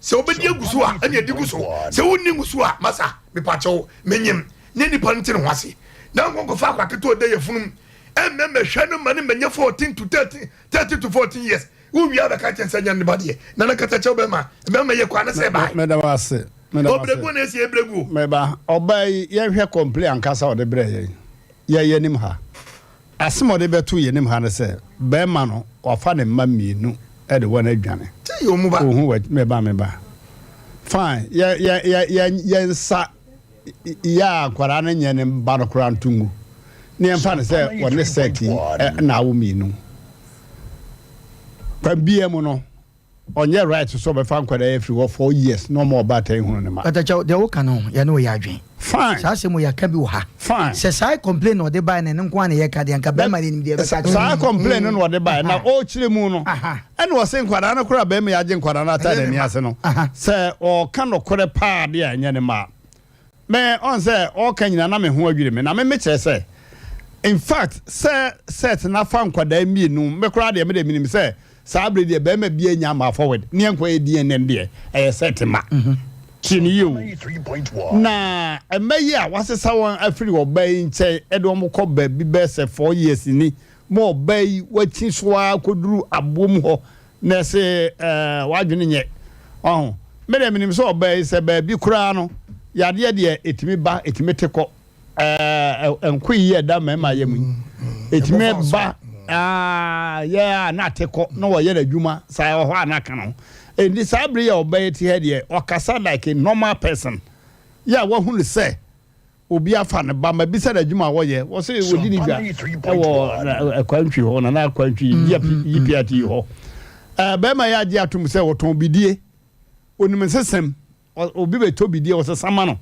se obedi aguso a anya diguso se wonni guso a masa me pacho menyem ne ni pantin ho ase na ngongo fa kwa keto de yefunum emme hwe no mane menye 14 to 30 to 14 years wo wi aba ka chen se nya ne bade na na kata che be ma ye kwa na se ba me da wase Obrego na si ebrego. Meba obai ye hwe complain ankasa o de bre ye nim ha. Asem de betu ye nim ha ne se be ma no ofa ne mma mienu e de wona adwane. Ti yo mu ba. Ohu meba. Fine. Ya nsa ya kwara na nye ne ba no kura ntungu. Ne emfa ne se wona seti na awo mienu. Kwa biemu no onye right so be fan kwada every 4 years no more bata ehunu ne ma atacha de wo kanu ya no ya adwen fine sa se mo ya ka bi wo ha fine se sai complain no de ba ne nko na ye ka de anka be ma ne nim de be ka sa complain no de ba na o chire mu no ene wo se nkwada na kura be me ya je nkwada na ta de ni ase no se o ka no kore pa de anya ne ma me on se o ka nyina na me ho adwire me na me kire se in fact set na fa nkwada mi nu me kura de me de minim se sabre de be ma bia nya ma forward ne enko e die ne de e set ma chini you na emayi a wasesa won afiri obai nche e do mo ko ba bi be se 4 years ni mo obai wachi so a koduru abom ho na se wadwene nye oh me de minim so obai se ba bi kura no yade de etimi ba etimi teko enko yi da ma ya mu etimi ba yeah na teko no wo ye adwuma sai ho anaka no endi sabre ya obey ti head ye okasa like a normal person yeah wo hunu say obi afa ne ba ma bi sa adwuma wo ye wo say wo di ni gba e wo akwantwi ho na akwantwi yipiati ho be ma ya ji atum say wo ton bidie onim sesem obi be to bidie wo sesama no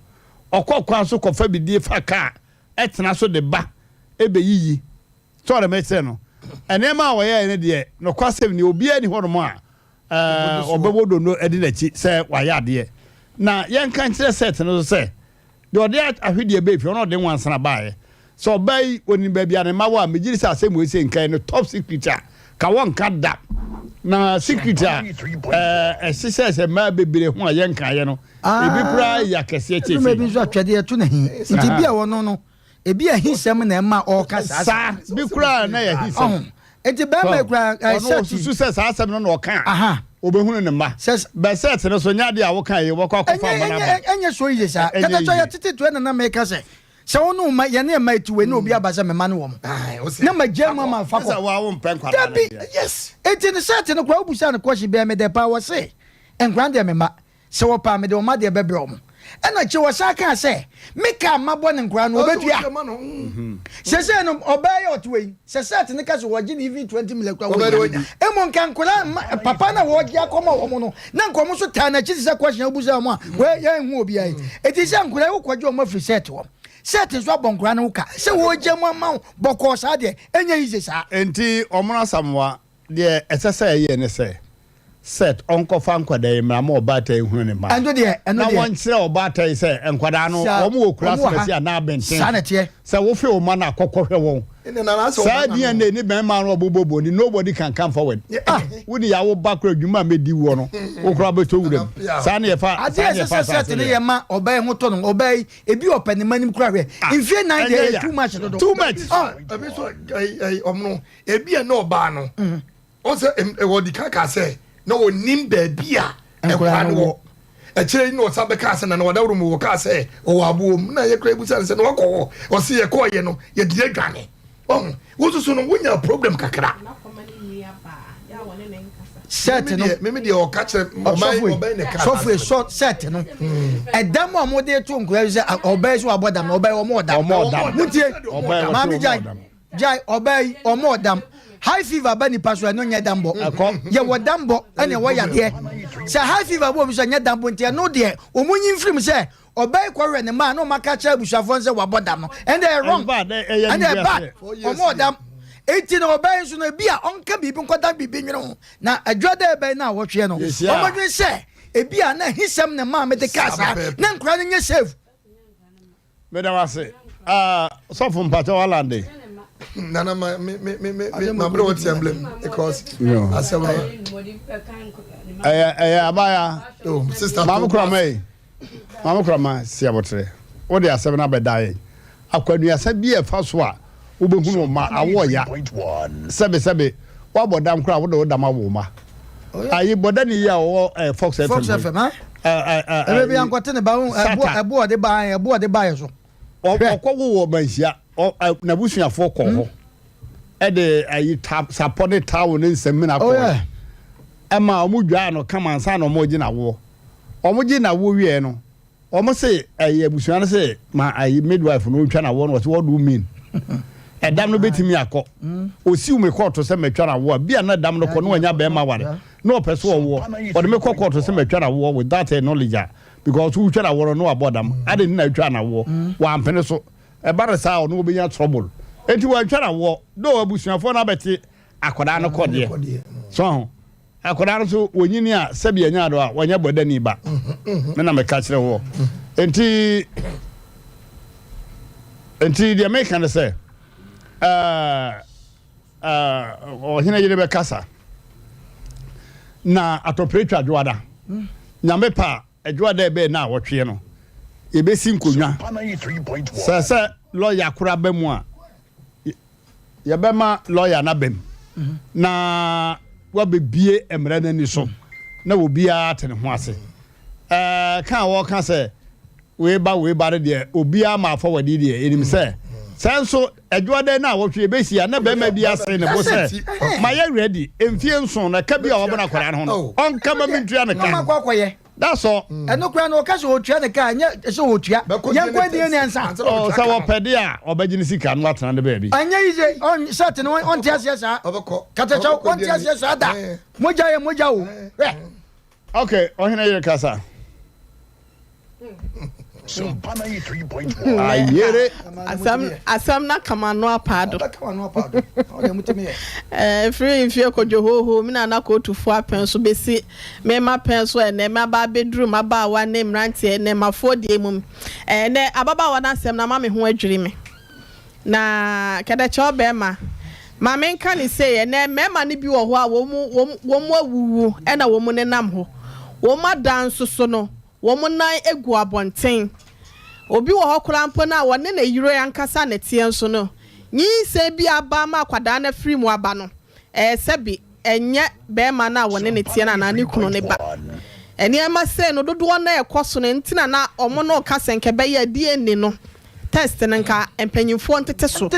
okokwa so kofa bidie fa ka etena so de ba ebe yiyi so me say no enema wo ye ne de no kwasem ni obi ani ho no ma obebodo no edi na chi say wa ya de na yen kan kire set no say de ode ahwede be fi no de wansana baaye so bai oni ba bia ne ma wa megiri sa asem we say nkan no top secret ka won ka da na secret se ma bebere ho a yen kan ye no ebi pra ya kese che me bi so atwede eto na hi nti bia wo no ebi ahisem na ma o ka sa bi kura na ya hisem enti ba ma kura susu se sa asem no na o kan aha obehunu ne ma be set no so nya de a wo kan ye wo kwa kwa fa na ba enye so yi sa kata so ya tete to na me ka se wono ma ye na ma tu we na obi abasa me ma no wo na ma jema ma fa ko wa wo mpen kwa na yes enti ne set no kwa obusa no kwashi be me de pa wo se engrande me ma se wo pa me de o ma de be bre o ena che wo sa ka se me ka mabo ne nkura no obetua se no obey otwe se set ne ka so wo gi ni even 20 million kwa wo emo nka nkura papa na wo gi akoma wo no na nkomo so ta na chi se question obusa mo a we ye hu obi ai eti se nkura wo kwaji o ma free set wo set so abonkura na wo ka se wo je mo ma boko sa de enya yize sa enti omuna samwa de esese ye ne se set onko fa nkwada yemra ma obata ehunu ne ma ando de na won kire obata yi se nkwada no omo okura se na abenten sanete se wo fe o ma na kokohwe won sa dia ne ni ben ma no obobobo ni nobody can come forward wudi ya wo bakra dwuma medi wo no okura beto wura sa na ye fa set ne ye ma obey ho to no obey ebi opani manim kura hwe infie 9 dey too much abi so omno ebi e na oba no o se e wo di kaka se no onim baabia ekwa no e kire ni o sabe ka se na no wadawru mu ka se o wabuom na ye kra ebusa se no wakọ o se ye ko ye no ye dire dwane wo so no wonya problem kakra set no me de o ka kire obey ne ka so for short set no edam o mo de to nkura se obey so abodam no obey o mo dam mutie ma mi jai obey o mo dam high fever ba ni paso no nya dambo ye wo dambo ene wo ya de se high fever bo bi so nya dambo ntia no de o munyi mfrim se obey kware ne ma no maka cha bushafo se wa bodam no and they wrong and they bad o mo dam 18 obey so no bia onka bibi nkoda bibi nwene na adwode ebe na wo hwe no o modwen se ebia na hisem ne ma me de kasa na nkura no nya save me da wase so from pato walande nana my bro what's emblem because Asem abaya sister mamu krama si abotre o de Asem na bedai akwanua sa bi e fa so a wo behunu ma awo ya sebe wo bodam kra wo de wo dama wo ma ayi bodani ya wo Fox FM Maybe I'm got in about a board they buy so. Or wo bansia na busuya fo ko ho e de ayi tap support town in semina ko ema omudwa no kama nsa no mo gina wo omogi na wo wie no omo say ayi busuya no say ma ayi midwife no twa na wo no what do you mean dam no betimi akọ osi ume court say metwa na wo bia na dam no ko no anya be ma ware no person wo o de me court say metwa na wo with that knowledge because who twa na wo no abodam ade na twa na wo wa mpene so e bare sa o no obenya trouble enti wa twa na wo do abusuafo na beti akoda no kode so akoda no so wonyini a sabi anya do a wanya bodani ba me na me ka kire wo enti the American say hina yire be kasa na atopretwa adwada nyame pa adwada be na wotwe no e be si nkonwa sasa lawyer kura ba mu a ye be ma lawyer na bem na wa be bie emra na ni so na obi a tene ho ase kan wo kan say we ba de obi a ma forward de enim say sanso adwada na wotwe be si na be ma bi ase ne bo say ma ye ready emfie nson na ka bi a wo na kwara ho no on kama mintua na kan that's all eno kura no ka so otua ne ka nya so otua yan kwa die ne ansa oh so wo pede a obagini sika no atena de baby anya yije on shot ne on tia sia sa obeko katacha on tia sia sa da moja wo okay ohina yire kasa Sompa 93.1. Ayere asam na kama no apado o de mutemi free fie ko johoho mi na ko tufo apen so besi me ma pen so ene ma ba bedroom aba wa ne Mmrantehene ma fodie mum ne ababa wa na asem na ma me ho adwiri me na kada cho be ma me nka ni say ne mema ne bi wo ho a wo mu awuwu e na wo mu ne nam ho wo ma dan so no wo mu nan egu abonten obi wo hokura mpo na wone na yiro yankasa na tie nso no nyi se bi aba ma kwada na free mu aba no sebi enye be ma na wone ne tie na na ne kunu ne ba eni ama se no dodo na ekoso ne ntina na omo no kasa nke be ya DNA no test na nka empanyimfo ntete so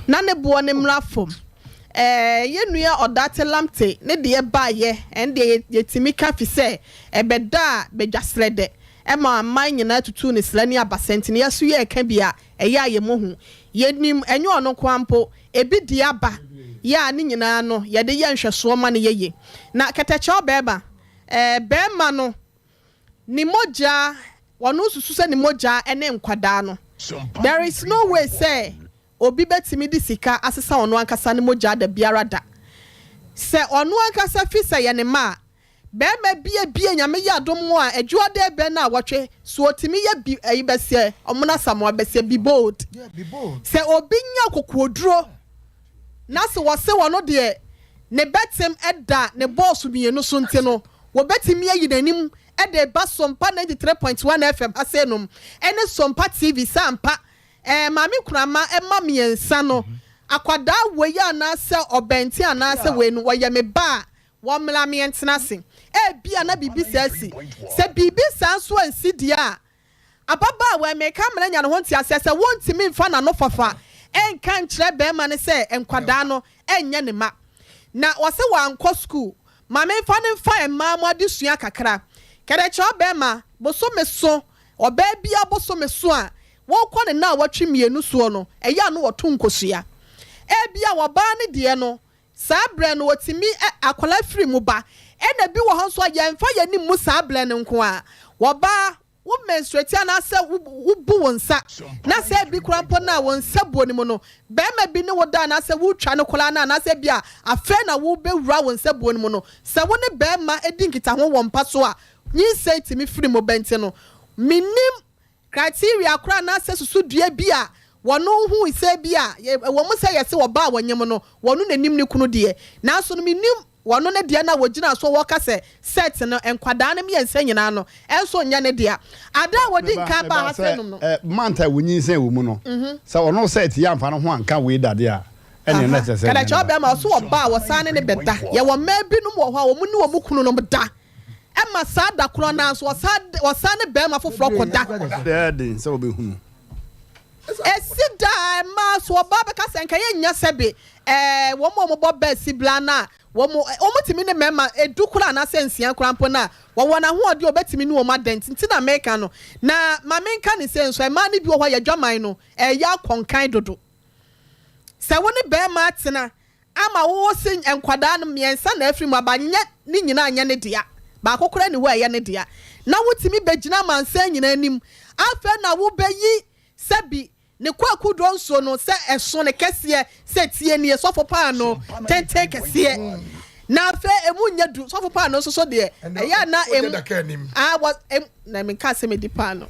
na ne bo ne mrafom yenua odate lamte ne de ba ye ende yetimi ka fi se ebeda bedwasrede ema aman nyina tutu ne slani abasenti ne yaso ye ka bia eya ye mohu yenim enyo ono kwampo ebi di aba ya ne nyina no ye de ye nhweso ma ne yeye na katacha obeba bema no ni moja wonu susu se ni moja ene nkwada no there is no way say obi betimi di sika asesa ono ankasa ne moja da biara da se ono ankasa fi se ye ne ma be ma bie nyame ya domo a adwuade be na wotwe so otimi ye bi ayibese omuna samo abese be bold se obi nya kokoduro na se wose wono de ne betem eda ne boss mienu so nte no wo betimi ayi nanim ede ba Sompa 93.1 FM asenum ene Sompa TV sampa mami kurama emma miensa no akwada we ya na se obenti ana se we no woye me ba wo mla me entena se bia na bibi se bibi sanso ansi dia ababa we me kamera nya no honti ase se wontimi mfa na no fafa enka nkyere be ma ne se enkwada no enye ne ma na wose wankɔ school mami fa ne mfa emma mo adesua kakra kede cho be ma boso meso oba bia boso meso a won kwa ne na watwe mienu so no eya no woto nkosua bia wo ba ne de no sabre no wotimi akola free mu ba na bi wo ho so yemfa yani mu sabre ne nko a wo ba wo menstruate na se wo bu wonsa na se bi krampo na wonsa bo ni mu no be ma bi ne wo da na se wo twa ne kola na se bia afa na wo be wura wonsa bo ni mu no se wo ne be ma edi nkita ho wo mpa so a nyi se timi free mu bente no minim criteria kura na se susu dua bia wono hu ise bia wo mu se yese wo ba wanyem no wono nanim ne kunu de na so no minim wono ne de na wogina so wo ka se set no enkwada na me yense nyina no enso nya ne de ada wodi nka ba ha se no manta wonyin se wo mu no se wono set ya mfa no ho anka we dade a ene na se kada cho be ma so wo ba wo sane ne beda ye wo ma bi no wo ho wo mu ne wo mu kunu no da Emma sad da krona so was bema for flokoda. Daddy, so be who. Esida ma so baba ka senka ye nya sebe wo mo bo ba siblana wo mo timi ne mema edukura na sensia krampo na wo wona ho ode obetimi ne wo madent nti na meka no na ma menka ne senso e ma ne bi wo ya dwaman no ya konkan dodo se wo ne be ma tena ama wo sin enkwada no miensa na afri mu abanye ni nyina anya ne dia ba kokora ne wo ya ne dia na wo timi begina mansa nyina anim afa na wo beyi sebi ne kwaku donso no se eso ne kese se tie ne sofo pa no tente kese na fe emu nya du sofo pa no so de ya na was na me ka se me di pa no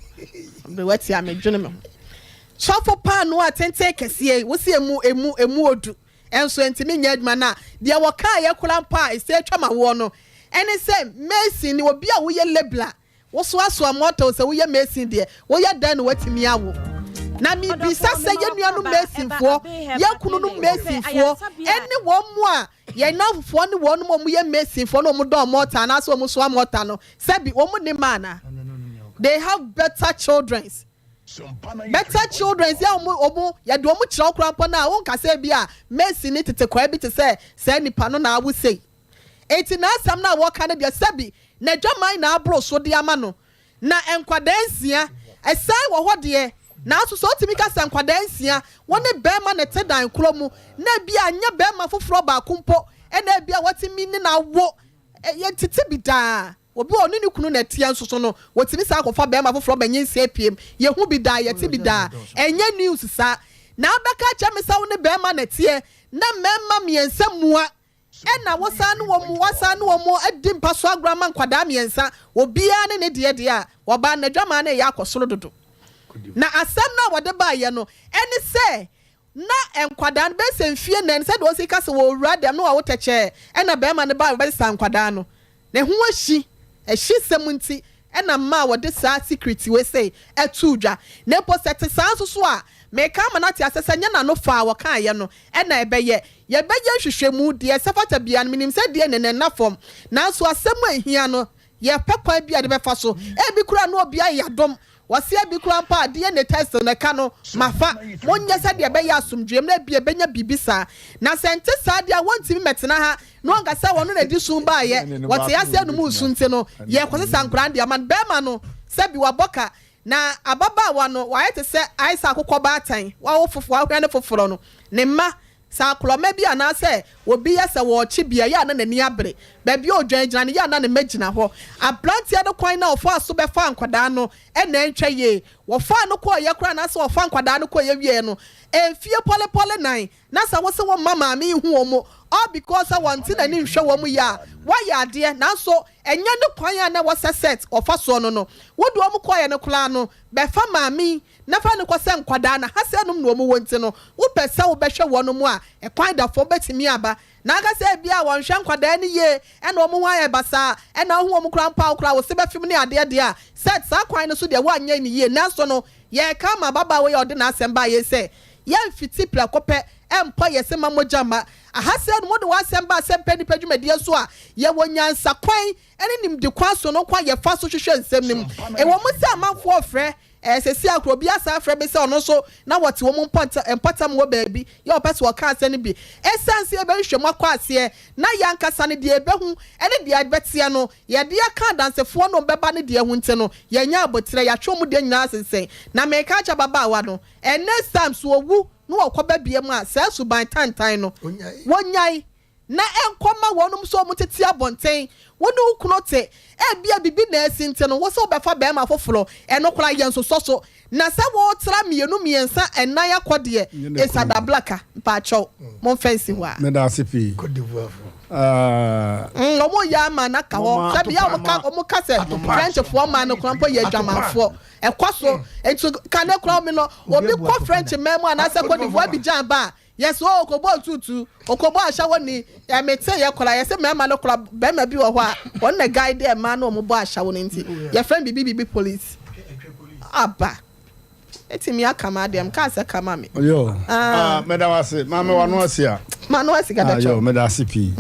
be wati am dwene me sofo pa no tente kese wo se emu odu enso ntimi nya aduma na de wo ka ye kula pa se twama wo no ene se Messi ni obi a wo ye lebla wo so aso amoto se wo ye Messi de wo ye dan no watimi awo na mi bisa se ye nuanu mesinfo ye kunu no mesinfo eni wo mu a ye nafofo ne wo no mo ye mesinfo no mo do mota na so mo so mota no sabi wo mu ne mana they have better children ya omo ya do mo kira okrampo na wo nka se bi a mesin ni tete kwa bi te se nipa no na awu sei eti na asam na wo ka ne de sabi na dwaman na abro so de ama no na enkwadansia esai wo ho de na so timi ka san kwadansia woni bema ne tedan kromu na bia anya bema foforo ba kumpo na bia watimi ni na wo ye tete bida obi oni ni kunu na tia nso so no watimi sa akofa bema foforo ba nyensia piem ye hu bida ye ti bida enye news sa na abeka cha me sa woni bema na tie na memma miensa mua na wosan wo mu adi mpa so agrama nkwada miensa obi ane ne de a wo ba na dwama na ya akosoro dodo na asem na wode ba ye no eni se na enkwada be se mfie na se de osi kase wo wura dem no wa woteche na be ma ne ba be sa enkwada no ne ho ahyi semunti na ma wode sa secret we say etudwa na poset sa so a me ka ma na ti asesa nya na no fa wo kan ye no na ebeye ye beye hwehwemu de sefata bia no minim se de ne na fom na so asem ahia no ye pekwa bia de be fa so bi kura no obia ya dom wasi abi krampa de ne test na ka no mafa monye se de be ya asumdwem na bia benya bibisa na sente sa de wontimi metena ha no nga se wono na di sun ba ye wote ya se no mu sunte no ye kwose sankran de man be ma no se bi waboka na ababa wa no wa yete se aisa akokọ ba atan wa wo fofo wa hwene foforo no ne ma sa kloma bia na se obi ya se wo chi bia ya na nani abre ba bia odwangyina ne ya na ne magina ho abrantia de kwan na ofo aso be fa nkwada no na ntwa ye wo fa no ko ye kra na se wo fa nkwada no ko ye wie no efie pole nan na sa wo se wo mama mi hu wo mo all because I want na ni hwe wo mu ya wa ya de na so enye ne kwan ya na wo set ofa so no no wo do wo ko ye ne kra no be fa mami na fa ne ko se nkwada na ha se no no mo wonti no wo pese wo be hwe wo no mu a e kwan da fo betimi aba na ga se bia won hwe nkwada ni ye e na wo wa ye basa e na wo mu kra mpa kra wo se be fim ni ade de a set sa kwan no so de wo anya ni ye na so no ye ka ma baba we ye de na asem ba ye se ye mfiti pla kope empo ye se mamojama ahase no mo de wasem ba Asem Mpe Nipa dwumadie so a ye wonyansa kwan ene nim de kwa so no kwa ye fa so hwehwe nsem nim e wo mo se amanfo ofre sesi akro bia sa afre be se ono so na wote wo mo empatam wo baabi ye opese wo ka ase ne bi essence e be hwehwe akwa ase na yankasa ne de ebe hu ene de abetia no ye de aka dansefo no beba ne de hu nte no ye nya abotre ya twom de nyina sensen na me ka cha baba wa no next time so owu no wakoba bia mu a sa suban tantan no wonyai na enkoma wonum so mu tete abonten wonu kunote bia bibi na asinte no wo so befa be ma foforo eno kora yenso soso na sa wo tra mienu miensa enan yakode esada blaka pa chow mon fancy wa me da sipi Côte d'Ivoire omo ya ma na ka ho sabi ya omo ka se French fo ma no krampo ye dwamanfo ekwaso entu kane kra mi no obi ko French memo ana se Côte d'Ivoire bi jan ba yes o ko bo tutu o ko bo ashawo ni e mete ye kola ye se mema no kola be ma bi wo ho a won na guide e ma no mo bo ashawo ni nti ye friend bibi police aba etimi akama dem ka se kama me yo me da wase ma me wano asia ma no asika da yo me da sipi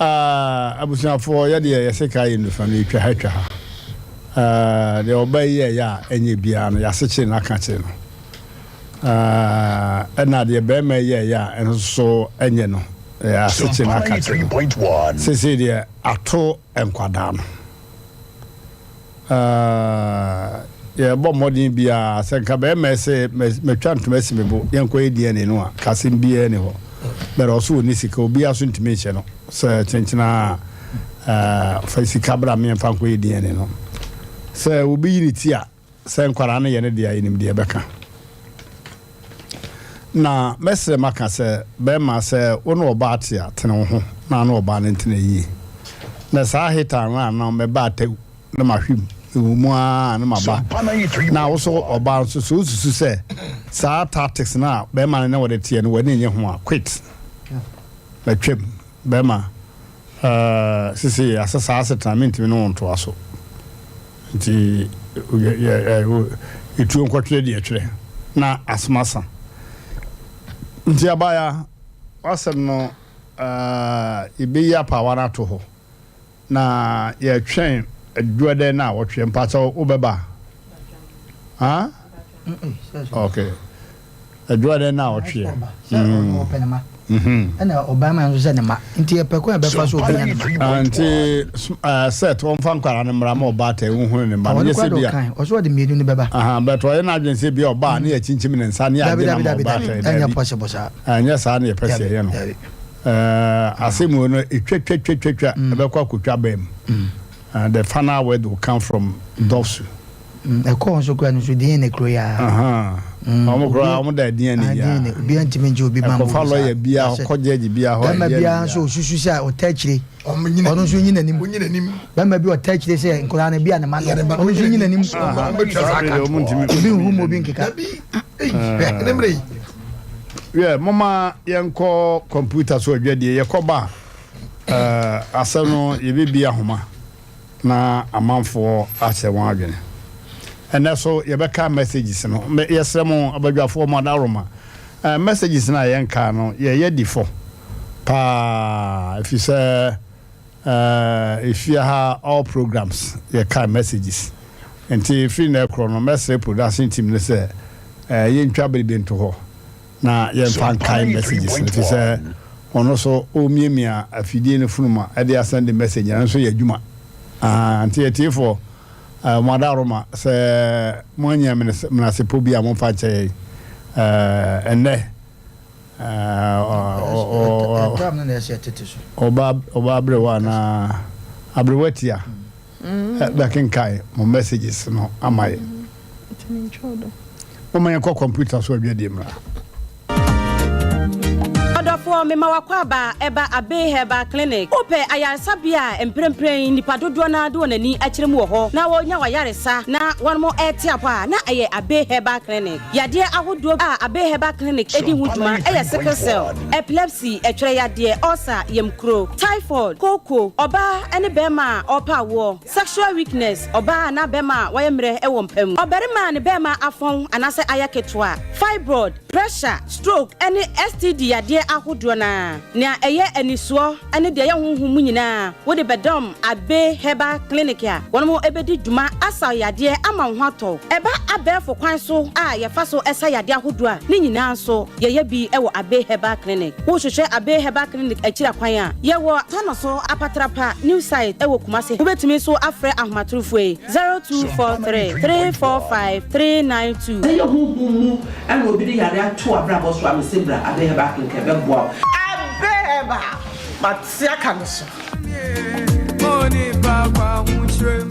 abusuafo ya de ya seka yi no fa no twa ha twa ha de obaye ya enye bia no ya seche na ka che no na de be me ye ya enso enye no ya seche na ka che 3.1 sese de ato enkwada no ya bo modin bia se ka be me se me twa ntoma si me bo yenko edi ne no a kasim bia ne ho but also ni sika obi aso ntime che no se chenchina fa sika bra me fa ko edi ne no se obi yini ti a se nkwara na ye ne dia yinim dia beka na mesre maka se be ma se wono oba atia tene ho na na oba ne ntene yi na sa hita na me ba ta na mahwim mu a na maba na wo so oba so susu se sa tactics na be ma na wode tie no wani nye ho a quit na twem be ma sisi asasa asettlement mi no nto aso nti itu nkwatwe de atwere na asmasa nti abaya asem no ibe ya pa wana to ho na ye twen adwode na wotwe mpacha obeba ha okay adwode na wotwe ana obama nso se ne ma nti epeko ebefa so obenya ne nti set on fan kwara ne mra ma obata ehunu ne ma ne se bia oso de mienu ne beba but o na adwen se bia oba na ya chinchim ne nsa ne ya de na obata anya possible sa anya sa na pese ye no asemu no etwetwetwetwa ebekwa kotwa bam the final word will come from Dosu eko nso kwa nso de ne kro ya omo da dia ne ya bi antime nje obi ma mo follow ya bia ko jeje bia ho ya bia so susu sha o tachire ono so nyina nim ba ma bi o tachire se nkora na bia ne ma no ono so nyina nim bi hu mo bi nkeka mama yenko computer so adwade yekoba asano yebibia homa na amanfo ache won adwene and so yebeka messages no yesremo abadwafo mo daroma messages na yenka no ye difo pa if you say if you have all programs you can messages enti free na chrono message production team ne say yentwa bebento ho na yemfa kai messages if you say ono so o miemia afidie ne funuma e dey send the message na so ya dwuma anti etifo madaroma se monya mena se pobia mo fa che enne oba brewa na abrewatia back in kai mo messages no amaye o man ko computer so adwade mra Odofo me mawakwa ba eba abe heba clinic ope ayansabia emprempren nipa dodo na do nani akirem wo ho na wonya wayaresa na wonmo etiapa na aye abe heba clinic yade ahodo abe heba clinic edi huduma aye sickle cell epilepsy etwere yade ulcer yemkro typhoid koko oba ene bema opa wo sexual weakness oba na bema wayemre ewo mpam oberima ne bema afon anase ayaketwa fibroid pressure stroke ene STD yade ahodo na eye anisuo ene de ye honhum nyina wo de bedom abe heba clinic ya wonmo ebedi dwuma asa yade ama hwato eba abefo kwan so a ye fa so esa yade ahodo a ni nyina so ye bi ewo abe heba clinic wo hwehwe abe heba clinic akira kwan a ye wo tano so apatrapa new site ewo kumase wo betimi so afre ahmaturufue 0243 345 392 ye honhum ene obi de yade ato abrabo so amesebra abe heba clinic ebebo abeba matia kanso money baba mushwe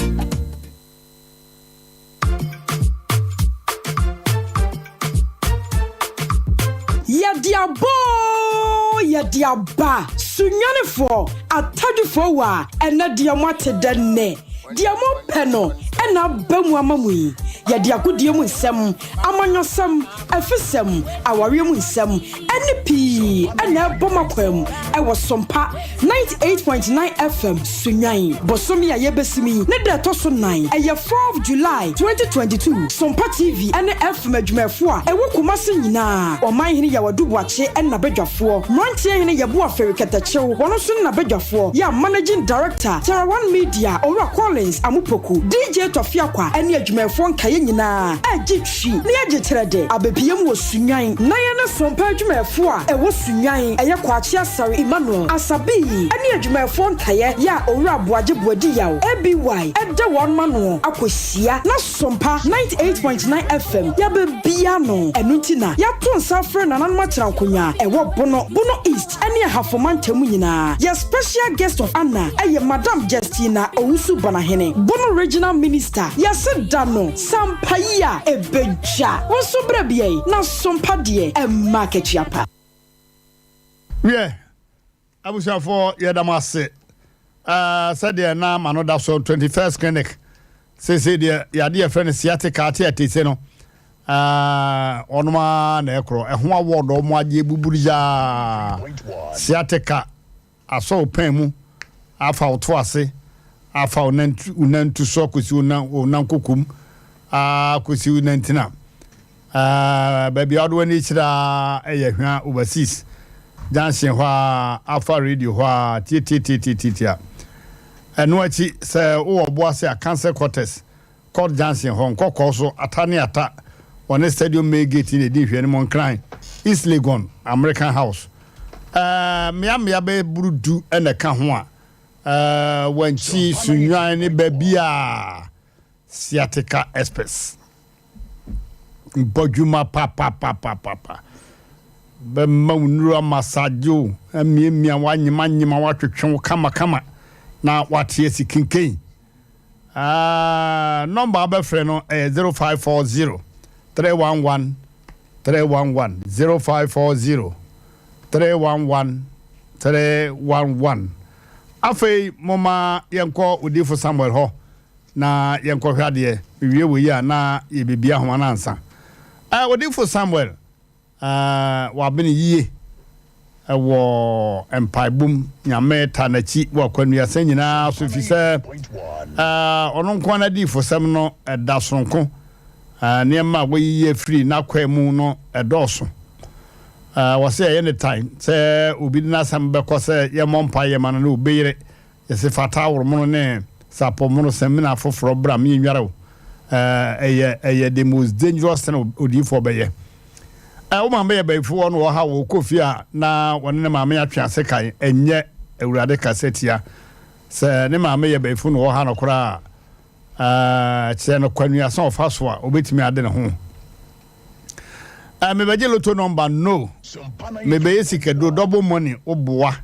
yadiaba sunyanefo atadufo wa ena diamate denne diamo peno ɛna aba mu ama mu yi yɛde agodie mu nsɛm amanyɔsɛm afisɛm awareɛ mu nsɛm ɛne pii ɛna ɛbɔ makwam ɛwɔ Sompa 98.9 FM Sunyan bosomi a yɛbɛsimi ne da ɛtɔ so 9 ɛyɛ 4th July 2022 Sompa TV ɛne FM adwumayɛfo a ɛwɔ Kumasi nyinaa ɔman hene yɛ wadubuakye ɛna badwafoɔ Mmrantehene yɛbo afɛre kɛtɛkyew wɔn so na badwafoɔ yɛ managing director Terra One Media Owura Collins Amupoku DJ Tofiakwa ɛne adwumayɛfoɔ nkae nyinaa ɛgye twi ne yɛgye trɛde abebiem wɔ Sunyan na yɛ ne Sompa adwumayɛfo a ɛwɔ Sunyan ɛyɛ Kwakye Asare Emmanuel Asabi ɛne adwumayɛfoɔ nkae yɛ Owura Boagye Boadi yaw ABY ɛda wɔn ma no akɔhyia na Sompa 98.9 FM yɛbɛbia no ɛno nti na yɛato nsa frɛ nananom atena nkonya ɛwɔ Bono East ɛne ahafoma ntamu nyinaa yɛ special guest of honor ɛyɛ Madam Justina Owusu Banahene Bono Regional Minister yɛse da no Sampaya ebedja wɔn so brɛ bie na Sompa deɛ ɛmma kakyapa yeah abusafo yɛdamase sɛdeɛ na mano da so 21st clinic sese deɛ yɛade yɛfrɛ no sciatica ate atese no ɔnoma na ɛkorɔ ɛho award ɔmo agye buburu ya sciatica aso pen mu afa oto ase afa unantu so kosi unankokum kosi unantina baby ɔdo ani kyira ɛyɛ hwa overseas Jansen hwa afa radio hwa titia eno achi se wo obo ase a cancer quarters called Jansen hon kokko so atane ata on stadium main gate in the hwe mon cran East Legon American House me be burudu ene ka ho a wanchi sunwan ne babia sciatica express mbojuma papa be maunura masajo amiemia wanyima watwetwe kama na watie sikinken number abefre no 0540 311 0540 311 afei moma yenko odifo Samuel ho na yenko hwade wie wo yi na yebibia ho anansa odifo Samuel wabene yie ewo empaibum nyame tanachi wa kwanu asa nyina so fi se ono nko na di fosam no eda sonko niema wo yie free na kwamu no edoso wase ye ne time se obi na sam be ko se ye mompa ye man no obeyire ye se fata woro ne sapo mo semina foforo bra me nware eye the most dangerous thing odi for beye o ma be before no ha wo kofia na woni ne ma me atwe ase kan enye awurade kasetia se ne ma me before no ha no kora che no kwanu asan ofaso a obetimi ade ne ho me beje loto number no me be yesika do double money oboa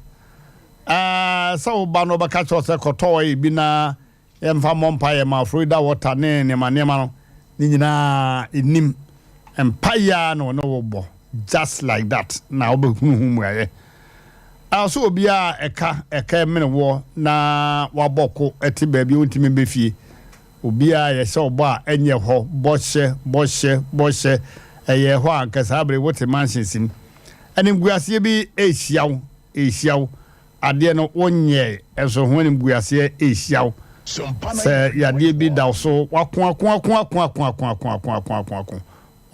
sa oba no baka cho se koto yi bi na emfa mompa ye ma Florida water ne ma no ni nyina enim empire no wo just like that na obehunu aye also obia eka mene wo na waboko eti baabi ontimi befie obia ye se obo a enye ho boshe eye ho ankasa abre wote mansinsim enim guase bi ehyiaw ade no wonye enso ho enim guase ehyiaw se yade bi da so wako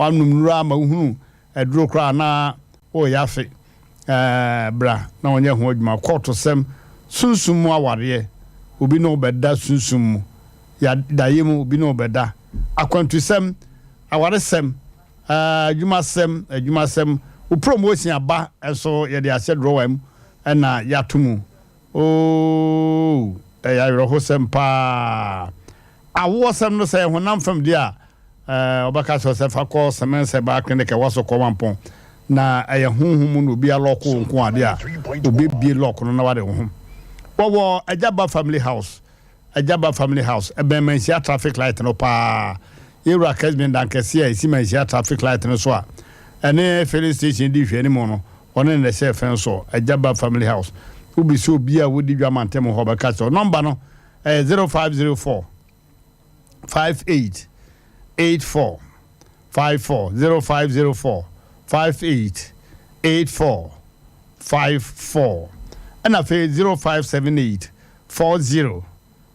wanumura ma hunu eduro kra na o yafe bra na onye ho adwuma koto sem sunsum aware obi no beda sunsum ya dayemu obi no beda akwantu sem aware sem adwuma sem o promotion aba eso ye de ase drowam na yatomu o ya yero sem pa awo sem no se honam fam dia obaka so se fa ko semense ba clinic waso ko wampon na eye hunhum no bia loko nko ade a obi bie loko no na wade ho wo Ajaba family house ebe mensia traffic light no pa yewra kasmin dan kase a isi mensia traffic light no so a ene filling station di hwe ni mo no one ne se fen so Ajaba family house ubi so bia wodi dwamantem ho baka so number no 0504 5884 54 0504 5884 54 and I pay 0578 40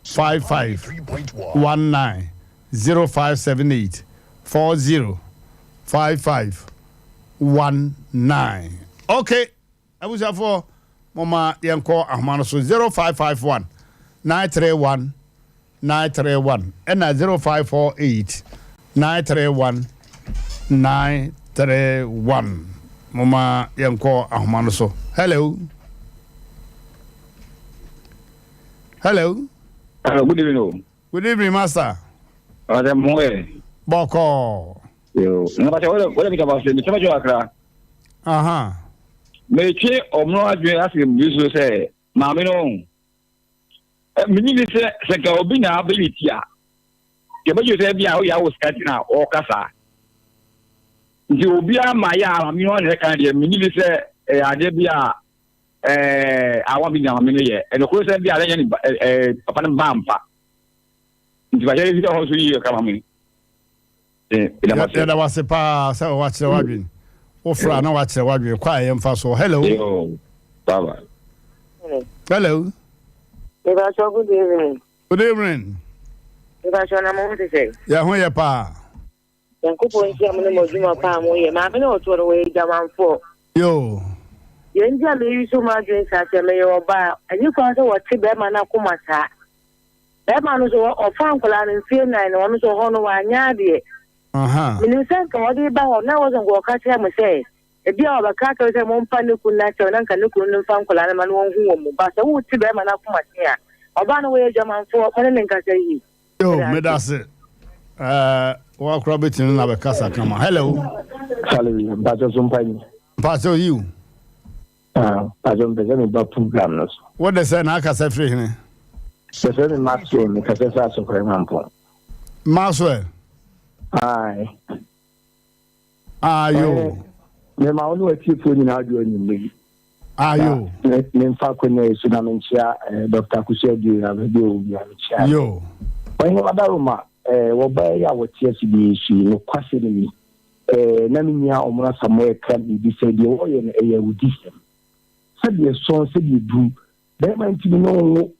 55 19 0578 40 55 19. Okay, I was for Mama Yanko Ahmano so 0551 931 931 and 0548 931 931. Mama Yanko Ahmano so. Hello. Hello. Good evening. Good evening, Master. Boko. Yo, what about the Meche omno adwe asem biso say maame no minni se ka obi na ability a ye beju se bia o ya wo skati na o kasa nti obi ama ya maame no ne kan de minni se ade bia awa bi na maame no ye e no ko se bia le ni papa na bampa nti ba je video ho so yi ka maame ya da wase pa se o wa kire wadwin Ofra na watch wadwe kwa yemfa so. Hello. Yo. Bye. Hello. Good evening. Good evening. Na mo te say. Ya ho ye pa. Yankupo nti amene moduma pa mo ye. Ma me na otoro we jamanfo. Yo. Ye nja me yusu ma dwen sa se me yo ba. Anyi kwa so wote be ma na kuma sa. Be ma no so ofa nkola no fie nine no no so ho no wa nya de. Minister ka wadi ba ho na wazon go ka tell me say e bia ba ka ka say mo mpa ne kun na che na ka ne kun mfa nkola na ma no hu mo ba so wo ti be ma na kuma tia oba no we jaman fo ko ne nka say yi yo me da se wa kra betin na be kasa kama. Hello. Hello, Bajo Sompa. Bajo you. Bajo Mpe Nipa program no. What they say na ka say free hene. Se se ni Maxwell ni ka say sa so kra mampo. Maxwell. Aye. Ayo. Me ma onu atiefo ni na adu anyim. Ayo. Me mfa kwenya esu na menchia Dr. Kushedi na be obi a menchia. Yo. When wadaruma wo ba ya wotie si bi shi no kwase ni. Na minya omra Samuel kan bi se de wo ye na wudi. Se de so se de du. Be man ti no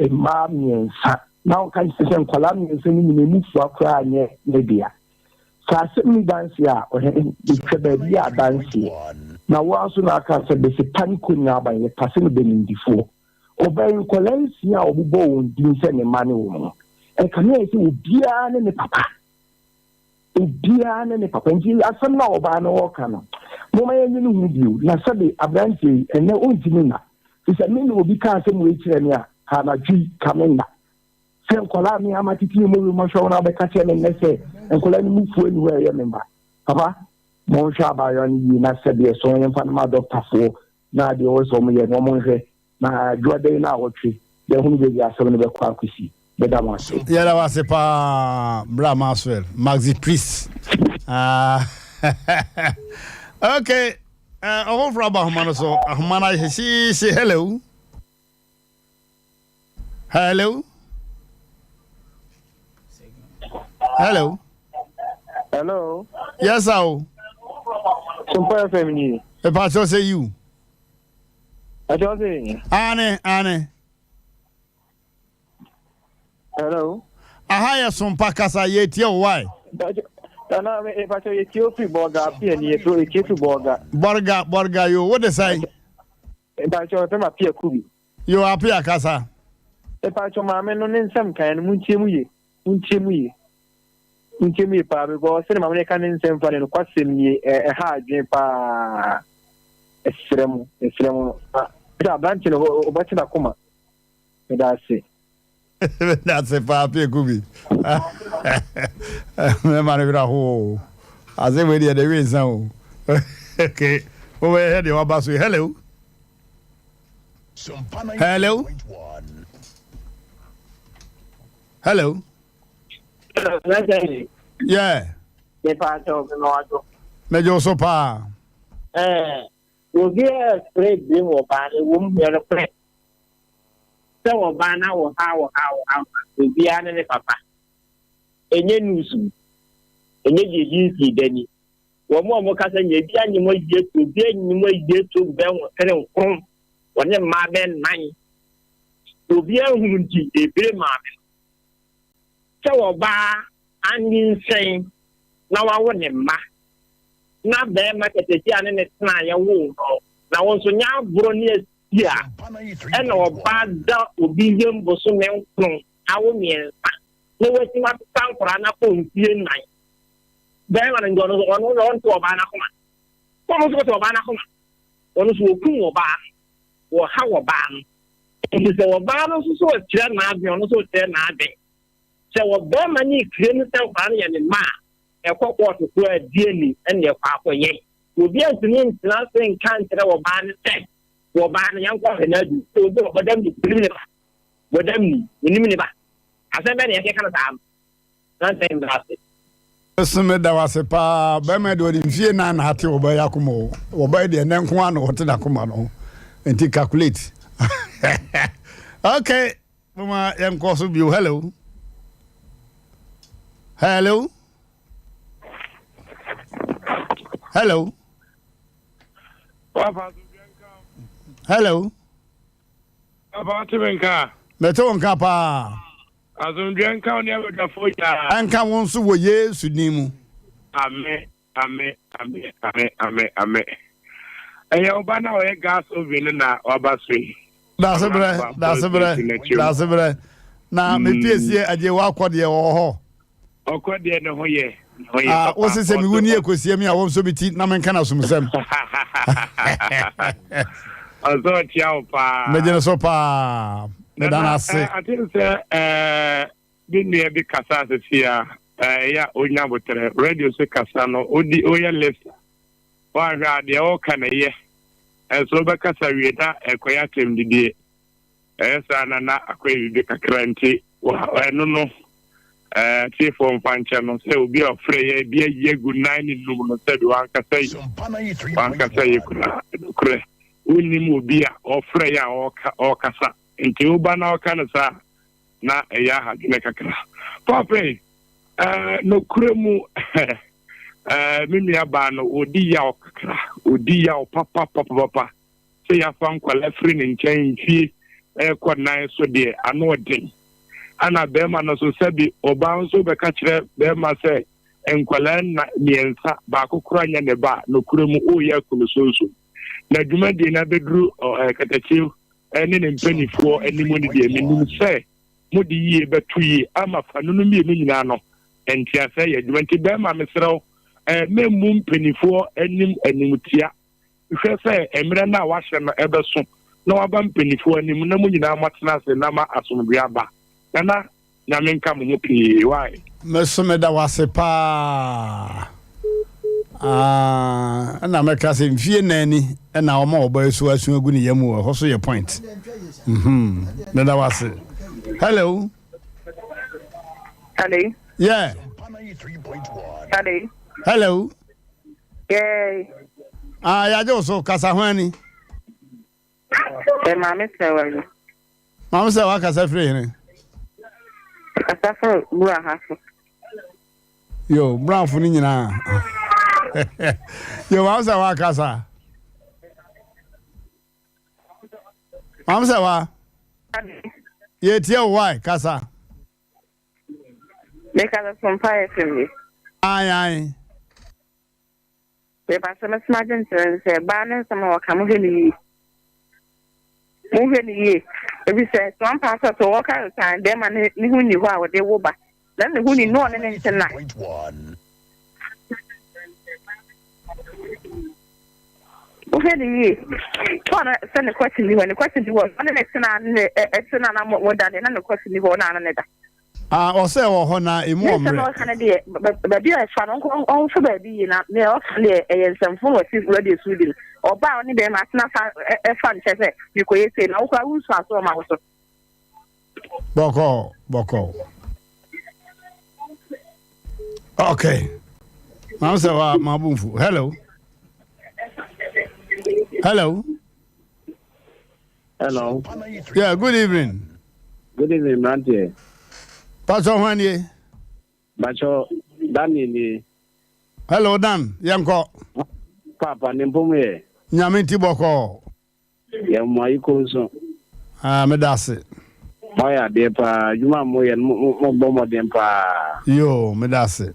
ma miensa. Now kan se nkwala miensa ni mu fu akra anye ne bia. Asem dance ya o he be ya dance na wa so na aka se be se paniko nya ba ye pase no be ndifo oban kolensi a obubo won din se ne mane wo mo e kan ye se obia ne papa nti asem na oba na wo ka no mo ma ye ni hu biu na se be abranti ene ontimi na se me no obi ka asem we kire ne a ha na dwi kamenda se nkola mi amatiti mo mo show na be ka che ne se nkola ni mufu ni we ye memba papa mo sha ba yo ni na se be so yen fa na doctor fo na de o so mo ye no mo hwe na jode na wotwe de hunu be ya so ne be kwa kwisi be da mo se ya da wase pa bra Maxwell Maxi Priest okay o fra ba humano so humana shi hello Yes, how? Sompa family. E pa so say you. I don't say. Ane. Hello. Aha ya Sompa kasa ye tie why? Ana me e pa so ye tie ofi borga pie ni e to e tie borga. Borga yo what they say? E pa so te ma pie kubi. Yo apia kasa. E pa so ma me no nsem kan mu ntie mu ye. Nkemi pa because se ma me kan nsem fa no kwasem ni ha adwen pa esrem da branch no obati na kuma that's a papi kubi me mane vira ho aze we dey we san okay we head your basu hello yeah the part of the auto mejo so pa will be a straight beam or pan won't be a play so bana or how will be an papa enye nusu enye je yinsi dani wo mo kasa nye bia nye mo yeto bia nye mo yeto be won kere nkron wone ma ben nan to bia hunti ebe ma se wo ba anin sen na wa wone ma na be ma keteti ane ne tena ye wo na won so nya bro ni asia e na wo ba da obi yem boso ne nkron awo miensa no weti wa tankora na ko ntie nan be ma ngo no on to ba na kuma ko mo so to ba na kuma on so ku wo ba wo ha wo ba no se wo ba no so tire na ade on so tire na ade se wo ba ma ni kire ni tankora na ye ne ma e ko ko to ko adieni ene e kwa akoye obi antini ntina sen kan tire wo ba ne se wo ba ne yan kwa na du to do bodam ni kire ba bodam ni ni ba Asem Mpe Nipa kana tam na tem brase Asem da wase pa be me do mfie na na ate oba yakomo oba de ne nko an wote da koma no enti calculate okay mama yam ko so bio hello hello hello Papa hello Papa Timenka meto nka pa Azundren ka oni abega foja anka won so wo Yesu nimu amen amen amen amen amen amen eya oba na o gas oven na obasui da sebre na me piesie aje wa akode wo ho okode ne ho ye wo se mi woni ekosie mi a won so biti na men kana sumsem azo tiao pa me jene so pa me dana se I think didn't be kasa sia ya onya botere radio se kasa no odi oya left wa ga de o kana ye so be kasa wieta ekoya tem didie sa na akoyi bi kakranti wa no ti for mpancha no se obi ofre ye bi ye good night no no se do wan kasa ye kure uni mu bi a ofre ya o kasa nti uba na okana sa na eya ha gine kakra pape no kuremu mimi aba no odi ya okakra odi ya papa se ya fan kwala free ni nchen fi ko nan so de ano odin ana be ma no so sabi oba so be ka kire be ma se enkwala na miensa ba kokura nya ne ba no kuremu o ya kunu so na dwuma de na bedru katachiw ene ne mpanifo ene mo ne de menim se mo de yie betuyi ama fa no no mi nyina no entia se ye dwuma be ma mesrew memmu mpanifo enim tia hwe se emre na wahye no ebeso na waba mpanifo enim na mo nyina matena se na ma asomdua ba na nyame nka mo pi why mesome da wase pa na meka se mfie nani na o ma oba esu asu agu ni yamu ho so ye point na da wase hello yeah hello yeah ya jo so kasa hwani mama sewa mama sewa kasa free ni kasa fro bua hafu yo brown fu ni nyina yo mama sewa kasa mama sewa ye tie why kasa me kasa Sompa FM ai be ba sama smajin se ba ne sama wa kamu heli ye ebi se Sompa so wo ka tan dem ma ni huni ho a wo de wo ba na ni huni no ne ne ntina ye twana se ne question ni wo ne ntina na mo da ne na ne question ni wo na ne da o se wo ho na emu omre no kana de ba bi e fa no on so ba bi na me o le eyensamfo wo si radio studio oba oni be ma tena fa e fa nche se mi ko yese na wo kwa wu so aso ma wo so boko okay mam se wa mabunfu hello Yeah, good evening Mmrantehene. Pastor Wanye. Bacho Danny. Hello, Dan. Yanko. Papa Nimpume. Nyaminti Boko. Yamaiko. Medase. Moya depa, Juma Moya, Mobomo Dempa. Yo, Medase.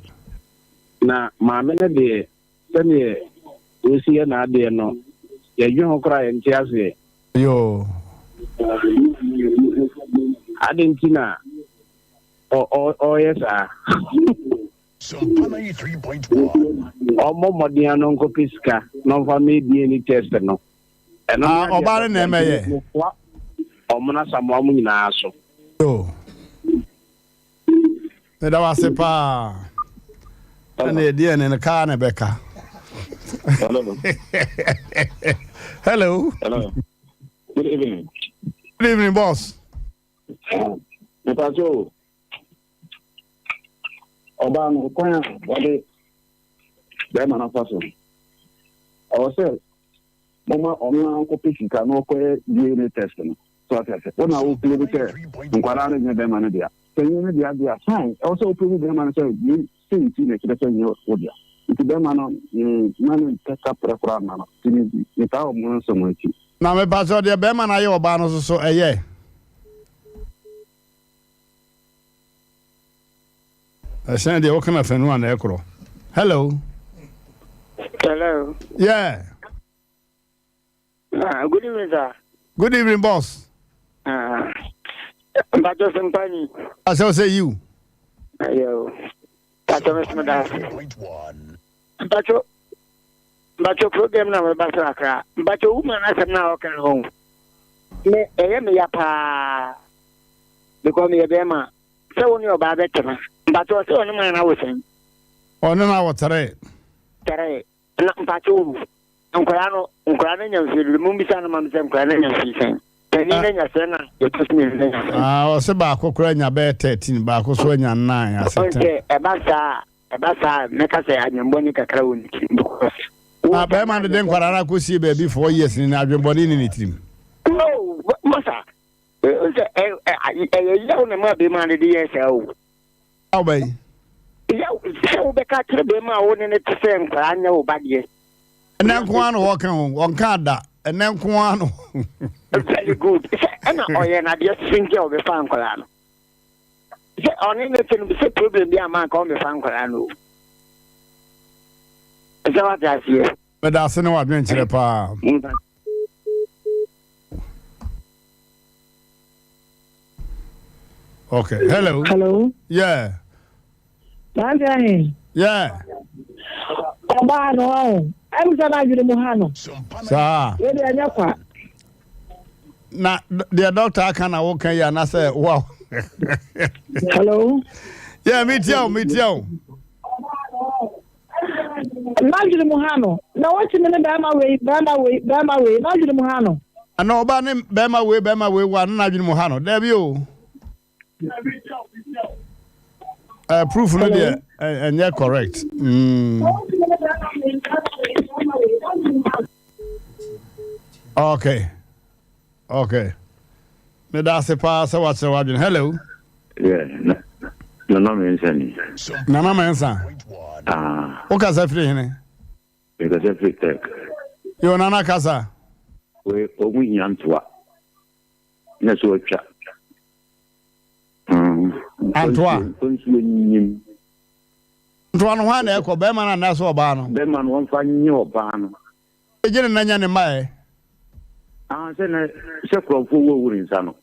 Na, Mamma de Sanye, we see an idea no. You don't cry and Chassis. Yo. Argentina. Oh, yes, sir. Sompa 93.1. Omo modiano nko piska no fa me di any test no obare na emeye omo na samo mu nyina aso yo me da wase pa ane di ene ka na beka hello hello good evening boss Metajo Oba no kwa wade dem na faso ourselves mama ona ko pisika no ko DNA test no so ate wona wo play with nkwara ne dem na dia tenye dia fine also play dem na so you see ne kida so nyo odia itu dem na man testa prepara na tini ni ta o mo so mo ti na me ba so de be ma na ye oba no so eye Asante de okana fenu ana ekro. Hello. Hello. Yeah. Good evening, sir. Good evening, boss. Bacho Simpani. I shall say you. Yo. Bacho Mesmada. Bacho program na Bacho Akra. Bacho woman asem na okan home. Me me yapa. Because me bema. So when you ba betema. Bacho so no man na wosen. Ono na wotere. Tere. Na mpacho nkwano nyamfiri mu bisa na mamse nkwano nyamfiri tani na nyasena yetosimi na o se ba akokora nya be 13 ba akoso nya 9 asete okay ebasa meka se anyamboni kakra woni be man de nkwara ko si be bi 4 years ni adwemboni ni trim no masa yawo na ma be man de yes o aw bay yawo be ka kire be ma woni ne tse nkwara nya wo badie Enenkwano wokan wonka da enenkwano very good ana oye na dia singe o be fan kwala no se oni ne tenu se problem bi ama ka o be fan kwala no se wa ta sie me da se ne wa dwen kire pa Okay, hello. Yeah. Mmrantehene. Yeah. Oba no I'm saying you Muhano. Sir. Na the doctor can walk here and I say, wow. Hello? Yeah, meet you. Imagine Muhano. Now what's in the Bama way. Imagine Muhano. I know about him, Bama way, one, Imagine Muhano. There you. Proof no there, and you're correct. Okay. Me da se pa se what se wadin. Hello. Yeah. Nana mention. Nana mensa. O ka se free hene. Because every tech. Yo nana kasa. We omu nyantoa. Na so twa. Antoa. Antoa no ha na ekọ be ma na so oba no. Be ma no won fa nyi oba no. Ejene na nya ne mai. Se krofo wo wuri nsa no.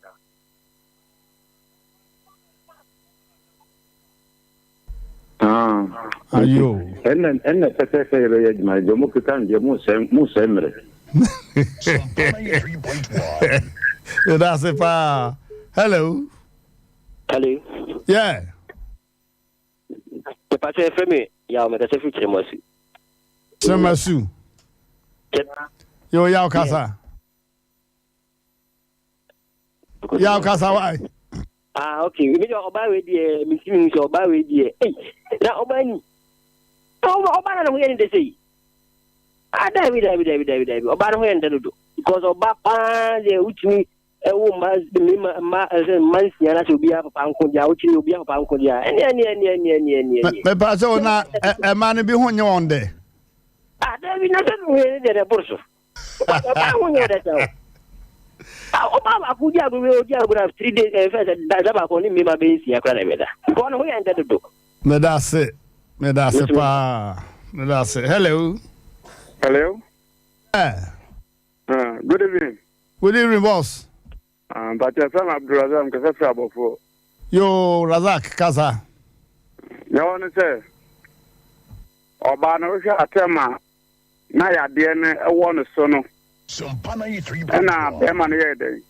Ayo. Enne tete re ya jima je mo kitan je mo semre. That's it pa. Hello. Hello. Yeah. The party FM ya me tete fi Chemasu. Chemasu. Yo ya kasa. Ya kasa why? Okay. We do oba we die, mi simi so oba we die. Na oba ni. Oba na ho yen de sei. David. Oba na ho yen de do. Because oba pa de utimi ewo ma nsia na so bia papa nko dia o chiri obi papa nko dia eni me pa so na e ma no bi ho nye on de David na se we de borso papa ho nye de tawo o baba ku dia go we o dia go 3 days first da ba ko ni me ma be nsia kra na me da ko no ho ya nda do me da se pa me da se hello Good evening. Good evening, boss. But Asem Abdulrazak Kasafra Bofo. Yo, Razak Kasa. You want to say? Obana Rusha Atema. Na ya DNA one sono. Sompa 93. Na Bema Yede.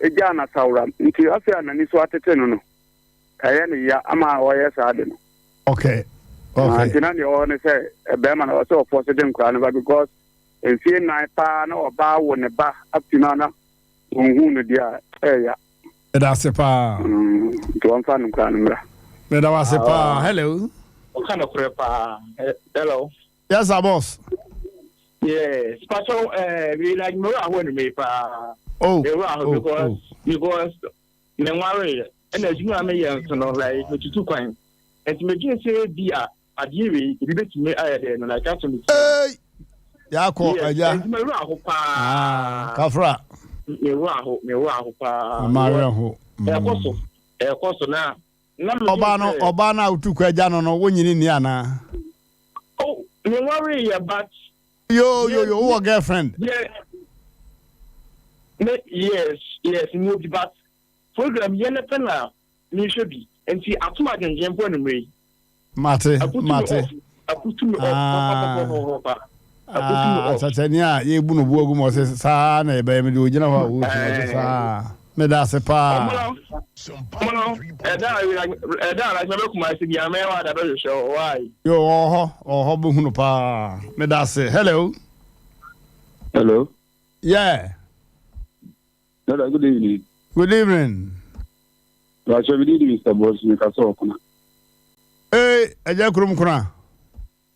Ejana Saura. Nti afia na niso ateteno no. Kaya ni ya ama oye saade no. Okay. Ntina ni o ne say Bema na so force dem kra no because if you na pa na oba wo ne ba apina na unhu no dia ya. That's pa. To am fan kra no mra. Me da was pa. Hello. O kana pa. Hello. Yes, boss. Yes, special we like me when pa. Oh. Because me worry and as you am young so no like me to kwan. And me just say dia adiwe bi betime ayede no like aso me. Ya ko aja. Me ru aho pa. Kafra. Me ru aho pa. Maria ho. E koso na Oba na utuku aja no wonyini ni ana. Oh, me worry but yo who girlfriend? Yeah. Yes, no but program yele pena me should be and see atuma genjem po no me. Mate. Aputu me off. Satania ye bu no buogu mo se sa na e ba me do gina ho wo sa me da se pa. Like me kuma se bia me wa da do show why. Yo oho bu hunu pa. Me da se. Hello. Yeah. Hello, good evening. Good evening. Racha bidi Mr. Boss me ka so kuna. Aja kurum kuna.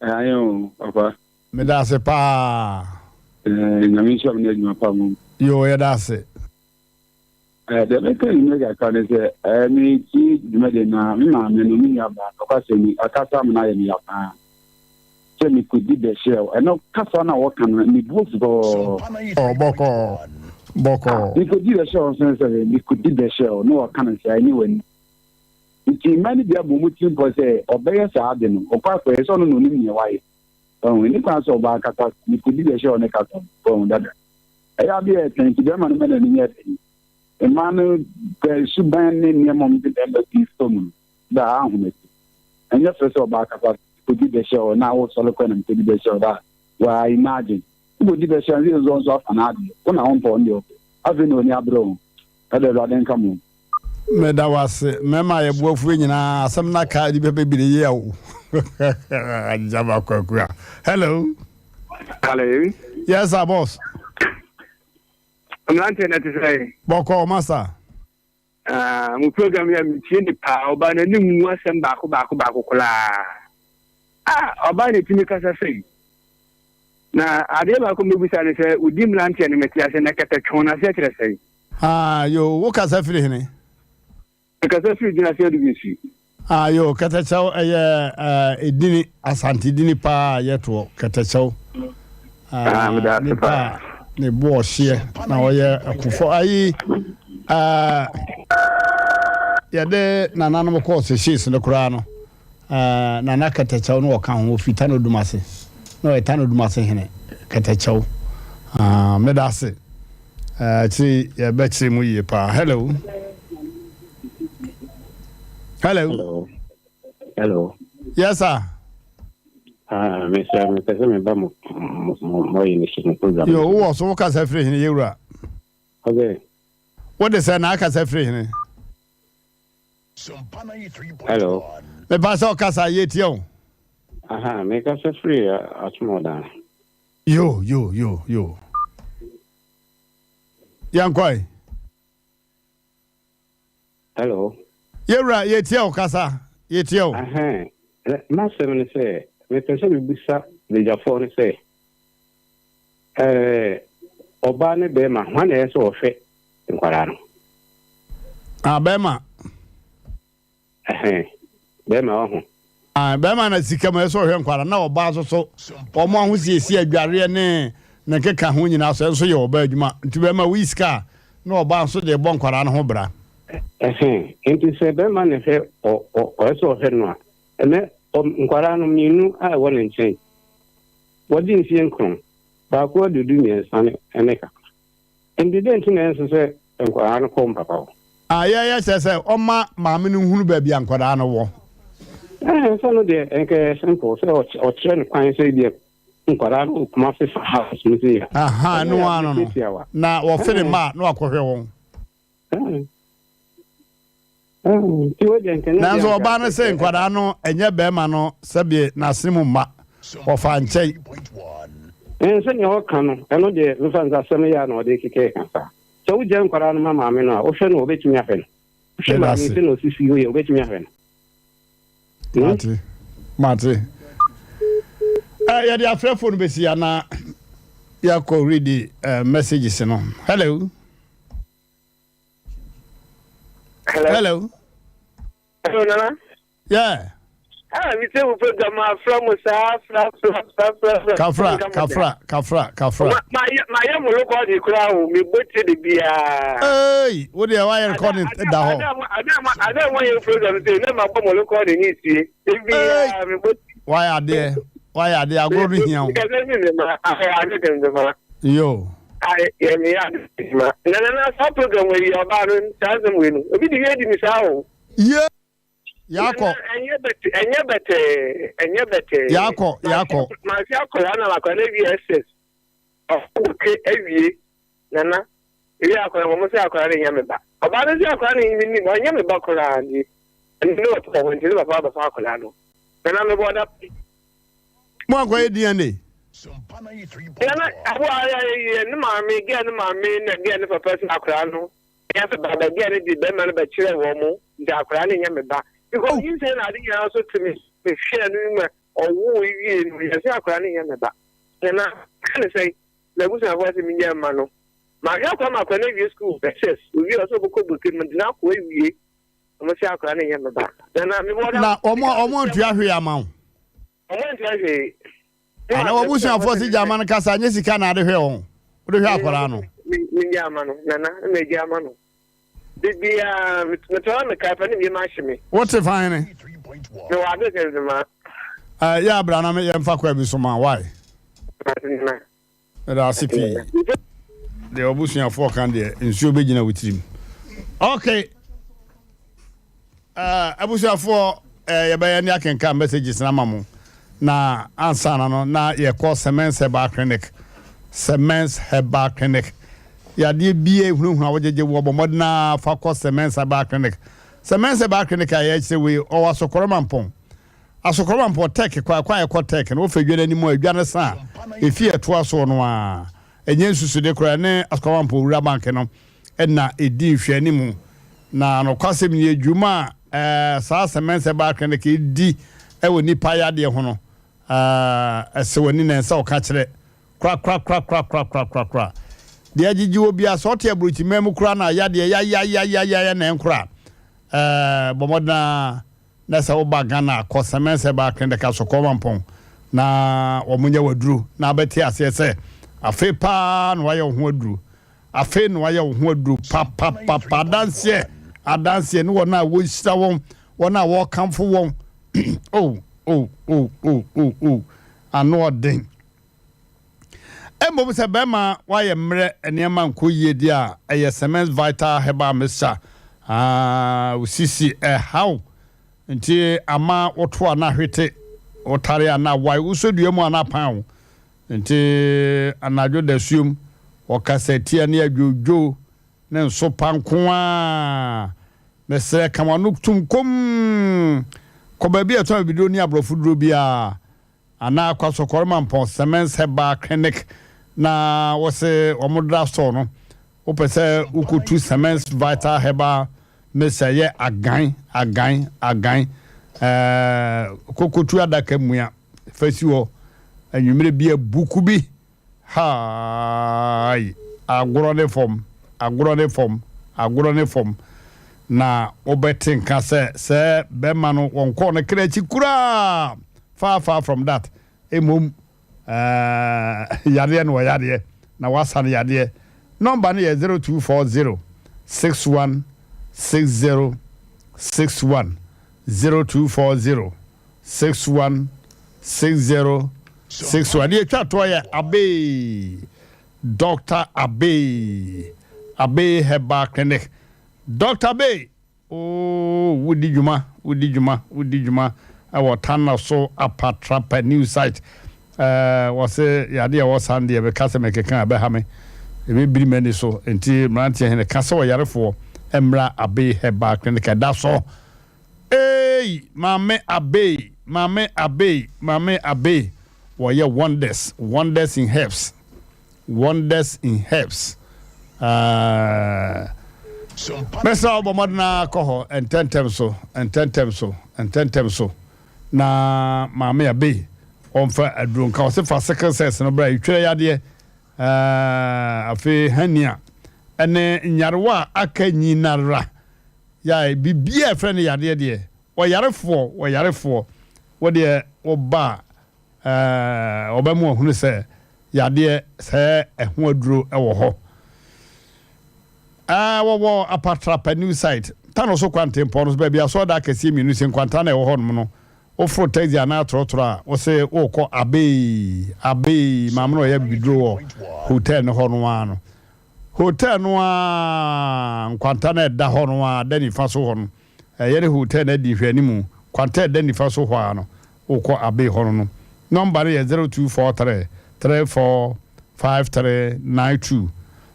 Ayo, papa. Me da se pa. Na mi sha me nyuma pa mu. Yo ya da se. The maker in mega can say me ki de na mi ma me no mi ya ba ka se ni akasa me na ya mi ya pa. Se mi kudi be shell. I know kasa na wo kan ni books go. Boko. Mi kudi be shell sense mi kudi be shell no kan say anyway. Nti mani bia bo mutim po say obeye sa ade no. Okwa ko so no ni mi wa yi. Ni kwa so ba kata mi kudi be shell ne kata. Dada. Aya bi e tan ti be ma no me na ni ye. Emmanuel Suban near Mom the embassy stone. The Ahmed. And just so back about to do the show now, Solocon and to do the show that. Why imagine who did the show is also off an ad. When I want on you. I've been on your bro. Other than come on. Me da was mema ye bofu nyina asem na ka di bebe bi ye o. Jaba kwakua. Hello. Yes, our boss. Mmrantehene to say. Boko master. Mu program ya mi tie ni pa oba na ni mu asem ba ko kula. Oba ne timi kasa sei. Na ade ba ko mebusa ne se udi Mmrantehene meti ase na kata twona se kire sei. Yo wo kasa firi hene. Kasa firi dina se dubisi. Yo kata chaw edini asanti dini pa yeto kata chaw. Me da se pa. Ne bo hye na oye akufo ayi ya de nananom ko se shis ne kura no nana katachaw no ka ho fita no dumase no eta no dumase hene katachaw me da se ti ya bechi mu yi pa. Hello. Yes sir. Mr. Mbamo in program. Yo, who what can say free in Eura? Okay. What is an aka free in? Hello. The Basso Casa yet yo. Make us a free at more than. Yo. Young Quay. Hello. Eura yet yo, Casa yet yo. Master say. Me pese me bisa de Jafone say oba ne be ma hwan e so ofe nkwara no bema bema oho bema na sika ma so hwe nkwara na oba so omo ahu siesi adware ne keka ho nyina so enso ye oba adwuma nti bema wiska na oba so de bo nkwara no ho bra nti se bema ne he o so he no ene nkwara no minu a won nchen wodi nsie nkron ba ko dudu nyensa ene ka ndi den ti na enso se nkwara no ko papa ya se oma maame no hunu ba bia nkwara no wo so no de enke simple so o tren kwan se die nkwara no kuma se fa house no se aha no ano na wo fere ma no akohwe won ti wo de enke na so oba no se nkwara no enye be ma no sabie na simu ma wo fa nchei se ni o kan no eno de lufa nza seme ya no de kike kan sa so wo je nkwara no mama me no o hwe no obetumi afen hwe ma mi se no sisi yo obetumi afen Mate. Ya di afre phone besi ana ya ko read the messages no. Hello. Hello, Nana. Yeah. We say we program from Kafra. My young look on the crowd, me butcher the beer. Hey, what do you why recording that home? I don't want your program to never come look on the need. Why are they? I go in here? Yo. Nana, stop program where you are baron, Tasm win. We did in his house. Yeah. Yako. Yako. My Yako, like an AVSS. Okay, every Nana. Yako, almost acquiring Yamaba. About the acquiring in Yamaba Colani. And you know what I went to the father of Arcolano. Then I'm about up. More great DNA. Mammy, again, if a person Arcolano. Yes, but again, it did them and a chill woman, the acquiring Yamaba. Because you said I didn't also to me, share or woo you, we are crying in the back. And I kind of say, there was a voice in your man. My help come up when you school, that says, we also could be now, we are crying in the back. Then I'm now, almost you are here amount. I want to say, I know what's your first German Casa, yes, you can't have here. What do you have, Colano? Yamano, Nana, make Yamano. Did be the company you mentioned me. What's the fine? No, I don't tell them. Yeah, but I'm a fuck with some why? That's it. The Obusian fork and in show beginner with him. Okay. Abusia for Yabayania can come messages na mamu. Na answer na ye call Semens Herbal Clinic. Semens Herbal Clinic. Ya di BA hunu hunu wajeje wo bomodna fakọ Semens Herbal Clinic. Semens Herbal Clinic aye se we o asokoromampon. Asokoromampon tek kwa ekọ tek na ofedwe ni mu adwane sa efie to aso no a enye nsusude kora ne asokoromampon wura bank no na edi hwe ni mu na no kwasem ni adwuma sa Semens Herbal Clinic di ewo nipa ya de ho no ese woni na nsa o ka kire kra de agigi obi asote abruchi memu kura na ya de ya na enkura bomodna na sa oba Ghana ko Semens Herbal Clinic asokoromampon na omunya waduru na abeti ase se afe pa no waye ho aduru afe no waye ho aduru pa adanse no wona wo hira wona wo kamfo won ano den Emo se bema waye mre enema nkoyie di a eye Semens Vital Herbal Mixture usisi how nti ama woto ana hwete otare ana wai usodue mu ana pan nti anajo dasuum okaseti ani adwojo ne nso panko a mesre kamanu tumkom ko ba bi eto video ni abrofuduro bia ana kwasokoromampon Semens Herbal Clinic na wose omodra so no opese ukutu Semens Vital Herbal Mixture ye agan kokotu adaka muya fasiwo anwumere bia buku bi hai agoro ne fom agoro ne form na obetin ka se be ma no won ko ne kra chi kura far from that emom yade no yade na wasan yade number no 0240 61 60 61 0240 61 60 61 ye twa to ye Abe Dr. Abe Herbal Clinic. Dr. Abe, oh, Woody Juma. I was turn so a new site. Was a idea was handy because I make a kind of behame. It will be many so until Mmrantehene Castle Yare for Emra Abe Herbal Clinic. That's all. Hey, Mame Abe. Well, yeah, wonders in herbs. Mesa Obamana Coho and 10 times so na Mame Abe on for a drunk house for second sense no bra twa yade afi hania ene nyarwa aka nyinara ya bibia friend yade de o yarefo wo de oba obamu hunu se yade se ehun aduro ewo ho wo apatrapa new site tano so kwante ponos baby aso da kase minu sin kwanta na ewo ho no o frotazi ana trotro o se o ko abe mamno ya bidro hotel no ho no ano hotel no kwanta na da ho no da ni fa so ho no yere hotel na di hwani mu kwanta da ni fa so ho ano o ko abe ho no number is 0243 345392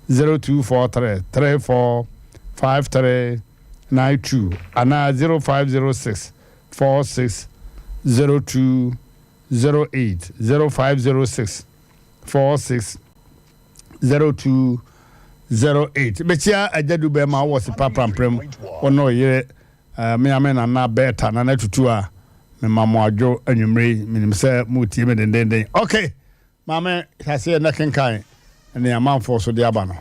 0243 345392 and 0506 460208 0506 460208 betia ajadu be ma wo se papa prem ono ye me amena na beta na natutu a me mamwadwo anwumre minim se mutie me denden okay mama hase na kenkan ne amanfo so de aba no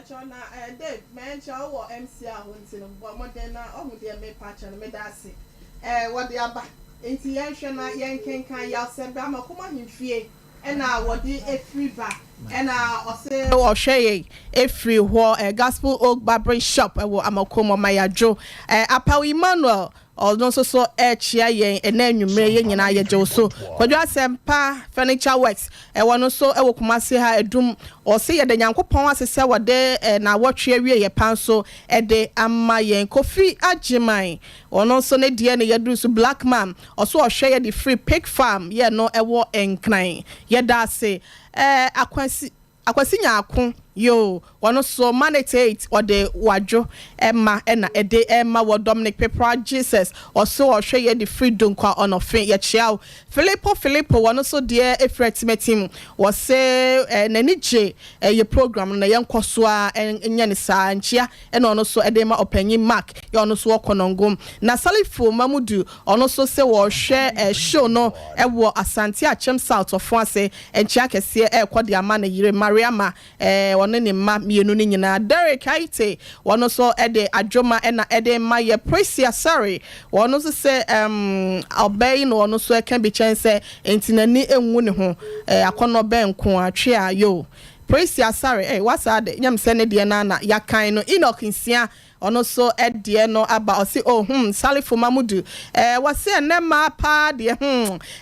chona Dave mention wo MC a wonti no modern na ohu de me patch no me dase wo de aba enti yenhwe na yenkenkan ya Asem Mpe amakoma himfie ena wo de efri ba ena ose wo hweye efri ho Gospel Oak Barbering Shop wo amakoma mayadwo Apaw Emmanuel although so chia yen enanwumre yen nyina ye je so kwadwo Asem Mpe Furniture Works wono so wo kumase ha edum o se ye de nyankopon asese wode na wotwe awie ye pan so de amma yen Kofi Ajiman wono so ne die ne yedru so Black Man also o hwe ye the Free Pig Farm ye no ewo enkran ye da se akwasi nyakon yo wono so Manitate or the wadjo Emma ena ede Emma wo Dominic Pepper Jesus also o hwe ye the freedom kwa on ofin ye chiao Filippo wono so de efretimetim wo se nanije ye program na yenkoso a enya ne sa nchia ena ono so ede ma opanyi Mark ye ono so okonongom na Salifo Mamudu ono so se wo hwe show no ewo Asante Achem South of France enchia kese ekode ama na yire Mariama wono ne ma mienu ni nyina Derek Aite wono so ede adwoma ena ede ma ye Precia sorry wono so se obey no wono so can be chance entinani enwu ne ho akono benko atwe ayo Precia sorry what's that nyam se ne de na yakan no Enoch nsia ono so ede no aba o se Salifo Mamudu wase ne ma pa de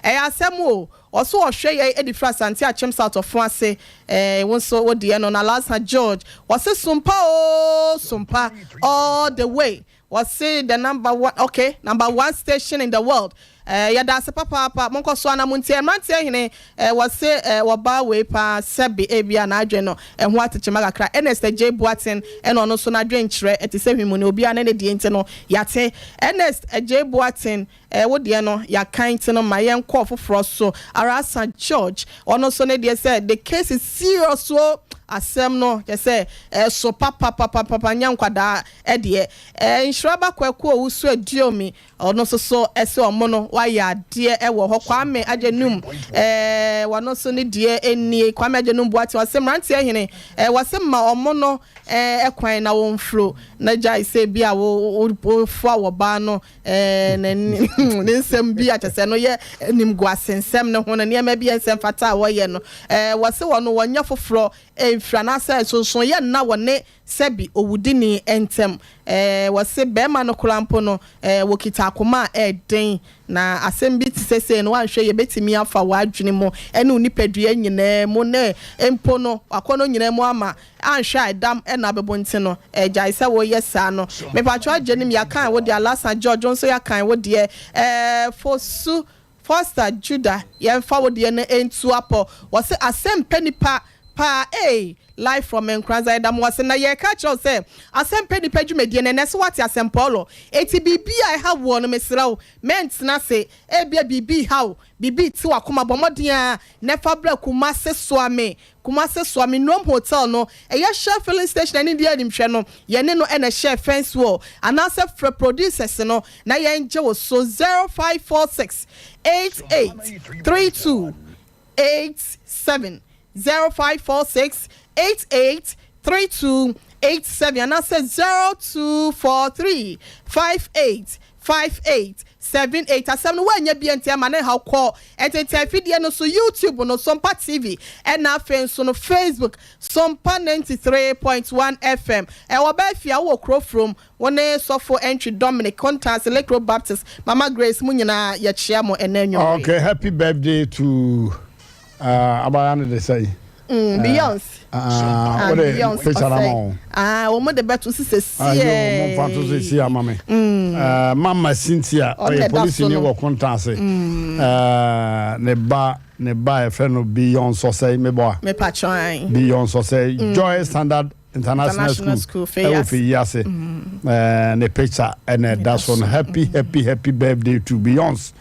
asem o also hwe ye edifra Asante Achem South of France won so wo de no na last George wase Sompa all the way wase the number one station in the world ya da se papa monko so na muntie Mmrantehene wase wo ba we pa sebi ebia na adwe no ho atechema kakra Ernest J Boatin eno no so na adwe nkyere etise hwimu ne obi ana ne de enti no yate Ernest J Boatin wo de no ya kan ti no mayen kọ foforo so Arasa George ono so ne de say the case is serious so asem no je say so papa nyankwada de insuraba kwaku owusu adiomi ono so ese omo no wa ya de wo ho kwame agenum wano so ne de eni kwame agenum boate wasem Mmrantehene wasem ma omo no ekwan na won flo na jai se bia wo fo awoba no ne nsem bia chese no ye nim guasensem ne ho na ne ma bia nsem fata wo ye no wase wono wonya foforo enfra na sa sonson ye na wone sebi owudini entem wase bema no krampo no wokita akoma den na asem bi tisese no wanhwe ye betimi afa wadwene mo ene onipadua nyina mo ne empo no akono nyina mo ama anhwe adam na bebonti no jai se wo yesa no me patwa agyenim yakan wo de alasa George nso yakan wo de fosu Foster Judah yemfa wo de ne entu apo wase Asem Mpe Nipa pa live from Nkranza Adam wase na ye catch us say Asem Mpe Nipa dwumedie ne so wate Asem Paulo eti bibi I have one mesrawo mentna say bia bibi how bibi ti wakoma bomoden nefa bra Kumase Swami Nom Hotel no ye share filling station ani dia nimhwe no ye ne no na share fence wall anase for producers no na ye nje wo so 0546 883287 0546 883287 and I said 0243 585878 asem no wanya bi ente ama ne ha call ente video no so YouTube no Sompa TV and na so no Facebook Sompa 93.1 FM wo ba fia wo kro from one so for entry Dominic Contest Electro Baptist Mama Grace mu nyina ya chia mo enanyo. Okay, happy birthday to abayane de say Beyonce. What a picture amount. Omo de betu sisi. Mo fanto sisi amame. Mama Cynthia, police ni wo kontanse. Ne ba e friend of Beyonce say me boy. Me patron. Beyonce say Joy Standard International School. Yes. Ne picture and that's one happy birthday to Beyonce.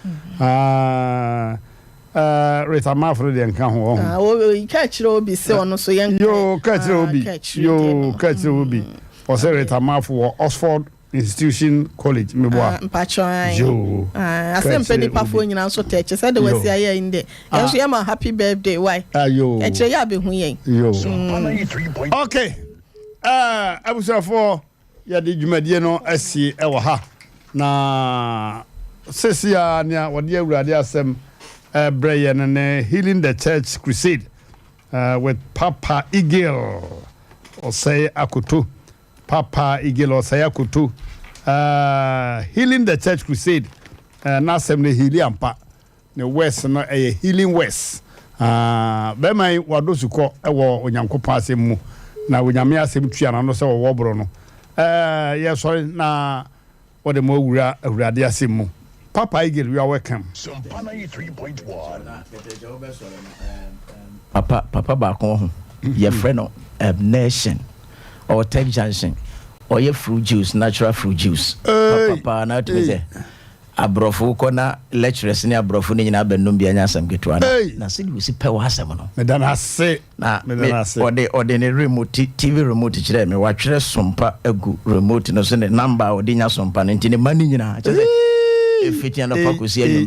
Rita Mafre de nka ho you catch obi se ono so yen yo catch obi o se Rita Mafre Oxford Institution College me boa mpachon yo Asem Mpe Nipa fo nyina so teche said the was here in there enso ye ma happy birthday why yo eche ya be hu yen yo okay abusafo ya de dwumadie no asie e wo ha na sesia nia wode awurade asem Brian and Healing the Church Crusade with Papa Eagle or say Akutu. Papa Eagle or say Akutu. Healing the Church Crusade. Nasem ne Healing Ampa. The West no a Healing West. Bema wadosu ko ewo onyankopon asemu na onyame asem tuana no se wo wobro no. Yes sorry na what the mo wura awurade asemu. Papa Eagle, you are welcome. Sompa 93.1. Papa Bako, your friend of Nation or Tech Junction or your fruit juice, natural fruit juice. Papa, now to say, Abrofu Kona lecturers near Brofuni in Abenumbia and Asam Gitwana. Now, see, we see Power Hasamono. Madame, I say, or the ordinary remote TV remote, me watch Sompa a good remote, no send a number or dinner Sompa and in money. If it and focus here,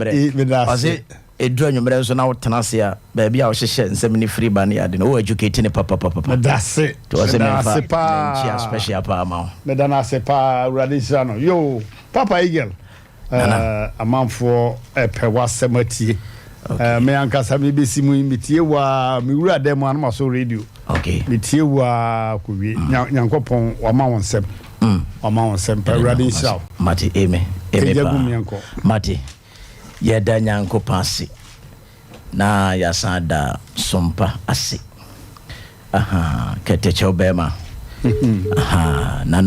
was it a draw number so now Tanasia, baby, I was sharing 70 free banny. I didn't know educating a papa. That's it. To us a special power. Madame Sepa Radisano, yo, Papa Eagle, a month for a pewa cemetery. Me anka sabi be simu mitie wa mi wura dem anama so radio. Okay. Mitie wa kuwi nyankopon wa ma wonsem. Wa wonsem pe Radisha. Mati amen. Mati yeda nyankopon ase na yasada Sompa ase. Aha, keteche obema. Aha, na